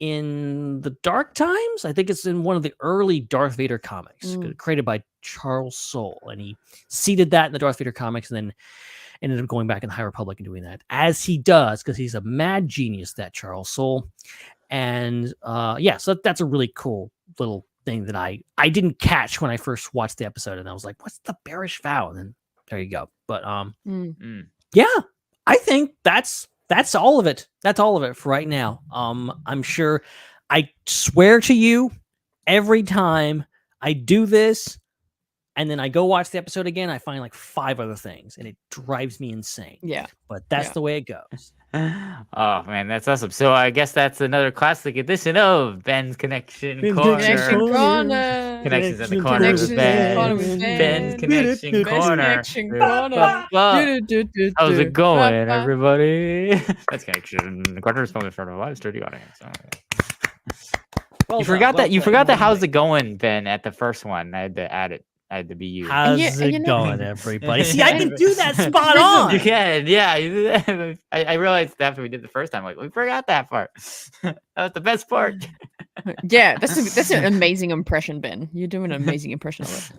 in the Dark Times. I think it's in one of the early Darth Vader comics created by Charles Soule, and he seeded that in the Darth Vader comics, and then ended up going back in the High Republic and doing that, as he does, because he's a mad genius, that Charles Soule. And so that's a really cool little thing that I didn't catch when I first watched the episode, and I was like, what's the bearish vow? And then there you go. But yeah, I think that's all of it. That's all of it for right now. I'm sure, I swear to you, every time I do this and then I go watch the episode again, I find like 5 other things, and it drives me insane. Yeah. But that's the way it goes. Oh man, that's awesome. So I guess that's another classic edition of Ben's Connection Corner. Connection Corner. Connections in the corner with Ben. Ben's connection corner. How's it going, everybody? That's connection. The corner is coming from a live studio audience. You forgot that. How's it going, Ben? At the first one, I had to add it. I had to be you. How's it going, everybody? See, I can do that spot on. You can, yeah. I realized after we did the first time, like we forgot that part. That was the best part. Yeah, that's an amazing impression, Ben. You're doing an amazing impression of it.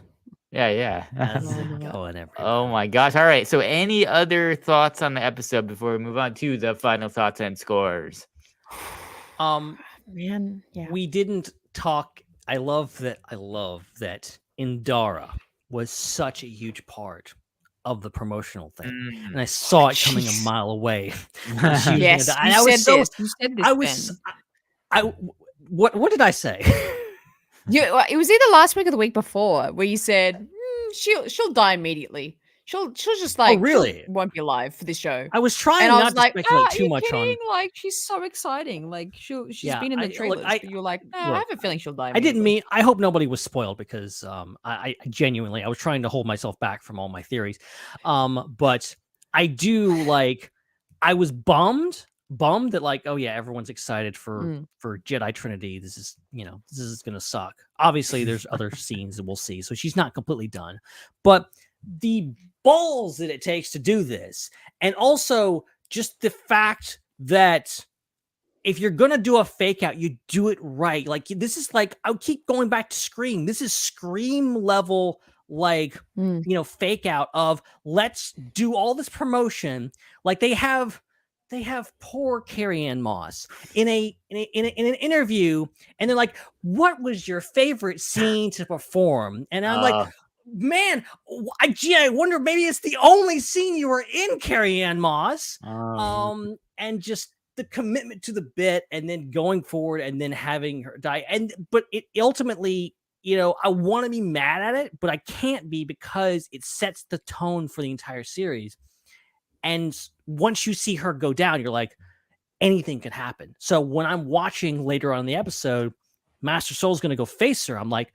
Yeah. How's it going, everybody? Oh my gosh! All right. So, any other thoughts on the episode before we move on to the final thoughts and scores? Man, yeah. We didn't talk. I love that Indara was such a huge part of the promotional thing, and I saw it coming a mile away. Yes, you said this. What did I say? It was either last week or the week before where you said she'll die immediately. She'll just like really won't be alive for this show. I was trying not to speculate too much on. Like she's so exciting. Like she's been in the trailers. But you're like, I have a feeling she'll die. I didn't mean. I hope nobody was spoiled because I genuinely I was trying to hold myself back from all my theories. But I do like. I was bummed that like, oh yeah, everyone's excited for Jedi Trinity. This is gonna suck. Obviously, there's other scenes that we'll see, so she's not completely done. But the balls that it takes to do this, and also just the fact that if you're gonna do a fake out, you do it right. Like this is like I'll keep going back to Scream. This is Scream level, like fake out of let's do all this promotion. Like they have poor Carrie-Anne Moss in an interview, and they're like, "What was your favorite scene to perform?" And I'm like, "Man, I wonder maybe it's the only scene you were in, Carrie-Anne Moss." And just the commitment to the bit, and then going forward, and then having her die. But it ultimately, I want to be mad at it, but I can't be because it sets the tone for the entire series. And once you see her go down, you're like, anything could happen. So when I'm watching later on in the episode, Master Sol's going to go face her. I'm like,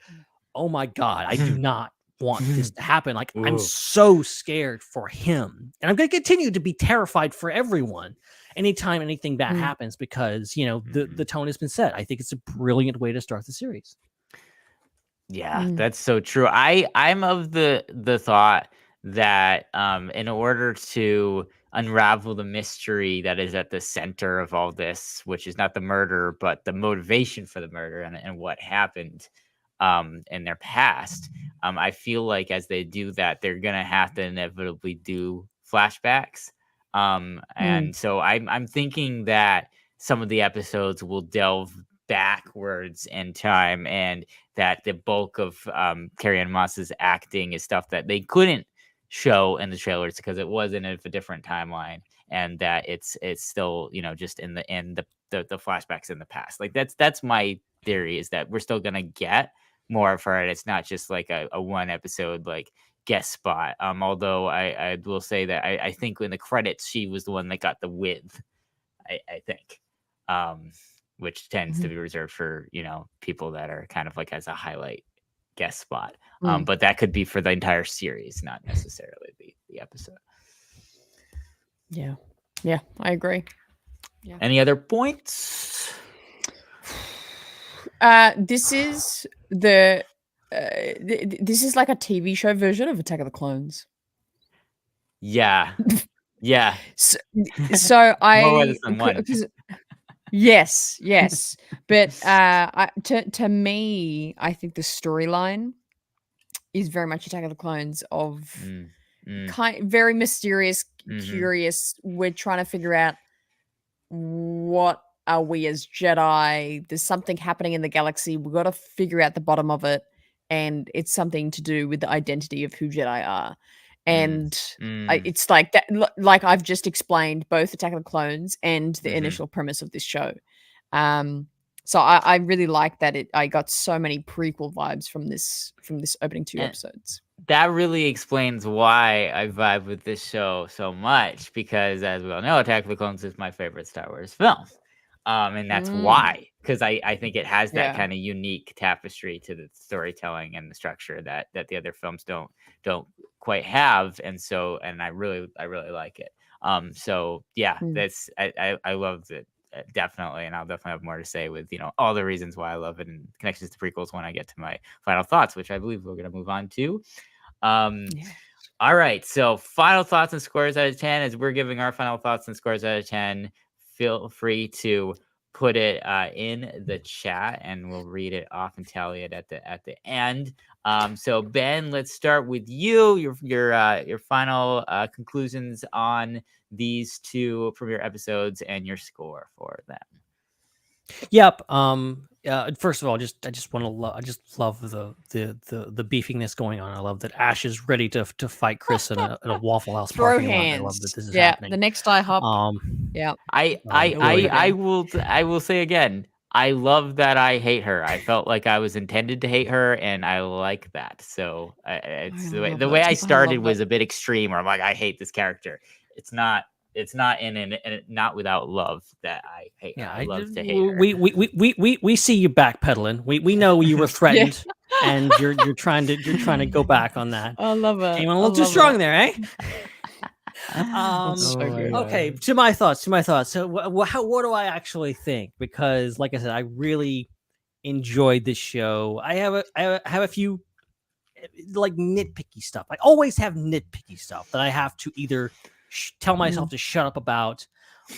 oh my God, I do not want this to happen. Like, I'm so scared for him. And I'm going to continue to be terrified for everyone anytime anything bad happens because, the tone has been set. I think it's a brilliant way to start the series. Yeah, that's so true. I'm of the thought that in order to unravel the mystery that is at the center of all this, which is not the murder, but the motivation for the murder and what happened in their past, I feel like as they do that, they're going to have to inevitably do flashbacks. And so I'm thinking that some of the episodes will delve backwards in time, and that the bulk of Carrie-Anne Moss's acting is stuff that they couldn't show in the trailers because it was in a different timeline, and that it's still just in the flashbacks in the past. Like that's my theory, is that we're still gonna get more of her, and it's not just like a one episode like guest spot. Although I will say that I think in the credits she was the one that got the width, I think, which tends to be reserved for people that are kind of like as a highlight guest spot. But that could be for the entire series, not necessarily the episode. Yeah, I agree. Yeah. Any other points? This is this is like a TV show version of Attack of the Clones. Yeah. So I yes, but to me, I think the storyline is very much Attack of the Clones of very mysterious, curious. We're trying to figure out what are we as Jedi. There's something happening in the galaxy. We've got to figure out the bottom of it, and it's something to do with the identity of who Jedi are. And it's like that, like I've just explained both Attack of the Clones and the initial premise of this show. So I really like that I got so many prequel vibes from this opening 2 episodes. That really explains why I vibe with this show so much, because as we all know, Attack of the Clones is my favorite Star Wars film. And that's why, because I think it has that Yeah. kind of unique tapestry to the storytelling and the structure that the other films don't quite have, and I really like it. So yeah, that's I love it. Definitely, and I'll definitely have more to say with all the reasons why I love it and connections to prequels when I get to my final thoughts, which I believe we're going to move on to. All right, so final thoughts and scores out of 10. As we're giving our final thoughts and scores out of 10, feel free to put it in the chat, and we'll read it off and tally it at the end. So Ben, let's start with you. Your final conclusions on these 2 premiere episodes and your score for them. Yep. First of all, I just want to I just love the beefiness going on. I love that Ash is ready to fight Chris in a Waffle House Throw parking lot. I hands. love that this is Yeah, happening. the next IHOP. Yeah. I will say again, I love that I hate her. I felt like I was intended to hate her, and I like that. So it's the way I started was a bit extreme, where I'm like, I hate this character. It's not not without love that I hate her. I love to hate her. We see you backpedaling. We know you were threatened, and you're trying to go back on that. I love it. Came on a little too strong there, eh? Okay, to my thoughts. So what do I actually think? Because like I said, I really enjoyed this show. I have a few like nitpicky stuff. I always have nitpicky stuff that I have to either tell myself to shut up about,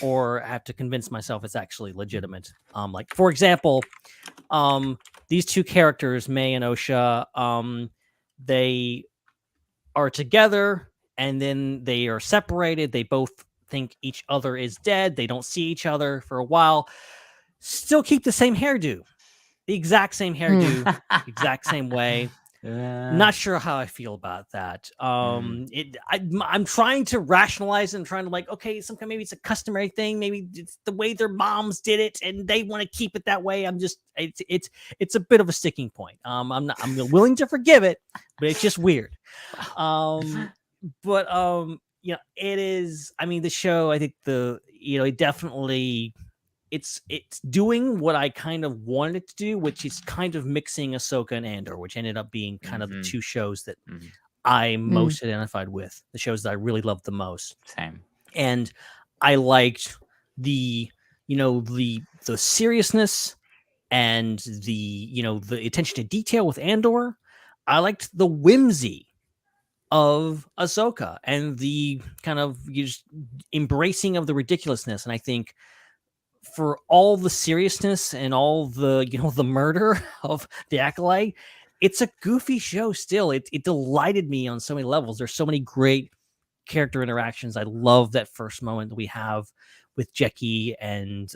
or I have to convince myself it's actually legitimate. Like for example, these 2 characters, May and Osha, they are together and then they are separated. They both think each other is dead. They don't see each other for a while. Still keep the same hairdo, the exact same hairdo, exact same way. Not sure how I feel about that. I'm trying to rationalize and trying to like, okay, maybe it's a customary thing. Maybe it's the way their moms did it and they want to keep it that way. It's a bit of a sticking point. I'm willing to forgive it, but it's just weird. It is. I mean, the show. I think it definitely. It's doing what I kind of wanted it to do, which is kind of mixing Ahsoka and Andor, which ended up being kind of the 2 shows that I most identified with, the shows that I really loved the most. Same. And I liked the seriousness and the attention to detail with Andor. I liked the whimsy of Ahsoka and the kind of just embracing of the ridiculousness. And I think for all the seriousness and all the the murder of the Acolyte, it's a goofy show still. It delighted me on so many levels. There's so many great character interactions. I love that first moment that we have with Jecki and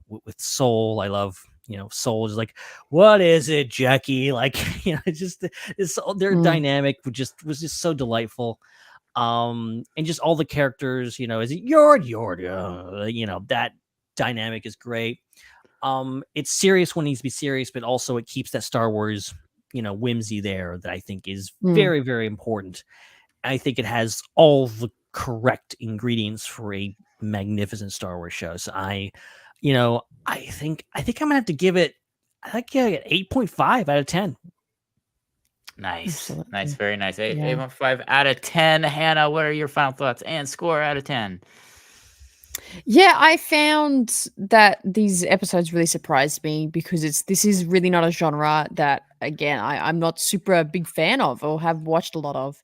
with Sol. I love Sol is like, what is it, Jecki? Like, their dynamic was just so delightful. And just all the characters, is it Yord? That dynamic is great. It's serious when it needs to be serious, but also it keeps that Star Wars, whimsy there that I think is very, very important. I think it has all the correct ingredients for a magnificent Star Wars show. So I think I'm gonna have to give it, I think 8.5 out of 10. Nice. Nice, very nice. 8.5 out of 10. Hannah, what are your final thoughts and score out of 10? Yeah, I found that these episodes really surprised me because this is really not a genre that, again, I'm not super a big fan of or have watched a lot of.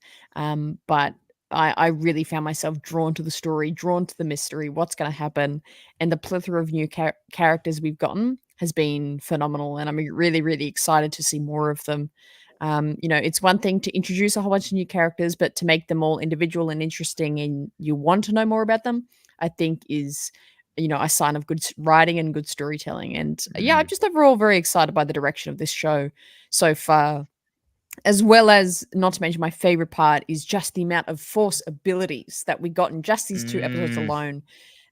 But I really found myself drawn to the story, drawn to the mystery, what's going to happen, and the plethora of new characters we've gotten has been phenomenal, and I'm really, really excited to see more of them. It's one thing to introduce a whole bunch of new characters, but to make them all individual and interesting and you want to know more about them, I think is, a sign of good writing and good storytelling. And I'm just overall very excited by the direction of this show so far, as well as, not to mention, my favorite part is just the amount of Force abilities that we got in just these 2 episodes alone.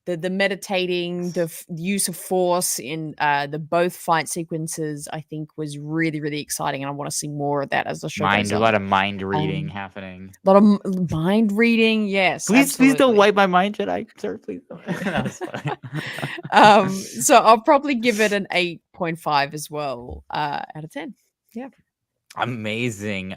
the meditating, the use of force in the both fight sequences, I think was really, really exciting, and I want to see more of that as the show goes A on. lot of mind reading happening. A lot of mind reading, yes. Please don't wipe my mind, Jedi, sir. Please don't. That's fine. So I'll probably give it an 8.5 as well, out of 10. Yeah. Amazing.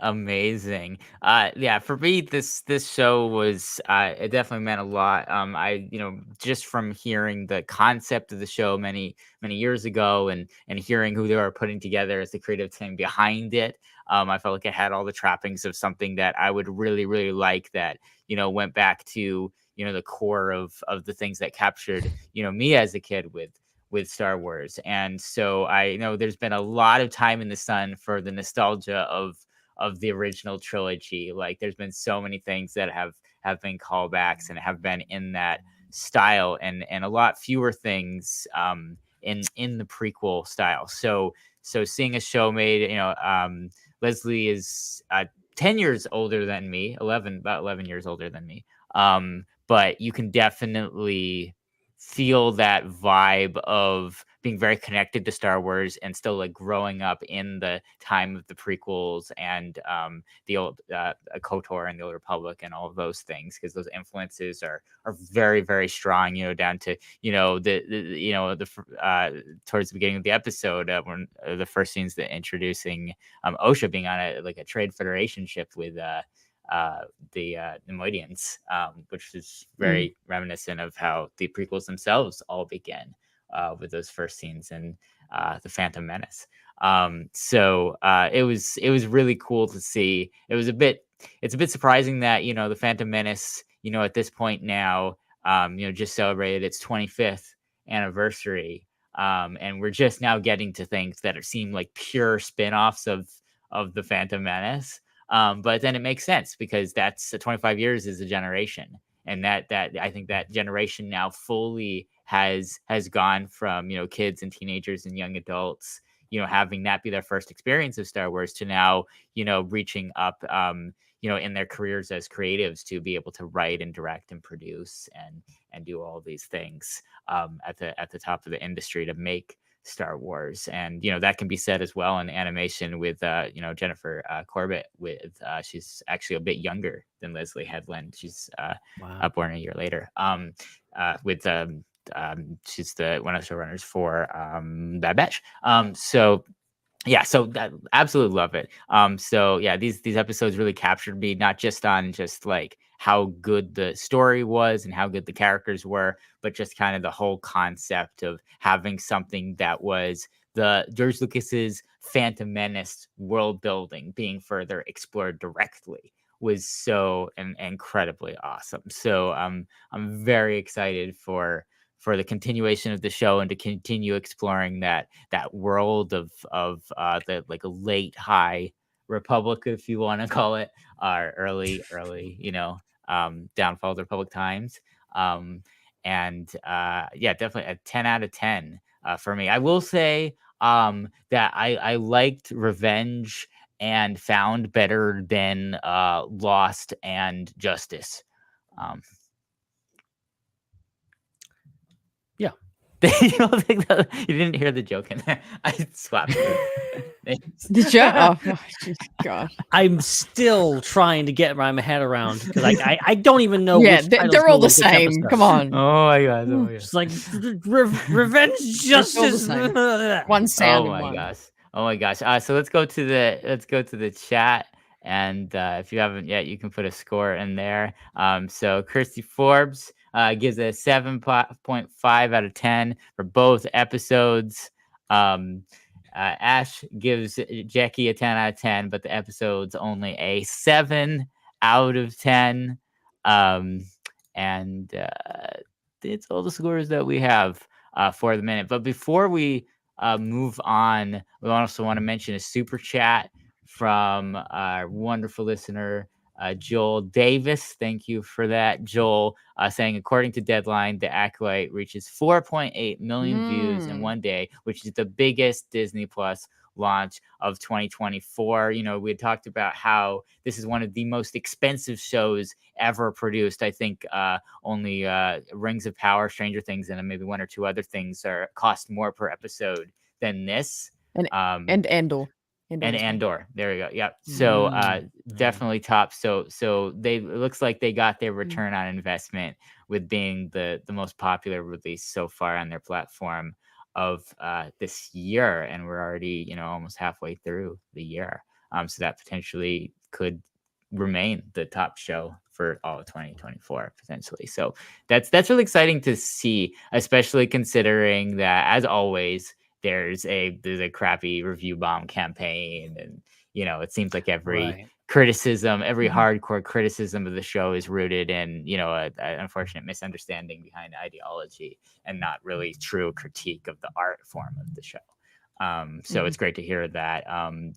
Yeah, for me, this show was it definitely meant a lot. I just from hearing the concept of the show many years ago and hearing who they were putting together as the creative team behind it, I felt like it had all the trappings of something that I would really, really like, that went back to the core of the things that captured me as a kid with Star Wars. And so I know there's been a lot of time in the sun for the nostalgia of the original trilogy. Like, there's been so many things that have been callbacks and have been in that style, and a lot fewer things in the prequel style. So seeing a show made, Leslie is 10 years older than me, about 11 years older than me. But you can definitely feel that vibe of being very connected to Star Wars and still like growing up in the time of the prequels and the old KOTOR and the Old Republic and all of those things, because those influences are very, very strong. Down to towards the beginning of the episode when the first scenes that introducing Osha being on a Trade Federation ship with the Nemoidians, which is very reminiscent of how the prequels themselves all began with those first scenes in the Phantom Menace. So it was really cool to see. It's a bit surprising that the Phantom Menace at this point now just celebrated its 25th anniversary, and we're just now getting to things that seem like pure spin-offs of the Phantom Menace. But then it makes sense, because that's 25 years is a generation, and that I think that generation now fully has gone from kids and teenagers and young adults having that be their first experience of Star Wars to now reaching up in their careers as creatives to be able to write and direct and produce and do all these things at the top of the industry to make Star Wars. And that can be said as well in animation with Jennifer Corbett. With she's actually a bit younger than Leslie Headland. She's born a year later. She's one of the showrunners for Bad Batch. So that absolutely love it. These episodes really captured me, not just on like how good the story was and how good the characters were, but just kind of the whole concept of having something that was the George Lucas's Phantom Menace world building being further explored directly was so incredibly awesome. So I'm very excited for the continuation of the show and to continue exploring that world of the like a late High Republic, if you want to call it, early downfall of the Republic times. Definitely a 10 out of 10 for me. I will say that I liked Revenge and Found better than Lost and Justice. You didn't hear the joke in there. I swapped the joke. Oh gosh. I'm still trying to get my head around, because I don't even know. Yeah, they're all the same. Come on. Oh my god. It's like Revenge, Justice. One sound. Oh my gosh. So let's go to the chat. And if you haven't yet, you can put a score in there. So Kirsty Forbes gives a 7.5 out of 10 for both episodes. Ash gives Jackie a 10 out of 10, but the episode's only a 7 out of 10. It's all the scores that we have for the minute. But before we move on, we also want to mention a super chat from our wonderful listener, Joel Davis. Thank you for that, Joel, saying, according to Deadline, The Acolyte reaches 4.8 million views in one day, which is the biggest Disney Plus launch of 2024. You know, we had talked about how this is one of the most expensive shows ever produced. I think only Rings of Power, Stranger Things, and maybe one or two other things cost more per episode than this. And Andor. And Andor. There we go. Yep. So definitely top. So it looks like they got their return on investment with being the most popular release so far on their platform of this year, and we're already, you know, almost halfway through the year. So that potentially could remain the top show for all of 2024 potentially. So that's really exciting to see, especially considering that, as always, there's a crappy review bomb campaign, and you know, it seems like every criticism, every hardcore criticism of the show is rooted in, you know, an unfortunate misunderstanding behind ideology and not really true critique of the art form of the show. So it's great to hear that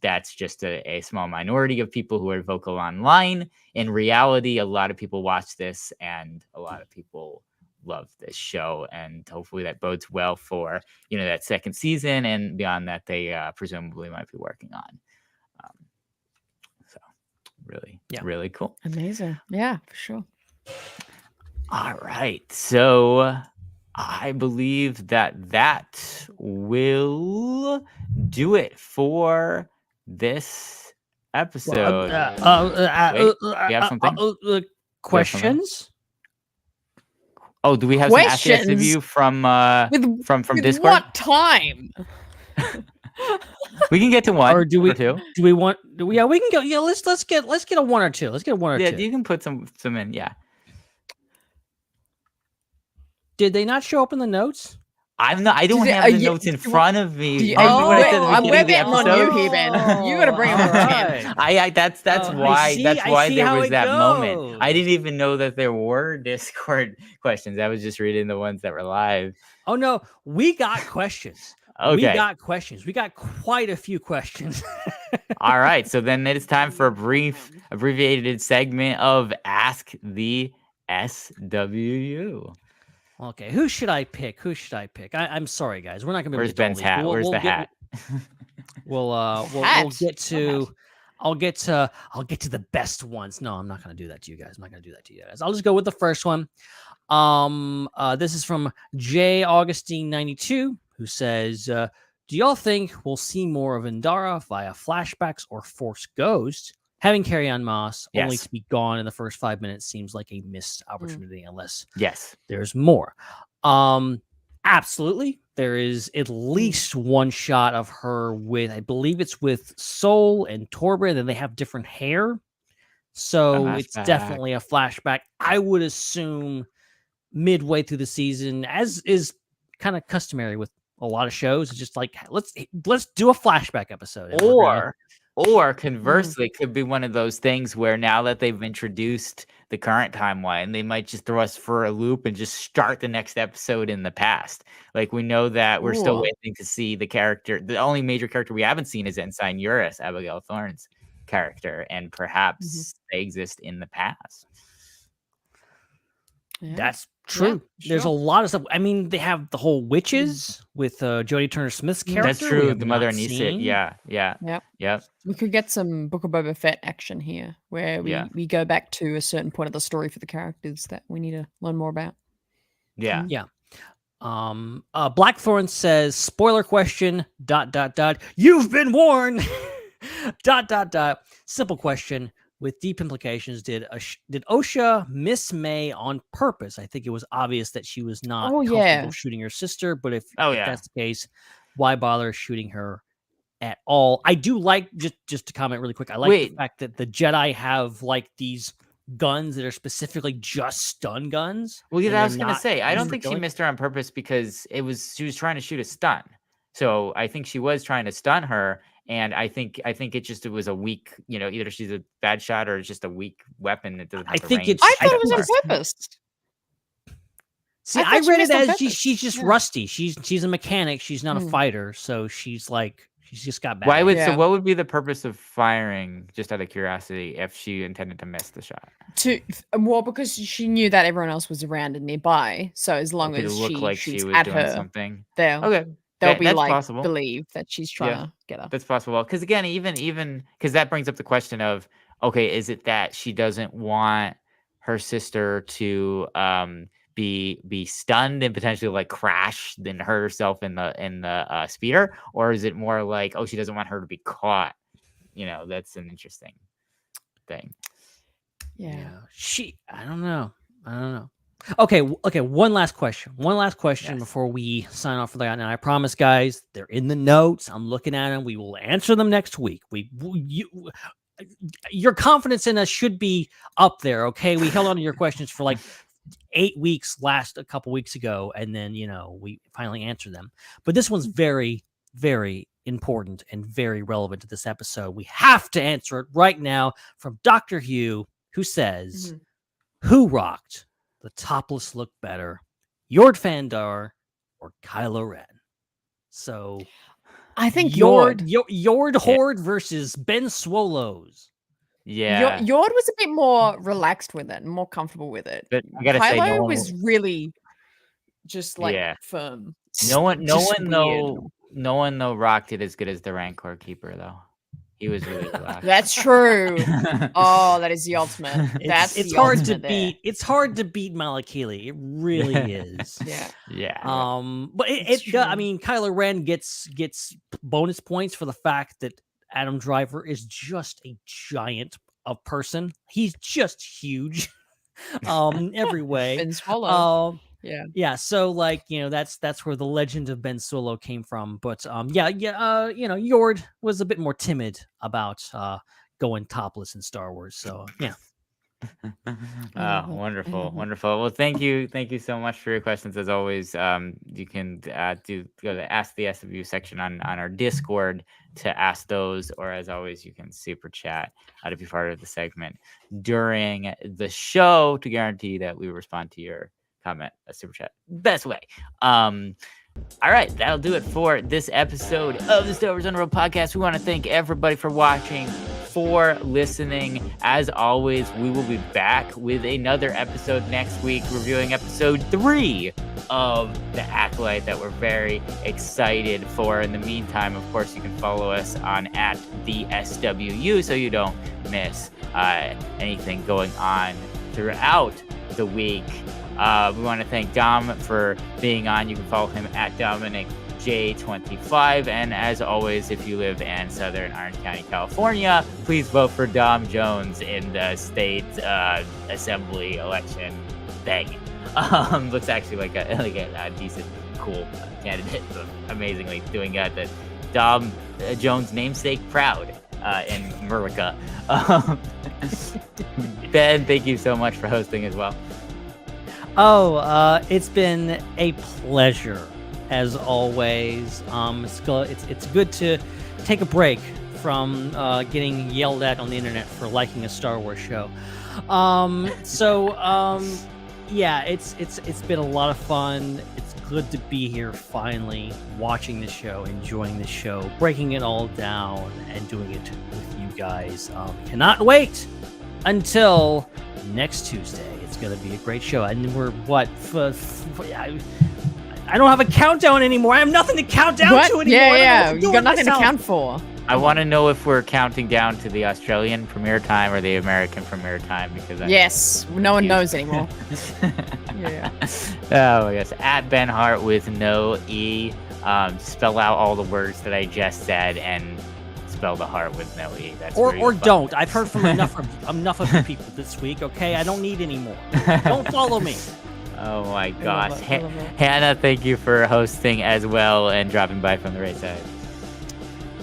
that's just a small minority of people who are vocal online. In reality, a lot of people watch this, and a lot of people love this show, and hopefully that bodes well for, you know, that second season and beyond that they presumably might be working on. So really cool. Amazing. Yeah, for sure. All right, so I believe that will do it for this episode. Wait, you have something? Questions? Oh, do we have some Ask the SWU from Discord? What time? We can get to one or do we? Or two. Do we want? Do we? Yeah, we can go. Yeah, let's get a one or two. Let's get one or two. Yeah, you can put some in. Yeah. Did they not show up in the notes? I don't have the notes in front of me. We're betting on you here, Ben. You got to bring them up. That's why there was that moment. I didn't even know that there were Discord questions. I was just reading the ones that were live. Oh no, we got questions. Okay. We got questions. We got quite a few questions. All right, so then it's time for a brief abbreviated segment of Ask the SWU. Okay, who should I pick? I'm sorry, guys. We're not going to be able to. Where's Ben's hat? Where's the hat? We'll get to. I'll get to the best ones. No, I'm not going to do that to you guys. I'll just go with the first one. This is from J Augustine 92, who says, "Do y'all think we'll see more of Indara via flashbacks or Force Ghost? Having Carrie-Anne Moss only to be gone in the first 5 minutes seems like a missed opportunity unless there's more." Absolutely. There is at least one shot of her with, I believe it's with Sol and Torbran, and they have different hair. So it's definitely a flashback. I would assume midway through the season, as is kind of customary with a lot of shows. It's just like, let's do a flashback episode. Or conversely, it could be one of those things where now that they've introduced the current timeline, they might just throw us for a loop and just start the next episode in the past. Like, we know that we're still waiting to see the character. The only major character we haven't seen is Ensign Eurus, Abigail Thorne's character, and perhaps they exist in the past. Yeah. That's true. Yeah, There's a lot of stuff. I mean, they have the whole witches with Jodie Turner-Smith's character. That's true. The Mother Anisha. Yeah. We could get some Book of Boba Fett action here, where we go back to a certain point of the story for the characters that we need to learn more about. Yeah. Blackthorn says, spoiler question, ... You've been warned, ... Simple question with deep implications. Did Osha miss May on purpose? I think it was obvious that she was not comfortable shooting her sister, but if that's the case, why bother shooting her at all? I do like, just to comment really quick, I like the fact that the Jedi have like these guns that are specifically just stun guns. Well, I was gonna say, I don't think she missed her on purpose because she was trying to shoot a stun. So I think she was trying to stun her, and I think it was a weak, either she's a bad shot or it's just a weak weapon that doesn't have the range. I thought it was on purpose. See, I read it as she's just rusty. She's a mechanic. She's not a fighter, so she's just got bad. So what would be the purpose of firing, just out of curiosity, if she intended to miss the shot? Because she knew that everyone else was around and nearby. So as long as she was at doing her something. there. Okay. they'll be that's like possible. believe that she's trying to get her. That's possible. Because again, even because that brings up the question of, okay, is it that she doesn't want her sister to be stunned and potentially like crash and hurt herself in the speeder, or is it more like, oh, she doesn't want her to be caught? That's an interesting thing. Yeah. I don't know. Okay. One last question. Before we sign off for the night. Now, I promise, guys, they're in the notes. I'm looking at them. We will answer them next week. Your confidence in us should be up there. Okay. We held on to your questions for like 8 weeks a couple weeks ago, and then we finally answered them. But this one's very, very important and very relevant to this episode. We have to answer it right now from Dr. Hugh, who says, who rocked the topless look better, Yord Fandar or Kylo Ren? So I think Yord Horde versus Ben Swallows. Yeah. Yord was a bit more relaxed with it and more comfortable with it. But I gotta say, Kylo was really just like firm. No one though rocked it as good as the Rancor Keeper though. He was really relaxed. That's true. Oh, that is the ultimate. It's hard to beat. It's hard to beat Malakili. It really is. Yeah. But I mean, Kylo Ren gets bonus points for the fact that Adam Driver is just a giant of person. He's just huge, every way. Ben Swallow. Yeah. So like, that's where the legend of Ben Solo came from. But Yord was a bit more timid about going topless in Star Wars. So yeah. Oh, wonderful. Well, thank you so much for your questions. As always, you can go to Ask the SWU section on our Discord to ask those, or as always, you can super chat to be part of the segment during the show to guarantee that we respond to your comment, a super chat, best way. All right, that'll do it for this episode of the Star Wars Underworld podcast. We want to thank everybody for watching, for listening. As always, we will be back with another episode next week, reviewing episode 3 of the Acolyte that we're very excited for. In the meantime, of course, you can follow us on @the SWU so you don't miss anything going on throughout the week. We want to thank Dom for being on. You can follow him at Dominic J25. And as always, if you live in Southern Orange County, California, please vote for Dom Jones in the state assembly election thing. Looks actually like a decent, cool candidate. Amazingly doing the Dom Jones namesake proud in America. Ben, thank you so much for hosting as well. It's been a pleasure as always. It's good to take a break from getting yelled at on the internet for liking a Star Wars show. It's been a lot of fun. It's good to be here finally, watching the show, enjoying the show, breaking it all down, and doing it with you guys. Cannot wait until next Tuesday. It's going to be a great show. And we're I don't have a countdown anymore. I have nothing to count down to anymore. Yeah. You got nothing to count for. I want to know if we're counting down to the Australian premiere time or the American premiere time, because no one knows anymore. Yeah. Oh, yes. At Ben Hart with no E. Spell out all the words that I just said and spell the heart with no E. That's or don't. I've heard from enough of you people this week. Okay, I don't need any more. Don't follow me. Oh my gosh. Hannah, thank you for hosting as well and dropping by from the Raeside.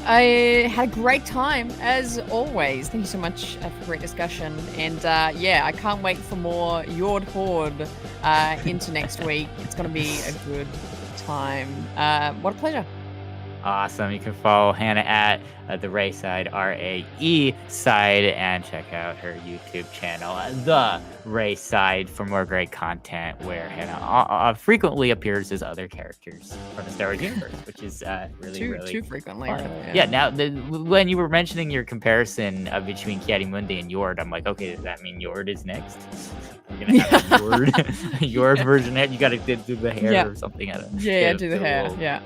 I had a great time, as always. Thank you so much for a great discussion. And I can't wait for more Yord Horde into next week. It's going to be a good time. What a pleasure. Awesome. You can follow Hannah at the Raeside, RAE side, and check out her YouTube channel, The Raeside, for more great content where Hannah frequently appears as other characters from the Star Wars universe, which is really too frequently. Really, yeah. Now, when you were mentioning your comparison between Ki-Adi-Mundi and Yord, I'm like, okay, does that mean Yord is next? You're gonna have a Yord version. You got to do the hair Yeah. or something. Yeah, do the hair. Yeah,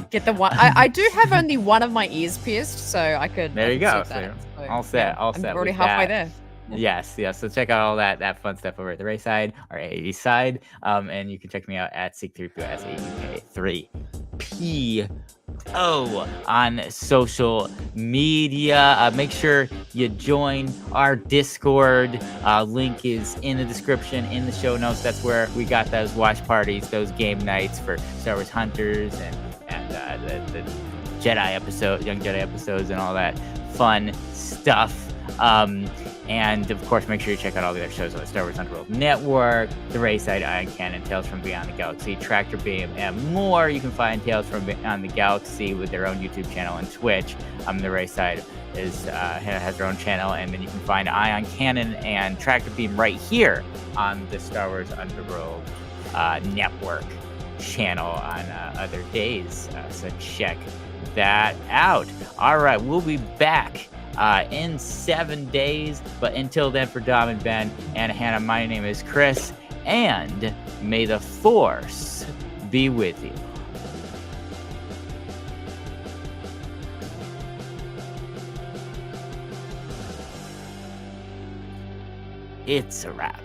get the one. I do have only one of my ears pierced, so I could. There I you could go. suit that. So, So, all set. yeah, All set. I'm already with halfway that. there. Yes. So check out all that fun stuff over at the Raeside or AE side. And you can check me out at Seek3PO on social media. Make sure you join our Discord. Link is in the description, in the show notes. That's where we got those watch parties, those game nights for Star Wars Hunters and the Jedi episode, Young Jedi episodes, and all that fun stuff. And of course, make sure you check out all the other shows on the Star Wars Underworld Network, the Raeside, Ion Cannon, Tales from Beyond the Galaxy, Tractor Beam, and more. You can find Tales from Beyond the Galaxy with their own YouTube channel and Twitch. The Raeside has their own channel, and then you can find Ion Cannon and Tractor Beam right here on the Star Wars Underworld Network channel on other days. So check that out. All right, we'll be back in 7 days, but until then, for Dom and Ben and Hannah, my name is Chris, and may the Force be with you. It's a wrap.